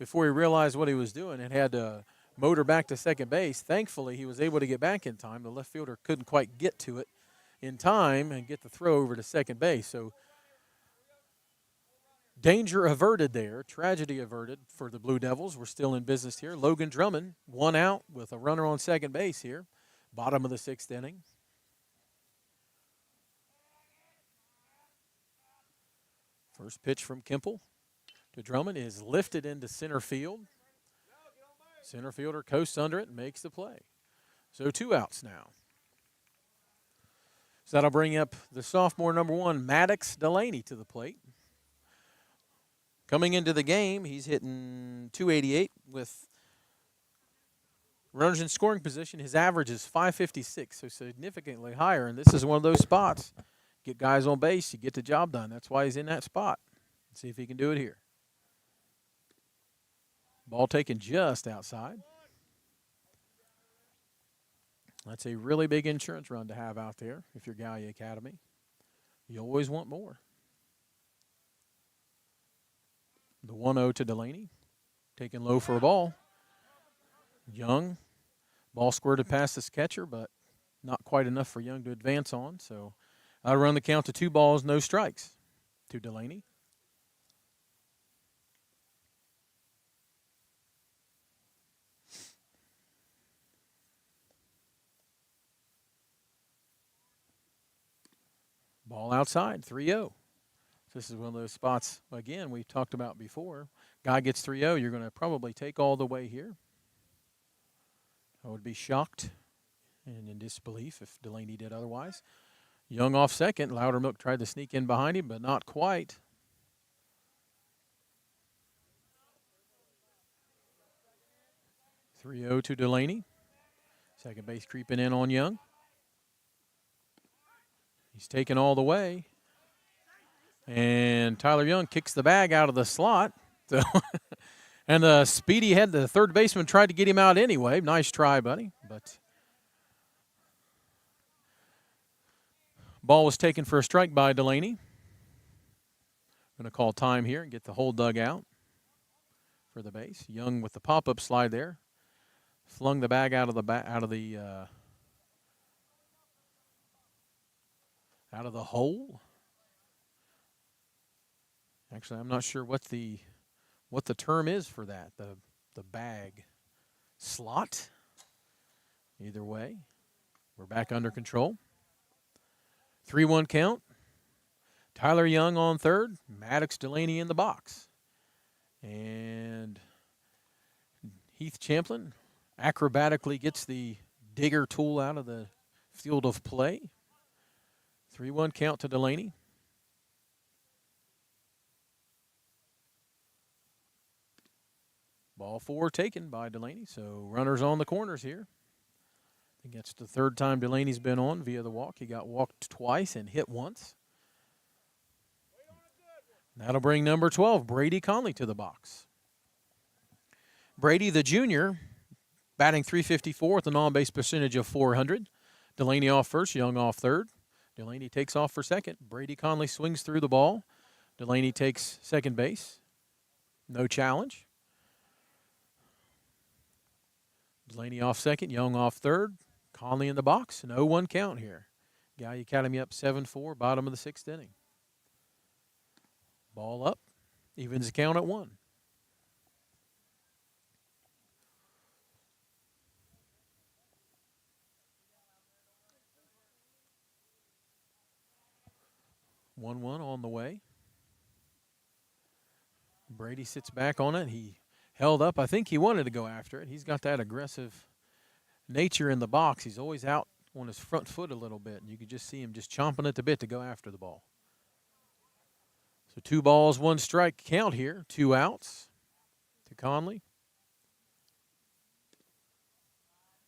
before he realized what he was doing and had to motor back to second base. Thankfully, he was able to get back in time. The left fielder couldn't quite get to it in time and get the throw over to second base. So danger averted there, tragedy averted for the Blue Devils. We're still in business here. Logan Drummond, one out with a runner on second base here, bottom of the sixth inning. First pitch from Kimple to Drummond is lifted into center field. Center fielder coasts under it and makes the play. So 2 outs now. So that'll bring up the sophomore number 1, Maddox Delaney, to the plate. Coming into the game, he's hitting .288 with runners in scoring position. His average is .556, so significantly higher. And this is one of those spots. Get guys on base, you get the job done. That's why he's in that spot. Let's see if he can do it here. Ball taken just outside. That's a really big insurance run to have out there if you're Gallia Academy. You always want more. The 1-0 to Delaney. Taken low for a ball. Young. Ball squirted past this catcher, but not quite enough for Young to advance on. So I'll run the count to 2 balls, no strikes to Delaney. Ball outside, 3-0. This is one of those spots, again, we talked about before. Guy gets 3-0, you're going to probably take all the way here. I would be shocked and in disbelief if Delaney did otherwise. Young off second. Loudermilk tried to sneak in behind him, but not quite. .3-0 to Delaney. Second base creeping in on Young. He's taken all the way. And Tyler Young kicks the bag out of the slot. So and the speedy head, the third baseman tried to get him out anyway. Nice try, buddy. But ball was taken for a strike by Delaney. Going to call time here and get the whole dugout for the base. Young with the pop-up slide there. Flung the bag out of the hole. Actually, I'm not sure what the term is for that. The bag slot. Either way, we're back under control. 3-1 count. Tyler Young on third. Maddox Delaney in the box. And Heath Champlin acrobatically gets the digger tool out of the field of play. 3-1 count to Delaney. Ball 4 taken by Delaney, so runners on the corners here. I think that's the third time Delaney's been on via the walk. He got walked twice and hit once. That'll bring number 12, Brady Conley, to the box. Brady, the junior, batting .354 with an on-base percentage of .400. Delaney off first, Young off third. Delaney takes off for second. Brady Conley swings through the ball. Delaney takes second base. No challenge. Delaney off second, Young off third. Conley in the box, an 0-1 count here. Gallia Academy up 7-4, bottom of the 6th inning. Ball up, evens the count at 1. One on the way. Brady sits back on it. He held up. I think he wanted to go after it. He's got that aggressive nature in the box. He's always out on his front foot a little bit, and you could just see him just chomping at the bit to go after the ball. So 2 balls, 1 strike count here. 2 outs to Conley.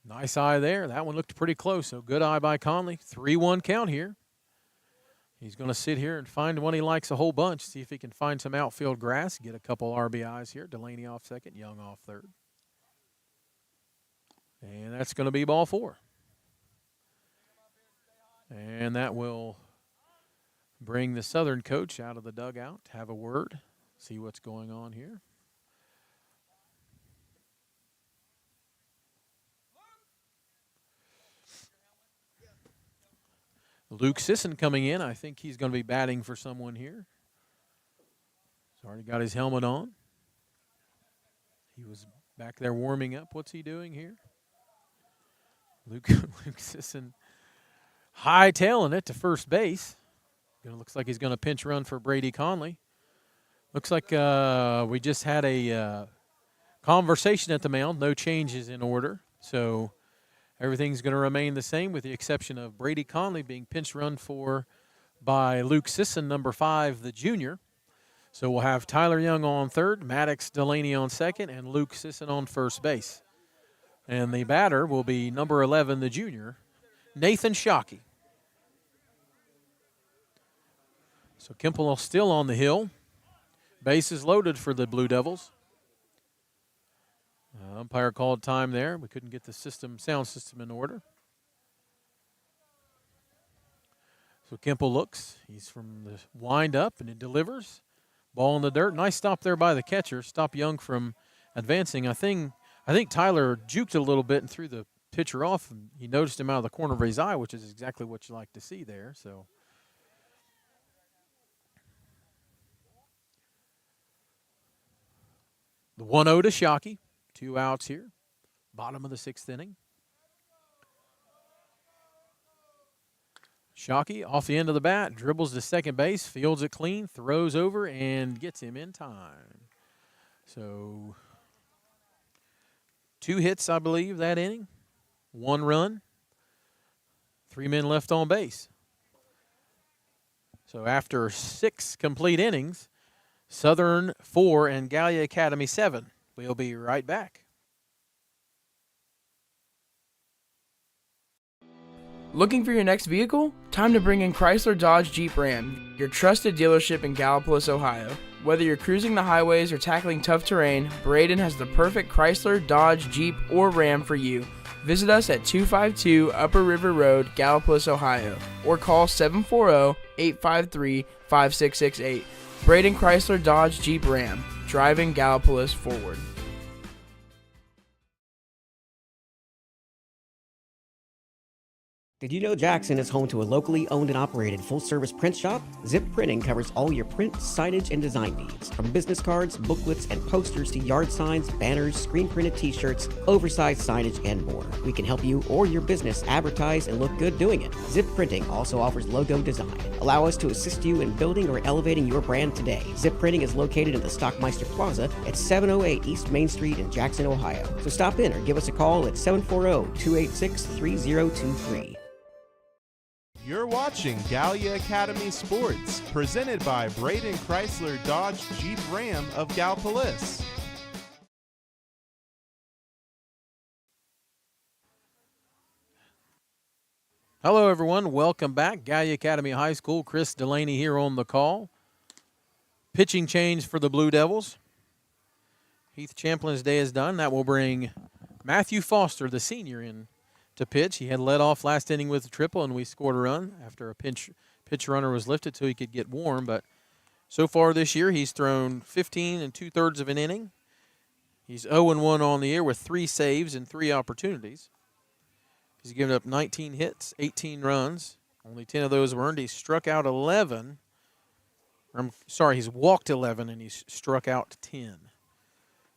Nice eye there. That one looked pretty close, so good eye by Conley. 3-1 count here. He's going to sit here and find one he likes a whole bunch, see if he can find some outfield grass, get a couple RBIs here. Delaney off second, Young off third. And that's going to be ball 4. And that will bring the Southern coach out of the dugout, have a word, see what's going on here. Luke Sisson coming in. I think he's going to be batting for someone here. He's already got his helmet on. He was back there warming up. What's he doing here? Luke Sisson hightailing it to first base. Looks like he's going to pinch run for Brady Conley. Looks like we just had a conversation at the mound. No changes in order. So everything's going to remain the same with the exception of Brady Conley being pinch run for by Luke Sisson, number 5, the junior. So we'll have Tyler Young on third, Maddox Delaney on second, and Luke Sisson on first base. And the batter will be number 11, the junior, Nathan Shockey. So Kemple still on the hill. Bases loaded for the Blue Devils. Umpire called time there. We couldn't get the sound system in order. So Kemple looks. He's from the wind up, and it delivers. Ball in the dirt. Nice stop there by the catcher. Stop Young from advancing. I think Tyler juked a little bit and threw the pitcher off. And he noticed him out of the corner of his eye, which is exactly what you like to see there. So the 1-0 to Shockey. 2 outs here. Bottom of the 6th inning. Shockey off the end of the bat, dribbles to second base, fields it clean, throws over, and gets him in time. So 2 hits, I believe, that inning. 1 run. 3 men left on base. So after 6 complete innings, Southern 4 and Gallia Academy 7. We'll be right back. Looking for your next vehicle? Time to bring in Chrysler Dodge Jeep Ram, your trusted dealership in Gallipolis, Ohio. Whether you're cruising the highways or tackling tough terrain, Braden has the perfect Chrysler, Dodge, Jeep, or Ram for you. Visit us at 252 Upper River Road, Gallipolis, Ohio, or call 740-853-5668. Braden Chrysler Dodge Jeep Ram, driving Gallipolis forward. Did you know Jackson is home to a locally owned and operated full-service print shop? Zip Printing covers all your print, signage, and design needs. From business cards, booklets, and posters to yard signs, banners, screen-printed t-shirts, oversized signage, and more. We can help you or your business advertise and look good doing it. Zip Printing also offers logo design. Allow us to assist you in building or elevating your brand today. Zip Printing is located in the Stockmeister Plaza at 708 East Main Street in Jackson, Ohio. So stop in or give us a call at 740-286-3023. You're watching Gallia Academy Sports, presented by Braden Chrysler Dodge Jeep Ram of Gallipolis. Hello, everyone. Welcome back. Gallia Academy High School. Chris Delaney here on the call. Pitching change for the Blue Devils. Heath Champlin's day is done. That will bring Matthew Foster, the senior, in to pitch. He had led off last inning with a triple, and we scored a run after a pitch runner was lifted so he could get warm. But so far this year, he's thrown 15 2/3 of an inning. He's 0-1 on the year with 3 saves and 3 opportunities. He's given up 19 hits, 18 runs. Only 10 of those were earned. He's struck out 11. He's walked 11, and he's struck out 10.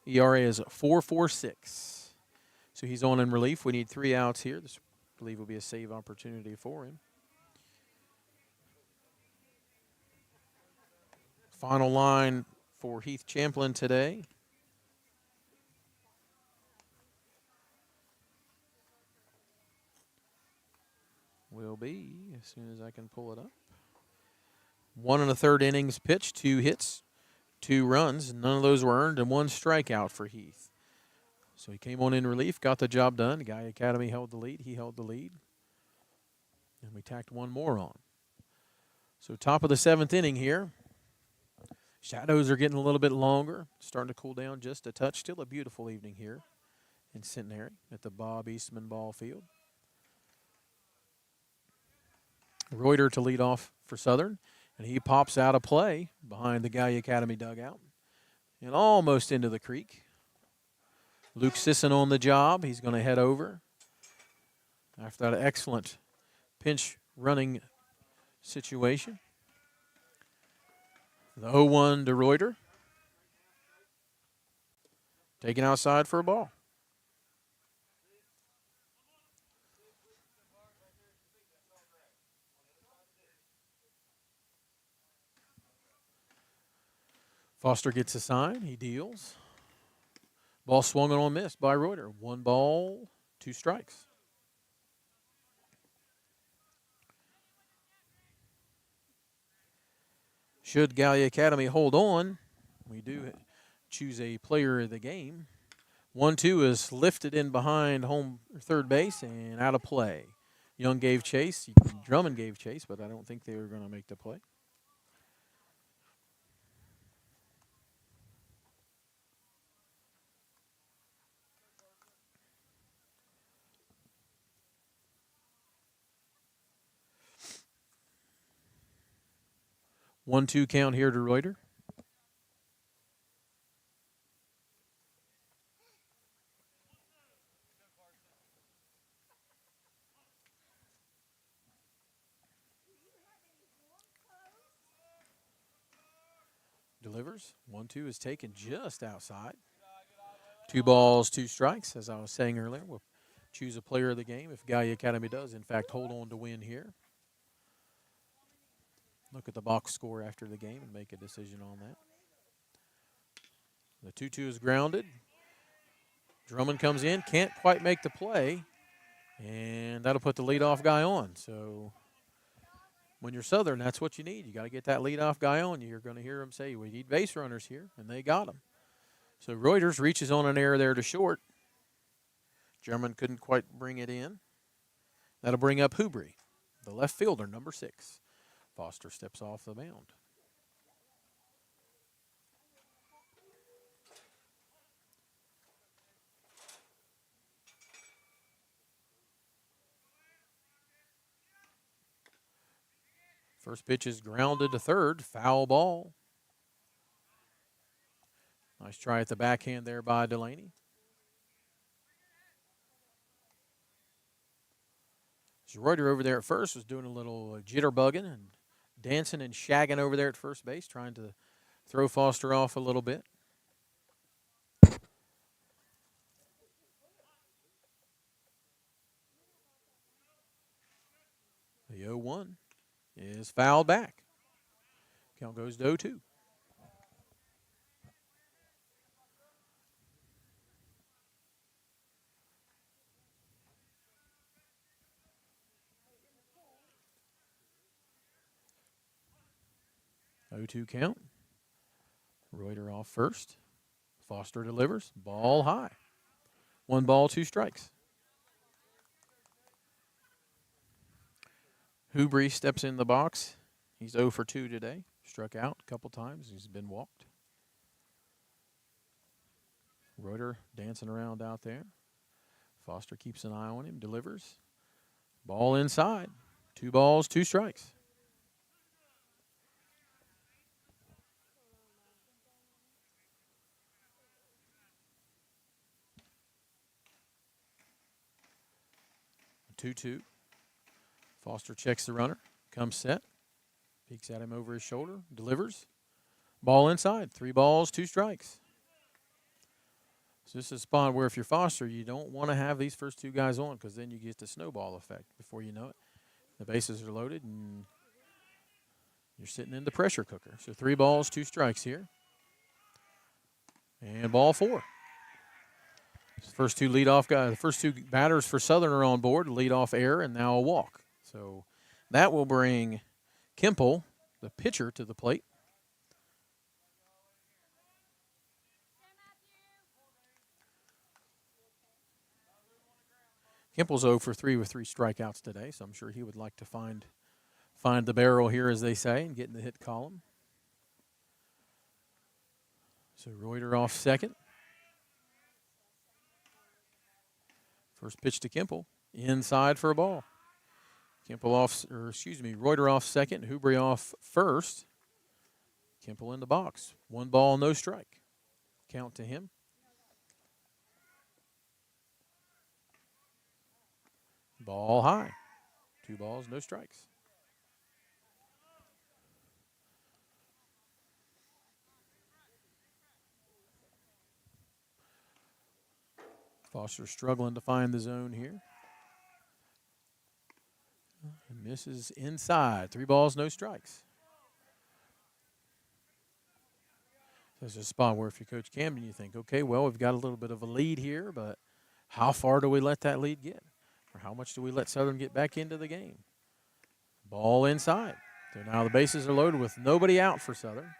ERA is 4.46. So he's on in relief. We need 3 outs here. This, I believe, will be a save opportunity for him. Final line for Heath Champlin today. Will be, as soon as I can pull it up, 1 1/3 innings pitched, 2 hits, 2 runs. None of those were earned, and 1 strikeout for Heath. So he came on in relief, got the job done. Gallia Academy held the lead. He held the lead. And we tacked 1 more on. So top of the 7th inning here. Shadows are getting a little bit longer, starting to cool down just a touch. Still a beautiful evening here in Centenary at the Bob Eastman Ball Field. Reuter to lead off for Southern, and he pops out of play behind the Gallia Academy dugout and almost into the creek. Luke Sisson on the job. He's going to head over after that excellent pinch running situation. The 0-1 to Reuter. Taken outside for a ball. Foster gets a sign. He deals. Ball swung on missed by Reuter. 1 ball, 2 strikes. Should Gallia Academy hold on, we do choose a player of the game. 1-2 is lifted in behind home third base and out of play. Young gave chase. Drummond gave chase, but I don't think they were going to make the play. One-two count here to Reuter. Delivers. 1-2 is taken just outside. 2 balls, 2 strikes. As I was saying earlier, we'll choose a player of the game if Gallia Academy does, in fact, hold on to win here. Look at the box score after the game and make a decision on that. The 2-2 is grounded. Drummond comes in, can't quite make the play, and that'll put the leadoff guy on. So when you're Southern, that's what you need. You got to get that leadoff guy on. You're going to hear him say, we need base runners here, and they got him. So Reuters reaches on an error there to short. Drummond couldn't quite bring it in. That'll bring up Hubry, the left fielder, number 6. Foster steps off the mound. First pitch is grounded to third, foul ball. Nice try at the backhand there by Delaney. So Reuter over there at first was doing a little jitterbugging and dancing and shagging over there at first base, trying to throw Foster off a little bit. The 0-1 is fouled back. Count goes to 0-2. Count. Reuter off first. Foster delivers. Ball high. 1 ball, 2 strikes. Hubrey steps in the box. He's 0 for 2 today. Struck out a couple times. He's been walked. Reuter dancing around out there. Foster keeps an eye on him. Delivers. Ball inside. 2 balls, 2 strikes. Two. Foster checks the runner. Comes set. Peeks at him over his shoulder. Delivers. Ball inside. 3 balls, 2 strikes. So this is a spot where if you're Foster, you don't want to have these first 2 guys on because then you get the snowball effect before you know it. The bases are loaded and you're sitting in the pressure cooker. So 3 balls, 2 strikes here. And ball 4. The first 2 leadoff guys, the first 2 batters for Southern are on board. Leadoff error and now a walk. So that will bring Kemple, the pitcher, to the plate. Kemple's 0 for 3 with 3 strikeouts today, so I'm sure he would like to find the barrel here, as they say, and get in the hit column. So Reuter off second. First pitch to Kemple, inside for a ball. Reuter off second, Hubrey off first. Kemple in the box. 1 ball, no strike. Count to him. Ball high. 2 balls, no strikes. Foster struggling to find the zone here. And misses inside. 3 balls, no strikes. This is a spot where if you're Coach Camden, you think, okay, well, we've got a little bit of a lead here, but how far do we let that lead get? Or how much do we let Southern get back into the game? Ball inside. So now the bases are loaded with nobody out for Southern.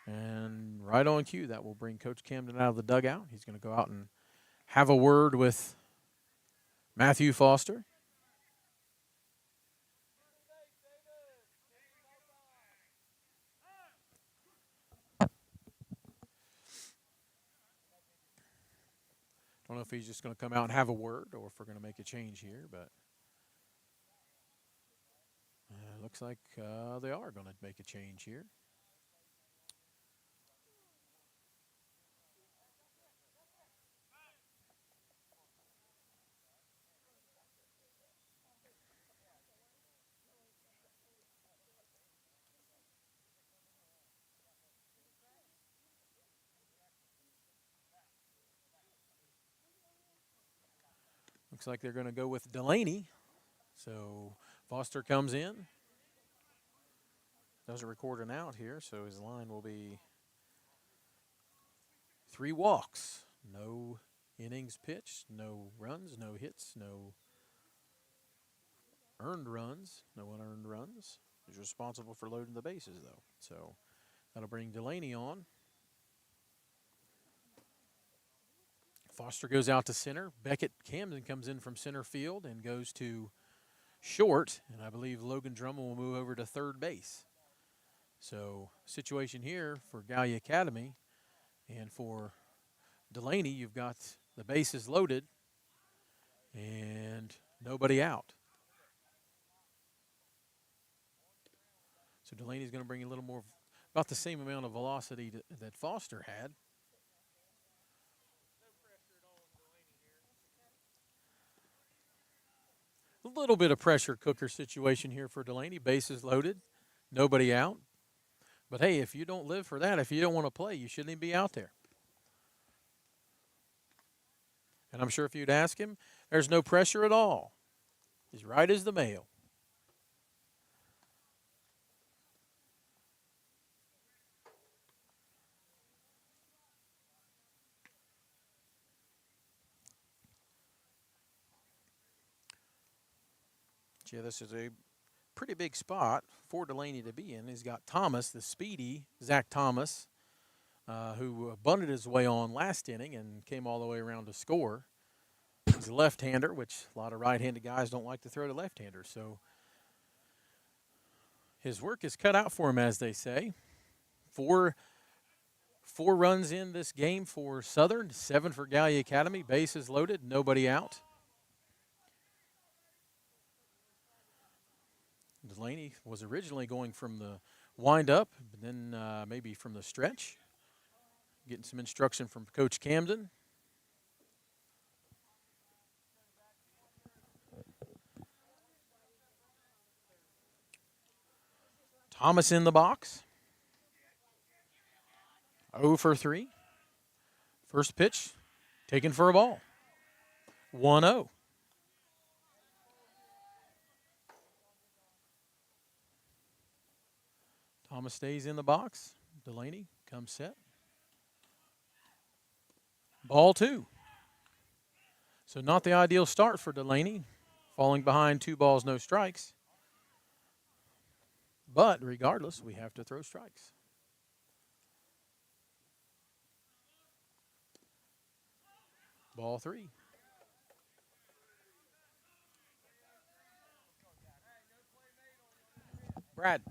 And right on cue, that will bring Coach Camden out of the dugout. He's going to go out and have a word with Matthew Foster. I don't know if he's just going to come out and have a word or if we're going to make a change here, but looks like they are going to make a change here. Looks like they're going to go with Delaney. So Foster comes in. Doesn't record an out here, so his line will be 3 walks. No innings pitched, no runs, no hits, no earned runs, no unearned runs. He's responsible for loading the bases, though. So that'll bring Delaney on. Foster goes out to center. Beckett Camden comes in from center field and goes to short. And I believe Logan Drummond will move over to third base. So situation here for Gallia Academy and for Delaney, you've got the bases loaded and nobody out. So Delaney's going to bring a little more, about the same amount of velocity that Foster had. A little bit of pressure cooker situation here for Delaney. Bases loaded, nobody out. But hey, if you don't live for that, if you don't want to play, you shouldn't even be out there. And I'm sure if you'd ask him, there's no pressure at all. He's right as the mail. Yeah, this is a pretty big spot for Delaney to be in. He's got Thomas, the speedy Zach Thomas, who bunted his way on last inning and came all the way around to score. He's a left-hander, which a lot of right-handed guys don't like to throw to left-handers. So his work is cut out for him, as they say. Four runs in this game for Southern, 7 for Gallia Academy. Bases loaded, nobody out. Delaney was originally going from the wind-up, but then maybe from the stretch. Getting some instruction from Coach Camden. Thomas in the box. 0 for 3. First pitch, taken for a ball. 1-0. Thomas stays in the box. Delaney comes set. Ball 2. So not the ideal start for Delaney, falling behind 2 balls, no strikes. But regardless, we have to throw strikes. Ball 3. Brad.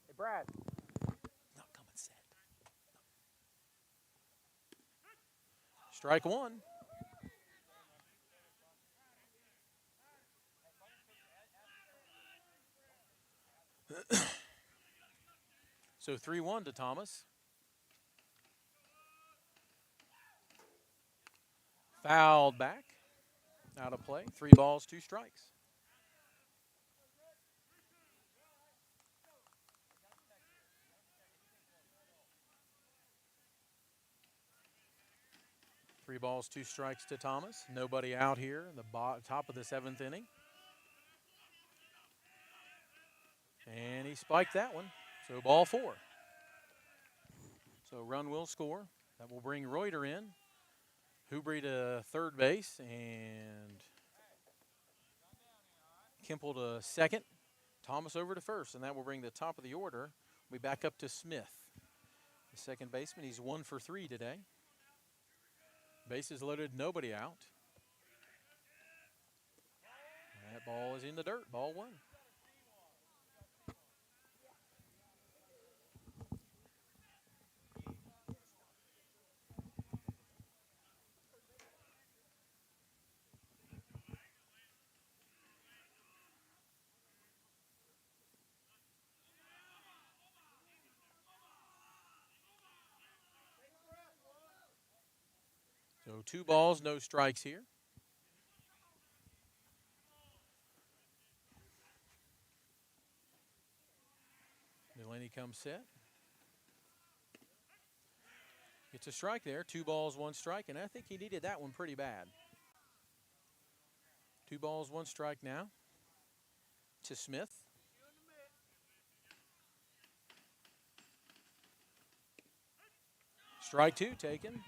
Hey, Brad. Not coming set. Strike 1. So 3-1 to Thomas. Fouled back. Out of play. 3 balls, 2 strikes. Three balls, 2 strikes to Thomas. Nobody out here in the top of the 7th inning. And he spiked that one. So ball 4. So run will score. That will bring Reuter in. Hubry to third base and Kimple to second. Thomas over to first, and that will bring the top of the order. We'll be back up to Smith, the second baseman. He's 1 for 3 today. Bases loaded, nobody out. That ball is in the dirt, ball 1. So 2 balls, no strikes here. Delaney comes set. Gets a strike there. 2 balls, 1 strike, and I think he needed that one pretty bad. 2 balls, 1 strike now to Smith. Strike 2 taken.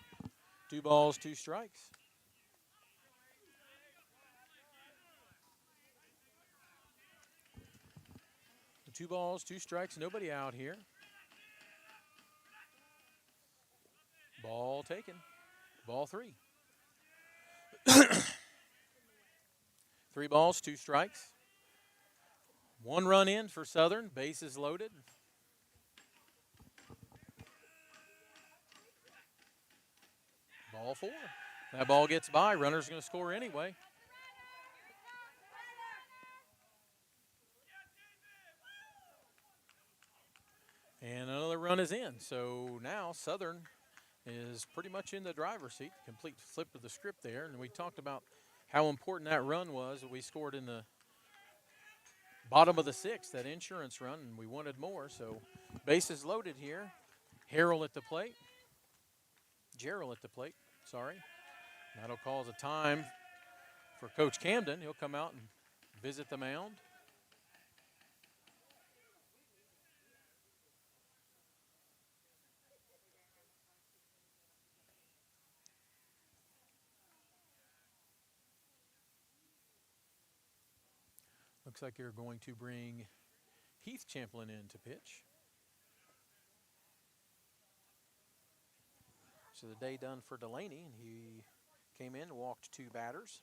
2 balls, 2 strikes. The 2 balls, 2 strikes, nobody out here. Ball taken. Ball 3. 3 balls, 2 strikes. 1 run in for Southern. Bases loaded. Ball 4. That ball gets by. Runner's going to score anyway. And another run is in. So now Southern is pretty much in the driver's seat. Complete flip of the script there. And we talked about how important that run was that we scored in the bottom of the sixth, that insurance run, and we wanted more. So bases loaded here. Harrell at the plate. Gerald at the plate, sorry. That'll cause a time for Coach Camden. He'll come out and visit the mound. Looks like you're going to bring Heath Champlin in to pitch. So the day done for Delaney, and he came in and walked 2 batters.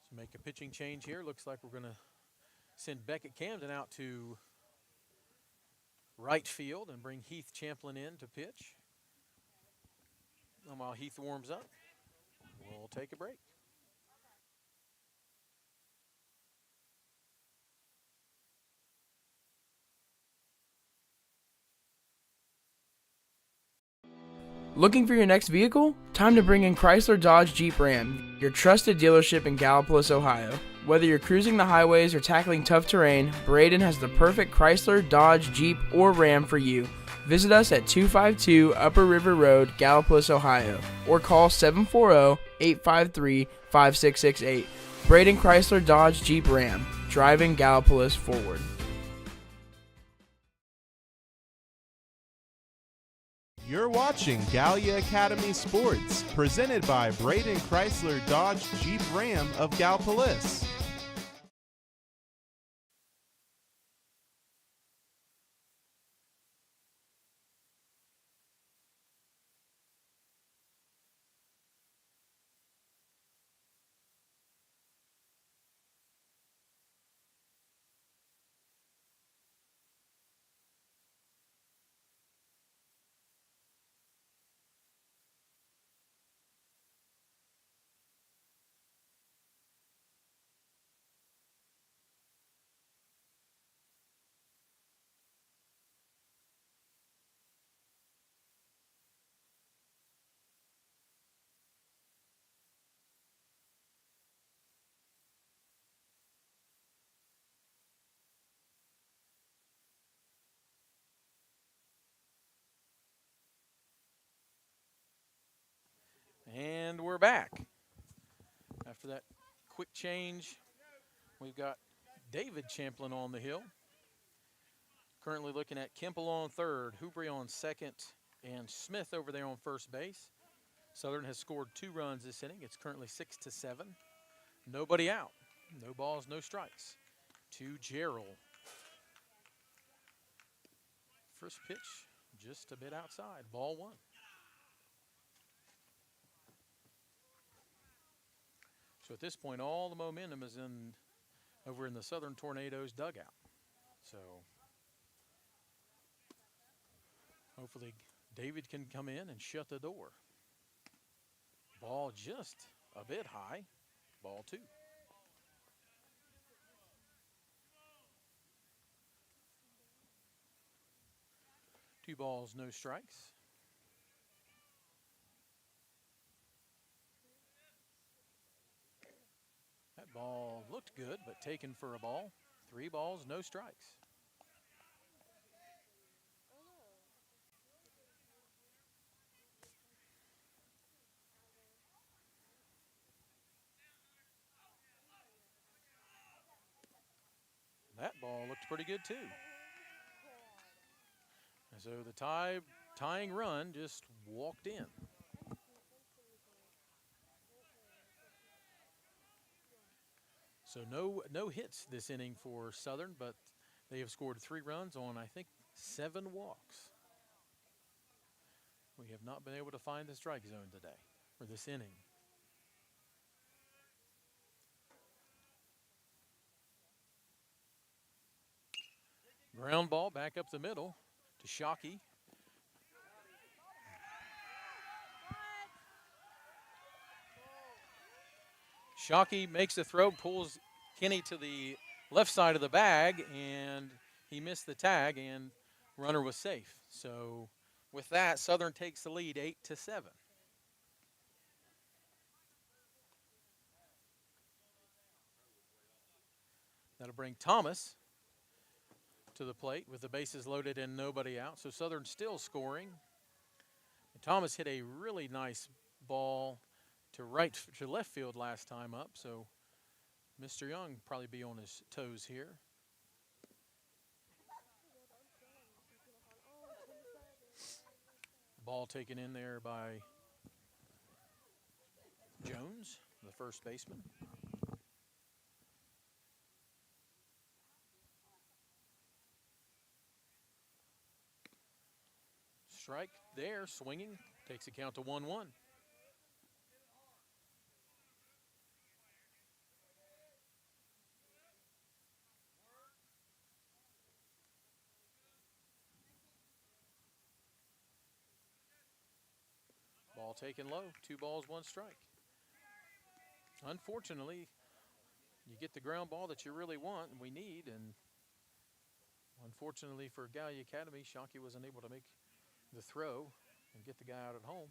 So make a pitching change here. Looks like we're going to send Beckett Camden out to right field and bring Heath Champlin in to pitch. And while Heath warms up, we'll take a break. Looking for your next vehicle? Time to bring in Chrysler Dodge Jeep Ram, your trusted dealership in Gallipolis, Ohio. Whether you're cruising the highways or tackling tough terrain, Braden has the perfect Chrysler, Dodge, Jeep, or Ram for you. Visit us at 252 Upper River Road, Gallipolis, Ohio, or call 740-853-5668. Braden Chrysler Dodge Jeep Ram, driving Gallipolis forward. You're watching Gallia Academy Sports, presented by Braden Chrysler Dodge Jeep Ram of Gallipolis. And we're back. After that quick change, we've got David Champlin on the hill. Currently looking at Kemple on third, Hubry on second, and Smith over there on first base. Southern has scored 2 runs this inning. It's currently 6-7. Nobody out. No balls, no strikes. To Gerald. First pitch just a bit outside. Ball 1. So at this point, all the momentum is over in the Southern Tornadoes dugout. So hopefully David can come in and shut the door. Ball just a bit high. Ball 2. Two balls, no strikes. That ball looked good, but taken for a ball. 3 balls, no strikes. That ball looked pretty good too. And so the tying run just walked in. So no hits this inning for Southern, but they have scored 3 runs on, I think, 7 walks. We have not been able to find the strike zone today for this inning. Ground ball back up the middle to Shockey. Shockey makes the throw, pulls Kenny to the left side of the bag, and he missed the tag and runner was safe. So with that, Southern takes the lead 8-7. That'll bring Thomas to the plate with the bases loaded and nobody out. So Southern still scoring. And Thomas hit a really nice ball to left field last time up. So Mr. Young probably be on his toes here. Ball taken in there by Jones, the first baseman. Strike there, swinging, takes a count to 1-1. Ball taken low, 2 balls, 1 strike. Unfortunately, you get the ground ball that you really want and we need, and unfortunately for Gallia Academy, Shockey was unable to make the throw and get the guy out at home.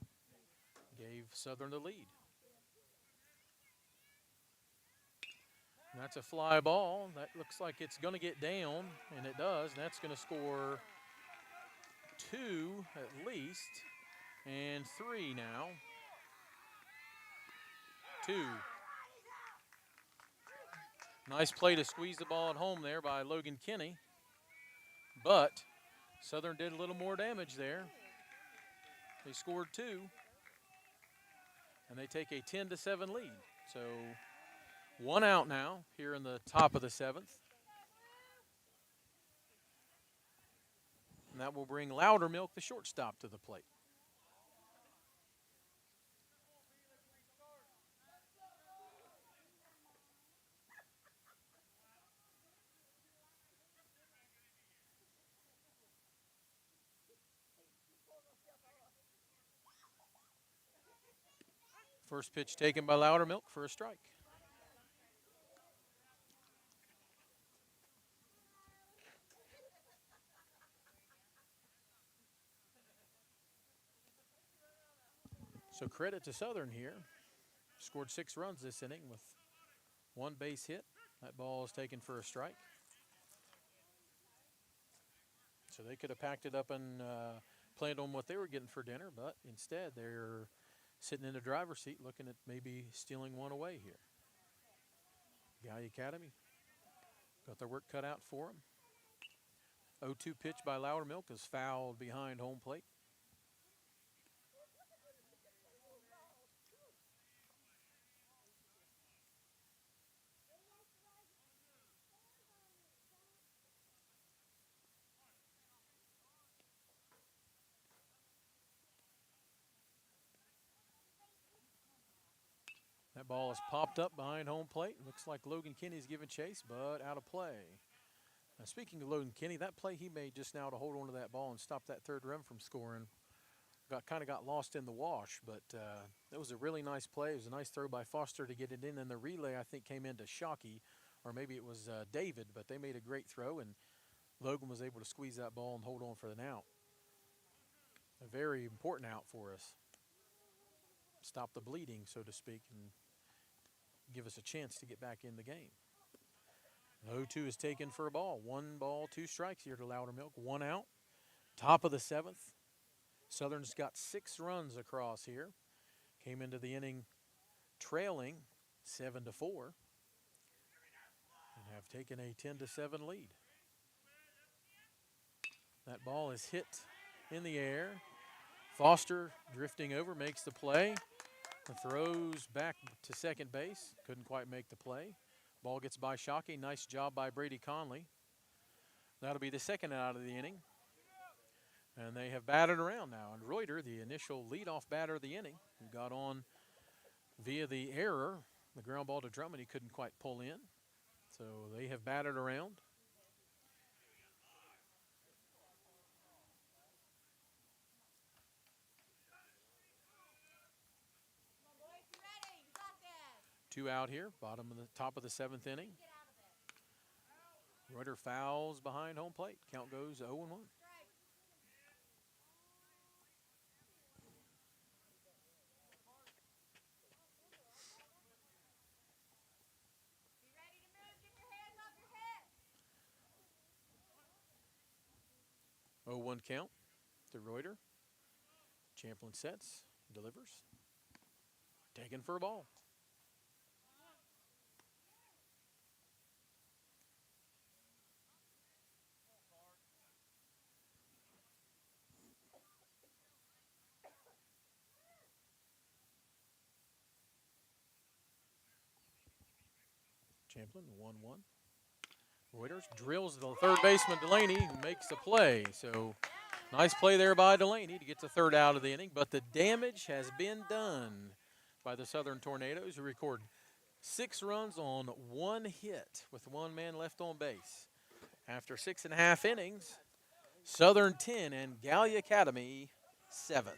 Gave Southern the lead. And that's a fly ball. That looks like it's going to get down, and it does. And that's going to score 2 at least, and 3 now. 2. Nice play to squeeze the ball at home there by Logan Kinney. But Southern did a little more damage there. They scored 2. And they take a 10-7 lead. So 1 out now here in the top of the 7th. And that will bring Loudermilk, the shortstop, to the plate. First pitch taken by Loudermilk for a strike. So credit to Southern here. Scored 6 runs this inning with 1 base hit. That ball is taken for a strike. So they could have packed it up and planned on what they were getting for dinner, but instead they're sitting in the driver's seat looking at maybe stealing 1 away here. Gallia Academy got their work cut out for them. 0-2 pitch by Loudermilk is fouled behind home plate. That ball is popped up behind home plate. Looks like Logan Kinney's giving chase, but out of play. Now, speaking of Logan Kinney, that play he made just now to hold on to that ball and stop that 3rd run from scoring kind of got lost in the wash, but that was a really nice play. It was a nice throw by Foster to get it in, and the relay, I think, came into Shockey, or maybe it was David, but they made a great throw, and Logan was able to squeeze that ball and hold on for the out. A very important out for us. Stop the bleeding, so to speak, and give us a chance to get back in the game. 0-2 is taken for a ball. 1 ball, 2 strikes here to Loudermilk. 1 out. Top of the 7th. Southern's got 6 runs across here. Came into the inning trailing 7-4 and have taken a 10-7 lead. That ball is hit in the air. Foster drifting over, makes the play. And throws back to second base. Couldn't quite make the play. Ball gets by Shockey. Nice job by Brady Conley. That'll be the 2nd out of the inning. And they have batted around now. And Reuter, the initial leadoff batter of the inning, who got on via the error, the ground ball to Drummond, he couldn't quite pull in. So they have batted around. Two out here, top of the 7th inning. Reuter fouls behind home plate. Count goes 0-1. Oh, 1 count to Reuter. Champlin sets, delivers. Taken for a ball. Champlin, 1-1. Reuters drills the third baseman, Delaney, who makes the play. So nice play there by Delaney to get the third out of the inning. But the damage has been done by the Southern Tornadoes, who record 6 runs on 1 hit with 1 man left on base. After 6.5 innings, Southern 10 and Gallia Academy 7.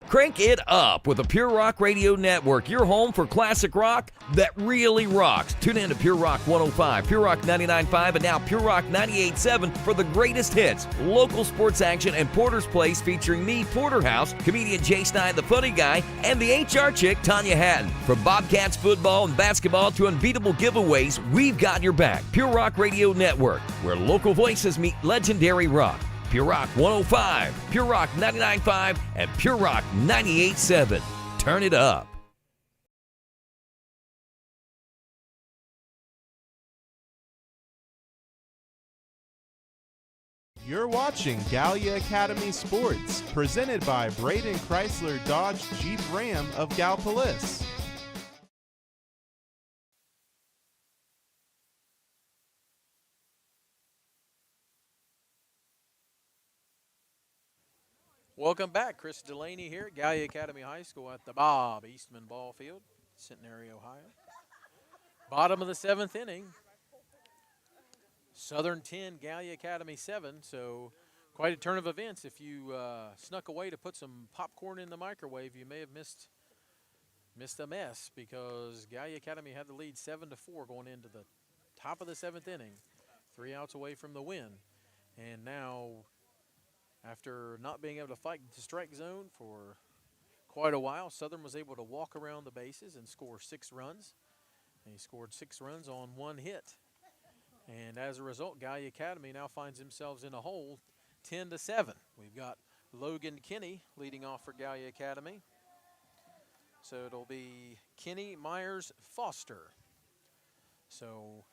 Crank it up with the Pure Rock Radio Network, your home for classic rock that really rocks. Tune in to Pure Rock 105, Pure Rock 99.5, and now Pure Rock 98.7 for the greatest hits, local sports action, and Porter's Place featuring me, Porterhouse, comedian Jay Stein, the funny guy, and the HR chick, Tanya Hatton. From Bobcats football and basketball to unbeatable giveaways, we've got your back. Pure Rock Radio Network, where local voices meet legendary rock. Pure Rock 105, Pure Rock 99.5, and Pure Rock 98.7. Turn it up. You're watching Gallia Academy Sports, presented by Braden Chrysler Dodge Jeep Ram of Gallipolis. Welcome back. Chris Delaney here at Gallia Academy High School at the Bob Eastman Ball Field, Centenary, Ohio. Bottom of the 7th inning. Southern 10, Gallia Academy 7. So quite a turn of events. If you snuck away to put some popcorn in the microwave, you may have missed a mess, because Gallia Academy had the lead 7-4 going into the top of the 7th inning. 3 outs away from the win. And now, after not being able to fight the strike zone for quite a while, Southern was able to walk around the bases and score 6 runs. And he scored 6 runs on 1 hit. And as a result, Gallia Academy now finds themselves in a hole 10-7. We've got Logan Kinney leading off for Gallia Academy. So it'll be Kinney, Myers, Foster. So,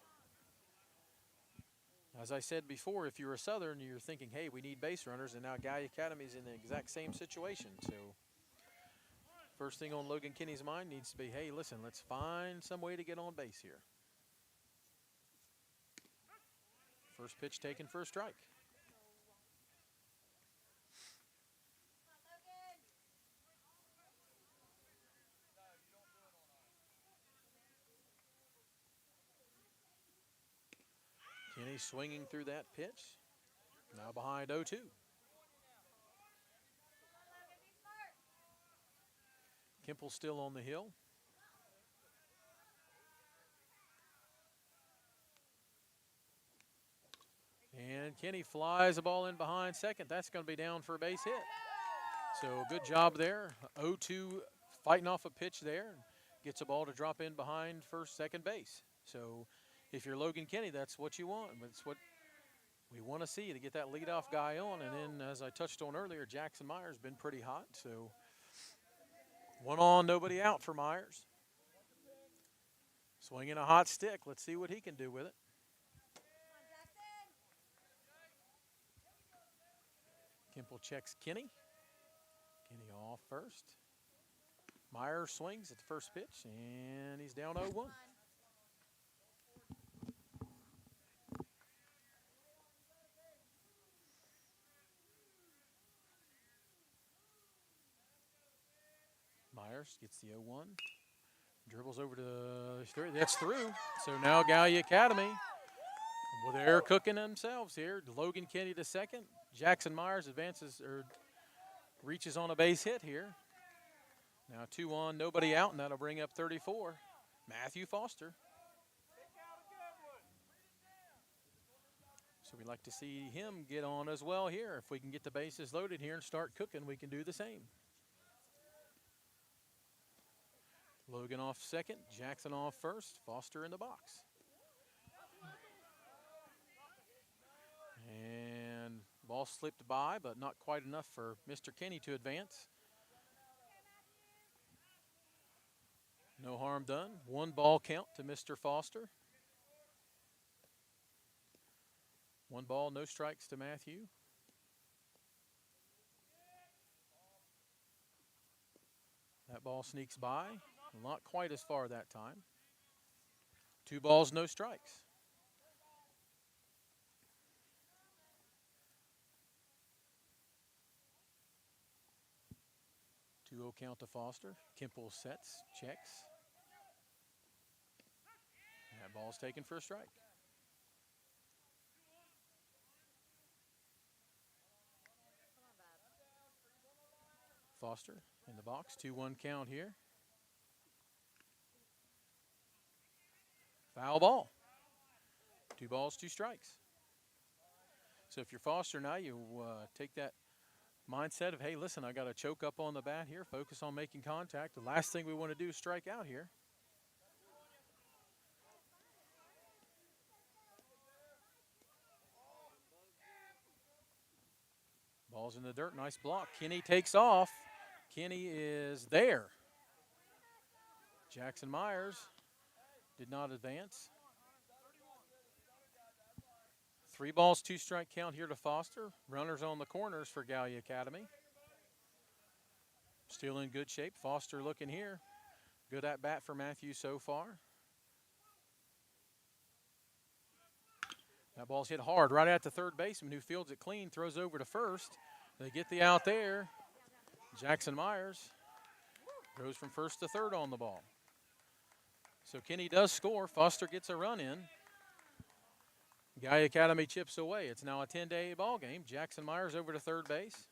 as I said before, if you're a Southern, you're thinking, hey, we need base runners, and now Gallia Academy's in the exact same situation. So first thing on Logan Kinney's mind needs to be, hey, listen, let's find some way to get on base here. First pitch taken for a strike. Kinney swinging through that pitch. Now behind 0-2. Kimple still on the hill. And Kinney flies the ball in behind second. That's going to be down for a base hit. So good job there. 0-2 fighting off a pitch there. Gets a ball to drop in behind first, second base. So if you're Logan Kinney, that's what you want. It's what we want to see, to get that leadoff guy on. And then, as I touched on earlier, Jackson Myers been pretty hot. So 1 on, nobody out for Myers. Swinging a hot stick. Let's see what he can do with it. Kimple checks Kinney. Kinney off first. Myers swings at the first pitch, and he's down 0-1. Myers gets the 0-1. Dribbles over to 3. That's through. So now Gallia Academy, well, they're cooking themselves here. Logan Kinney to second. Jackson Myers advances or reaches on a base hit here. Now 2 on, nobody out, and that'll bring up 34. Matthew Foster. So we'd like to see him get on as well here. If we can get the bases loaded here and start cooking, we can do the same. Logan off second, Jackson off first, Foster in the box. And ball slipped by, but not quite enough for Mr. Kenny to advance. No harm done. 1 ball count to Mr. Foster. 1 ball, no strikes to Matthew. That ball sneaks by. Not quite as far that time. 2 balls, no strikes. Two-0 count to Foster. Kimple sets, checks. That ball's taken for a strike. Foster in the box, 2-1 count here. Foul ball. 2 balls, 2 strikes. So if you're Foster now, you take that mindset of, hey, listen, I got to choke up on the bat here, focus on making contact. The last thing we want to do is strike out here. Ball's in the dirt, nice block. Kenny takes off. Kenny is there. Jackson Myers did not advance. 3 balls, 2 strike count here to Foster. Runners on the corners for Gallia Academy. Still in good shape. Foster looking here. Good at bat for Matthew so far. That ball's hit hard right at the third baseman who fields it clean, throws over to first. They get the out there. Jackson Myers goes from first to third on the ball. So Kenny does score. Foster gets a run in. Gallia Academy chips away. It's now a 10-8 ball game. Jackson Myers over to third base.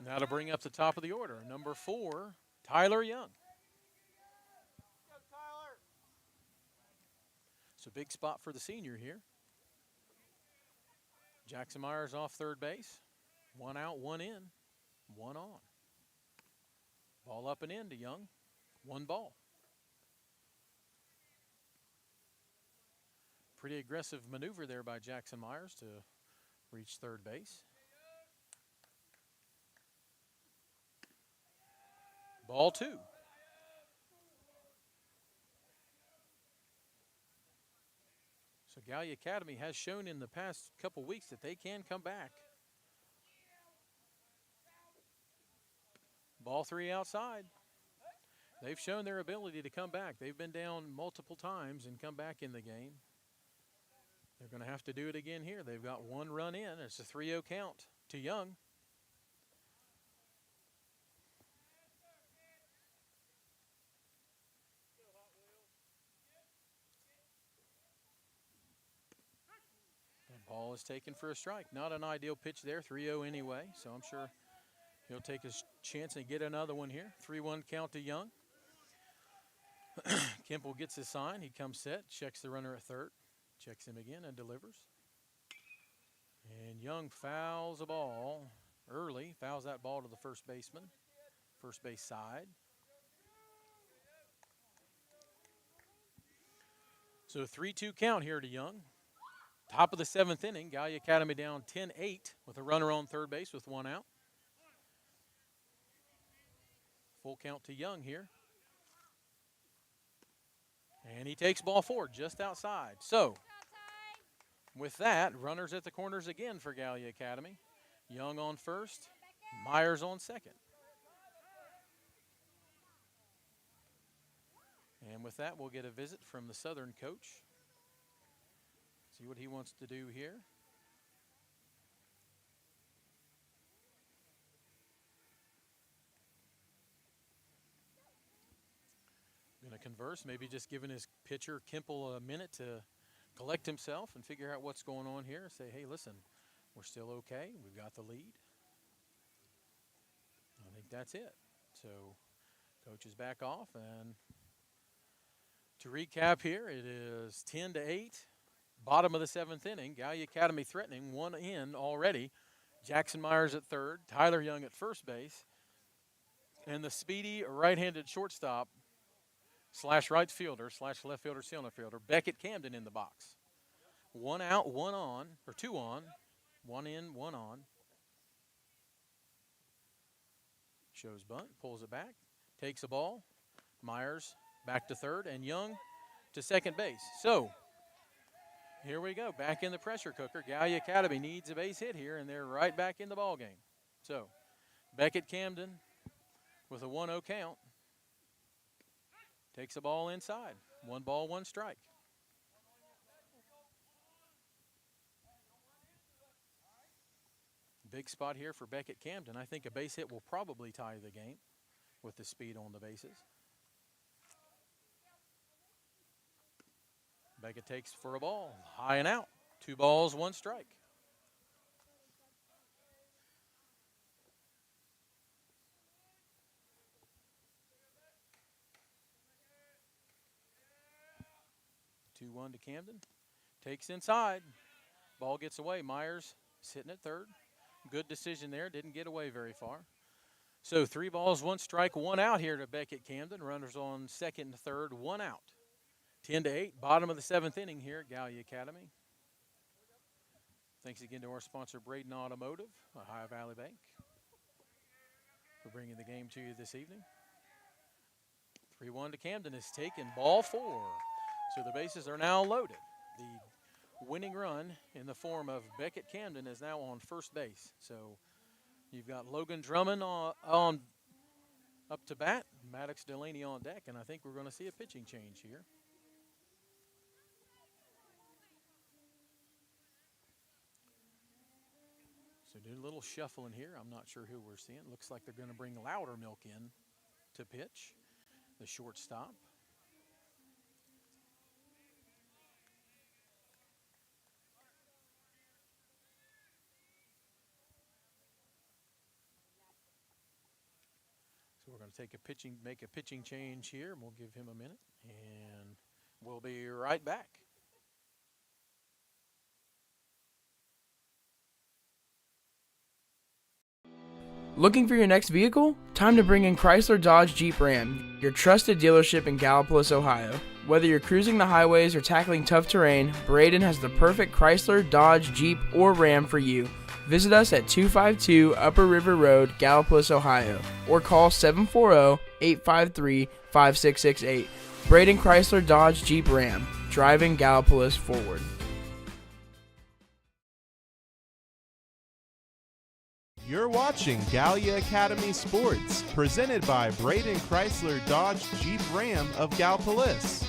Now to bring up the top of the order, number 4, Tyler Young. It's a big spot for the senior here. Jackson Myers off third base. 1 out, 1 in, 1 on. Ball up and in to Young. 1 ball. Pretty aggressive maneuver there by Jackson Myers to reach third base. Ball 2. So Gallia Academy has shown in the past couple weeks that they can come back. Ball 3 outside. They've shown their ability to come back. They've been down multiple times and come back in the game. They're going to have to do it again here. They've got 1 run in. It's a 3-0 count to Young. Ball is taken for a strike. Not an ideal pitch there, 3-0 anyway, so I'm sure he'll take his chance and get another one here. 3-1 count to Young. Kimple gets his sign. He comes set, checks the runner at third, checks him again and delivers. And Young fouls a ball early, fouls that ball to the first baseman, first base side. So 3-2 count here to Young. Top of the 7th inning, Gallia Academy down 10-8 with a runner on third base with 1 out. Full count to Young here. And he takes ball 4 just outside. So, with that, runners at the corners again for Gallia Academy. Young on first, Myers on second. And with that, we'll get a visit from the Southern coach. See what he wants to do here. Going to converse, maybe just giving his pitcher Kimple a minute to collect himself and figure out what's going on here. Say, hey, listen, we're still okay. We've got the lead. I think that's it. So coach is back off, and to recap here, it is 10-8. Bottom of the 7th inning, Gallia Academy threatening, one in already. Jackson Myers at third, Tyler Young at first base, and the speedy right-handed shortstop slash right fielder slash left fielder, center fielder, Beckett Camden in the box. One out, one on, or two on, one in, one on. Shows bunt, pulls it back, takes a ball. Myers back to third, and Young to second base. So here we go, back in the pressure cooker. Gallia Academy needs a base hit here, and they're right back in the ball game. So Beckett Camden with a 1-0 count takes a ball inside. 1 ball, 1 strike. Big spot here for Beckett Camden. I think a base hit will probably tie the game with the speed on the bases. Beckett takes for a ball, high and out. 2 balls, 1 strike. Two 1 to Camden. Takes inside. Ball gets away. Myers sitting at third. Good decision there. Didn't get away very far. So 3 balls, 1 strike, 1 out here to Beckett Camden. Runners on second and third, 1 out. 10-8, bottom of the 7th inning here at Gallia Academy. Thanks again to our sponsor, Braden Automotive, Ohio Valley Bank, for bringing the game to you this evening. 3-1 to Camden is taken, ball 4. So the bases are now loaded. The winning run in the form of Beckett Camden is now on first base. So you've got Logan Drummond on up to bat, Maddox Delaney on deck, and I think we're going to see a pitching change here. So do a little shuffling here. I'm not sure who we're seeing. Looks like they're going to bring Loudermilk in to pitch, the shortstop. So we're going to make a pitching change here, and we'll give him a minute, and we'll be right back. Looking for your next vehicle? Time to bring in Chrysler Dodge Jeep Ram, your trusted dealership in Gallipolis, Ohio. Whether you're cruising the highways or tackling tough terrain, Braden has the perfect Chrysler, Dodge, Jeep, or Ram for you. Visit us at 252 Upper River Road, Gallipolis, Ohio, or call 740-853-5668. Braden Chrysler Dodge Jeep Ram, driving Gallipolis forward. You're watching Gallia Academy Sports, presented by Braden Chrysler Dodge Jeep Ram of Gallipolis.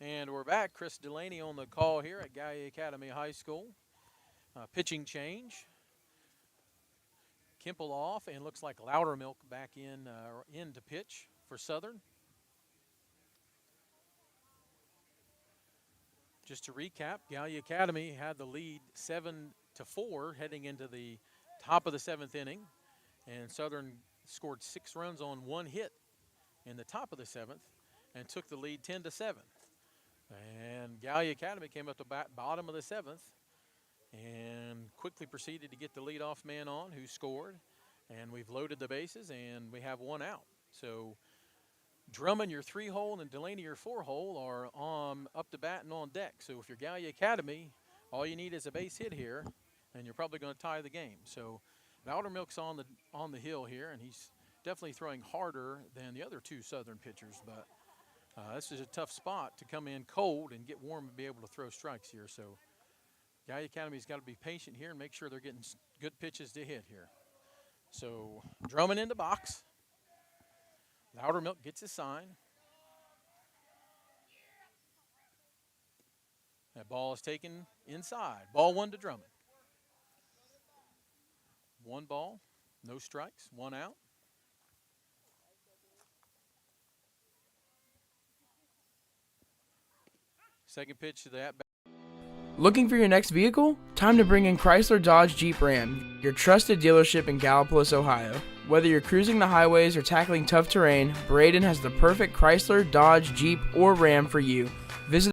And we're back. Chris Delaney on the call here at Gallia Academy High School. Pitching change. Kimple off, and looks like Loudermilk back in to pitch for Southern. Just to recap, Gallia Academy had the lead 7-4 heading into the top of the 7th inning, and Southern scored 6 runs on 1 hit in the top of the 7th and took the lead 10-7. And Gallia Academy came up to bottom of the 7th and quickly proceeded to get the leadoff man on, who scored, and we've loaded the bases and we have 1 out. So Drummond, your 3-hole, and Delaney, your 4-hole, are up to bat and on deck. So if you're Gallia Academy, all you need is a base hit here, and you're probably going to tie the game. So Loudermilk's on the hill here, and he's definitely throwing harder than the other 2 Southern pitchers. But this is a tough spot to come in cold and get warm and be able to throw strikes here. So Gallia Academy's got to be patient here and make sure they're getting good pitches to hit here. So Drummond in the box. Loudermilk gets his sign. That ball is taken inside. Ball 1 to Drummond. 1 ball, no strikes, 1 out. Second pitch to that. Looking for your next vehicle? Time to bring in Chrysler Dodge Jeep Ram, your trusted dealership in Gallipolis, Ohio. Whether you're cruising the highways or tackling tough terrain, Braden has the perfect Chrysler, Dodge, Jeep, or Ram for you. Visit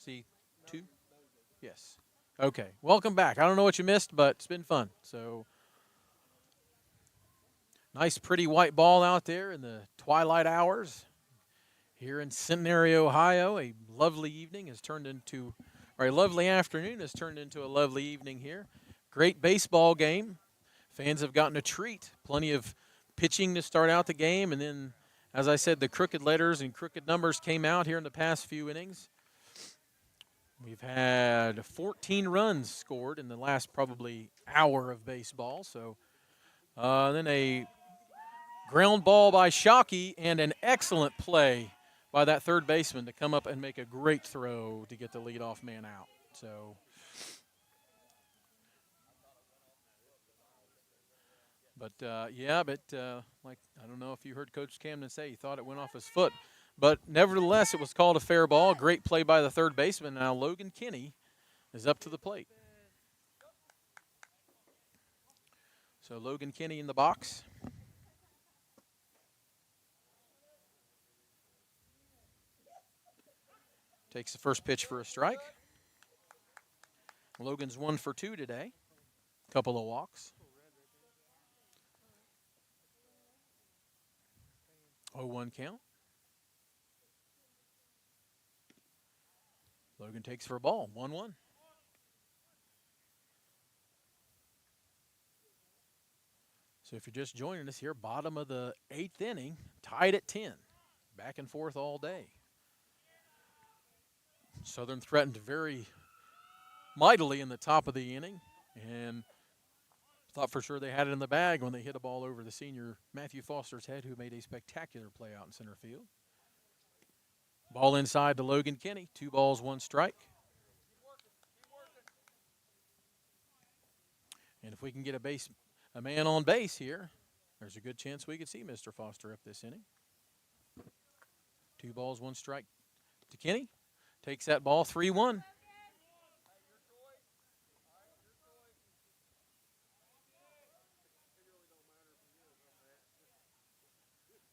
See, 2? Yes. Okay. Welcome back. I don't know what you missed, but it's been fun. So, nice, pretty white ball out there in the twilight hours here in Centenary, Ohio. A lovely evening has turned into, or a lovely afternoon has turned into a lovely evening here. Great baseball game. Fans have gotten a treat. Plenty of pitching to start out the game, and then, as I said, the crooked letters and crooked numbers came out here in the past few innings. We've had 14 runs scored in the last probably hour of baseball. So then a ground ball by Shockey and an excellent play by that third baseman to come up and make a great throw to get the leadoff man out. So like, I don't know if you heard Coach Camden say he thought it went off his foot. But nevertheless, it was called a fair ball. Great play by the third baseman. Now Logan Kinney is up to the plate. So Logan Kinney in the box. Takes the first pitch for a strike. Logan's 1 for 2 today. Couple of walks. 0-1 count. Logan takes for a ball, 1-1. So if you're just joining us here, bottom of the 8th inning, tied at 10. Back and forth all day. Southern threatened very mightily in the top of the inning and thought for sure they had it in the bag when they hit a ball over the senior Matthew Foster's head, who made a spectacular play out in center field. Ball inside to Logan Kinney. 2 balls, 1 strike. And if we can get a man on base here, there's a good chance we could see Mr. Foster up this inning. 2 balls, 1 strike to Kinney. Takes that ball, 3-1.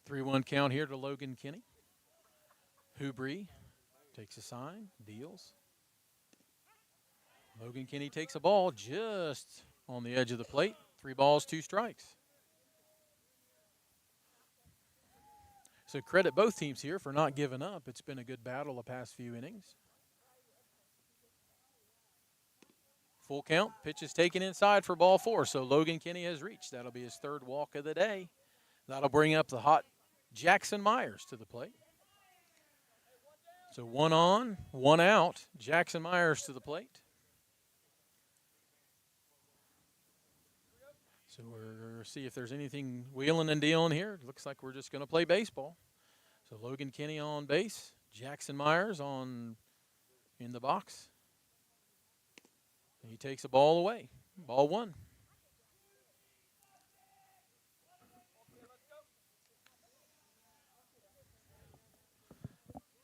Three-one count here to Logan Kinney. Hubrey takes a sign, deals. Logan Kinney takes a ball just on the edge of the plate. 3 balls, 2 strikes. So credit both teams here for not giving up. It's been a good battle the past few innings. Full count. Pitch is taken inside for ball 4. So Logan Kinney has reached. That'll be his 3rd walk of the day. That'll bring up the hot Jackson Myers to the plate. So 1 on, 1 out. Jackson Myers to the plate. So we're see if there's anything wheeling and dealing here. Looks like we're just going to play baseball. So Logan Kinney on base. Jackson Myers in the box. And he takes a ball away. Ball 1.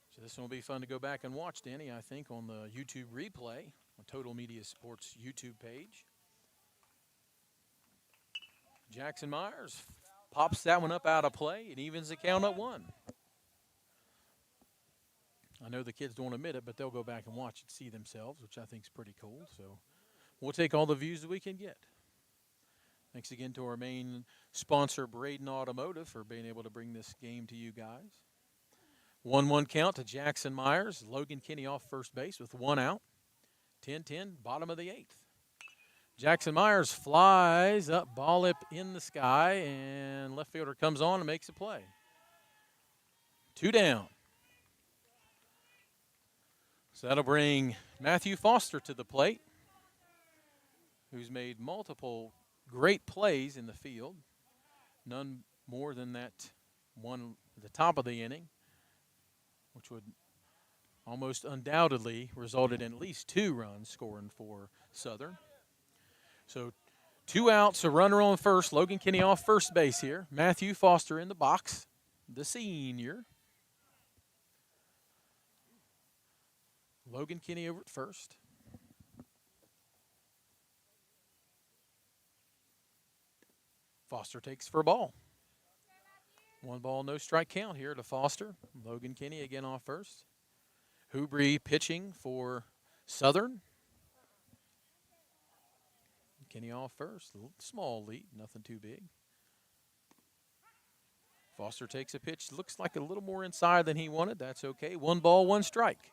So this one will be fun to go back and watch, Danny, I think, on the YouTube replay on Total Media Sports YouTube page. Jackson Myers pops that one up out of play and evens the count at 1. I know the kids don't admit it, but they'll go back and watch it, see themselves, which I think is pretty cool. So we'll take all the views that we can get. Thanks again to our main sponsor, Braden Automotive, for being able to bring this game to you guys. 1-1 count to Jackson Myers. Logan Kinney off first base with 1 out. 10-10, bottom of the 8th. Jackson Myers flies up, ball up in the sky, and left fielder comes on and makes a play. 2 down. So that'll bring Matthew Foster to the plate, who's made multiple great plays in the field. None more than that one at the top of the inning, which would almost undoubtedly resulted in at least 2 runs scoring for Southern. So 2 outs, a runner on first. Logan Kinney off first base here. Matthew Foster in the box, the senior. Logan Kinney over at first. Foster takes for a ball. 1 ball, no strike count here to Foster. Logan Kinney again off first. Hubry pitching for Southern. Kenny off first. Small lead, nothing too big. Foster takes a pitch. Looks like a little more inside than he wanted. That's okay. 1 ball, 1 strike.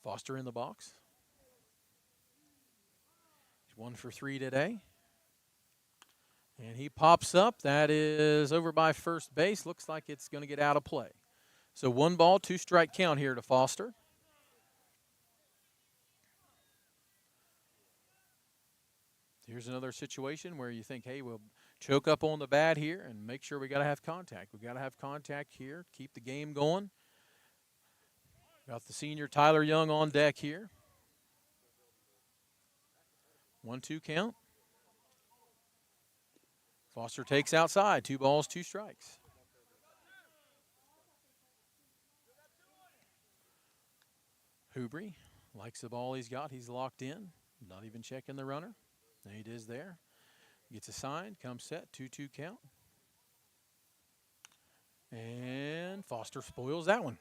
Foster in the box. He's 1 for 3 today. And he pops up. That is over by first base. Looks like it's going to get out of play. So 1 ball, 2 strike count here to Foster. Here's another situation where you think, hey, we'll choke up on the bat here and make sure we got to have contact. We got to have contact here, keep the game going. Got the senior Tyler Young on deck here. 1-2 count. Foster takes outside. 2 balls, 2 strikes. Hubry likes the ball he's got. He's locked in. Not even checking the runner. It is there. Gets a sign. Comes set. 2-2 count. And Foster spoils that one.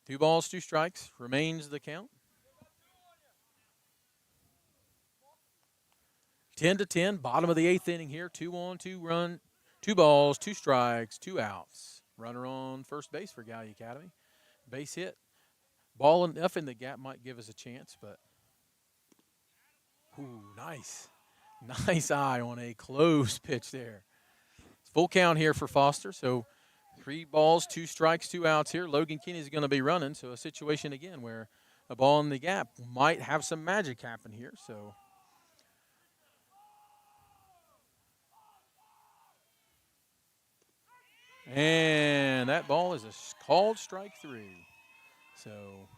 2 balls, 2 strikes. Remains the count. 10-10. Bottom of the 8th inning here. 2-on-2 run. 2 balls, 2 strikes, 2 outs. Runner on first base for Gallia Academy. Base hit. Ball enough in the gap might give us a chance, but ooh, nice. Nice eye on a close pitch there. Full count here for Foster, so 3 balls, 2 strikes, 2 outs here. Logan Kinney is going to be running, so a situation again where a ball in the gap might have some magic happen here. So and that ball is a called strike 3. So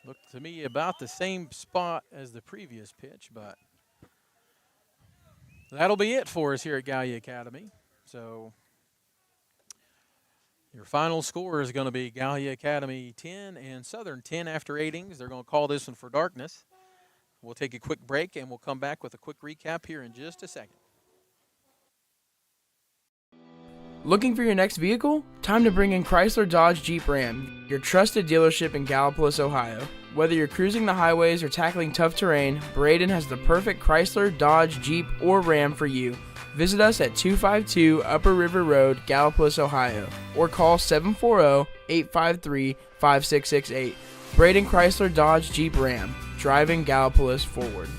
looked to me about the same spot as the previous pitch, but that'll be it for us here at Gallia Academy. So your final score is going to be Gallia Academy 10 and Southern 10 after 8 innings. They're going to call this one for darkness. We'll take a quick break, and we'll come back with a quick recap here in just a second. Looking for your next vehicle? Time to bring in Chrysler Dodge Jeep Ram, your trusted dealership in Gallipolis, Ohio. Whether you're cruising the highways or tackling tough terrain, Braden has the perfect Chrysler, Dodge, Jeep, or Ram for you. Visit us at 252 Upper River Road, Gallipolis, Ohio, or call 740-853-5668. Braden Chrysler Dodge Jeep Ram, driving Gallipolis forward.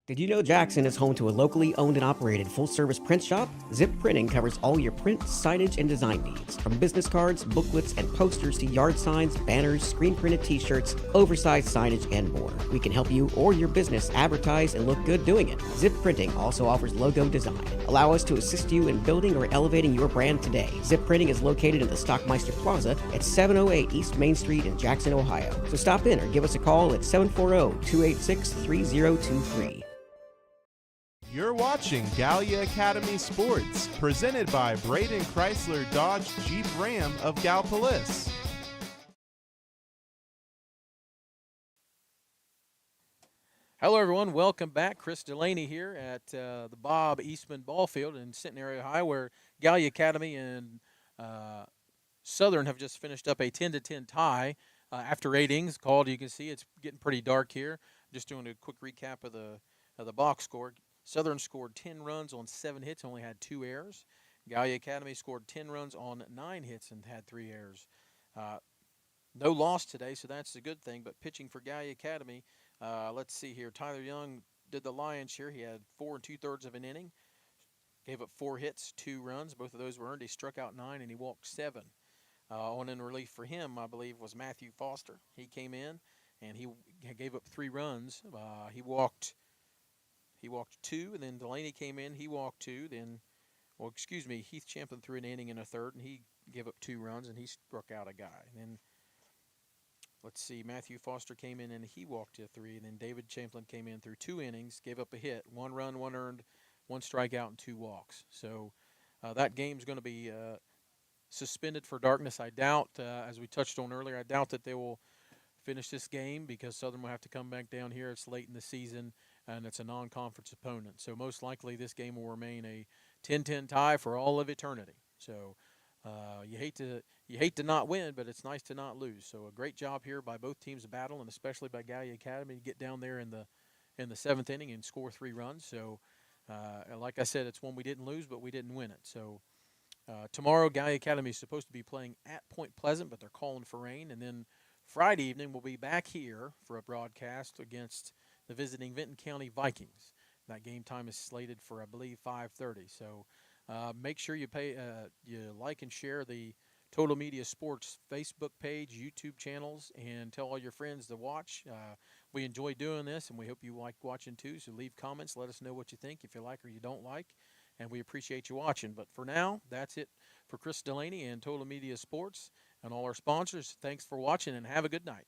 Did you know Jackson is home to a locally owned and operated full-service print shop? Zip Printing covers all your print, signage, and design needs. From business cards, booklets, and posters to yard signs, banners, screen-printed t-shirts, oversized signage, and more. We can help you or your business advertise and look good doing it. Zip Printing also offers logo design. Allow us to assist you in building or elevating your brand today. Zip Printing is located in the Stockmeister Plaza at 708 East Main Street in Jackson, Ohio. So stop in or give us a call at 740-286-3023. You're watching Gallia Academy Sports, presented by Braden Chrysler Dodge Jeep Ram of Gallipolis. Hello, everyone. Welcome back. Chris Delaney here at the Bob Eastman Ball Field in Centenary, Ohio, where Gallia Academy and Southern have just finished up a 10-10 tie after 8 innings. Called, you can see it's getting pretty dark here. Just doing a quick recap of the box score. Southern scored 10 runs on 7 hits, only had 2 errors. Gallia Academy scored 10 runs on 9 hits and had 3 errors. No loss today, so that's a good thing. But pitching for Gallia Academy, let's see here. Tyler Young did the lion's share. He had 4 2/3 of an inning. Gave up 4 hits, 2 runs. Both of those were earned. He struck out 9 and he walked 7. On in relief for him, I believe, was Matthew Foster. He came in and he gave up 3 runs. He walked 2, and then Delaney came in. He walked 2. Then, Heath Champlin threw an inning in a third, and he gave up 2 runs, and he struck out a guy. And then, let's see, Matthew Foster came in, and he walked to 3. And then David Champlin came in through 2 innings, gave up a hit, 1 run, 1 earned, 1 strikeout, and 2 walks. So that game's going to be suspended for darkness. I doubt, as we touched on earlier, I doubt that they will finish this game because Southern will have to come back down here. It's late in the season, and it's a non-conference opponent. So most likely this game will remain a 10-10 tie for all of eternity. So you hate to not win, but it's nice to not lose. So a great job here by both teams to battle, and especially by Gallia Academy to get down there in the 7th inning and score 3 runs. So like I said, it's one we didn't lose, but we didn't win it. So tomorrow, Gallia Academy is supposed to be playing at Point Pleasant, but they're calling for rain. And then Friday evening, we'll be back here for a broadcast against the visiting Vinton County Vikings. That game time is slated for, I believe, 5:30. So make sure you you like and share the Total Media Sports Facebook page, YouTube channels, and tell all your friends to watch. We enjoy doing this, and we hope you like watching too. So leave comments. Let us know what you think, if you like or you don't like. And we appreciate you watching. But for now, that's it for Chris Delaney and Total Media Sports and all our sponsors. Thanks for watching, and have a good night.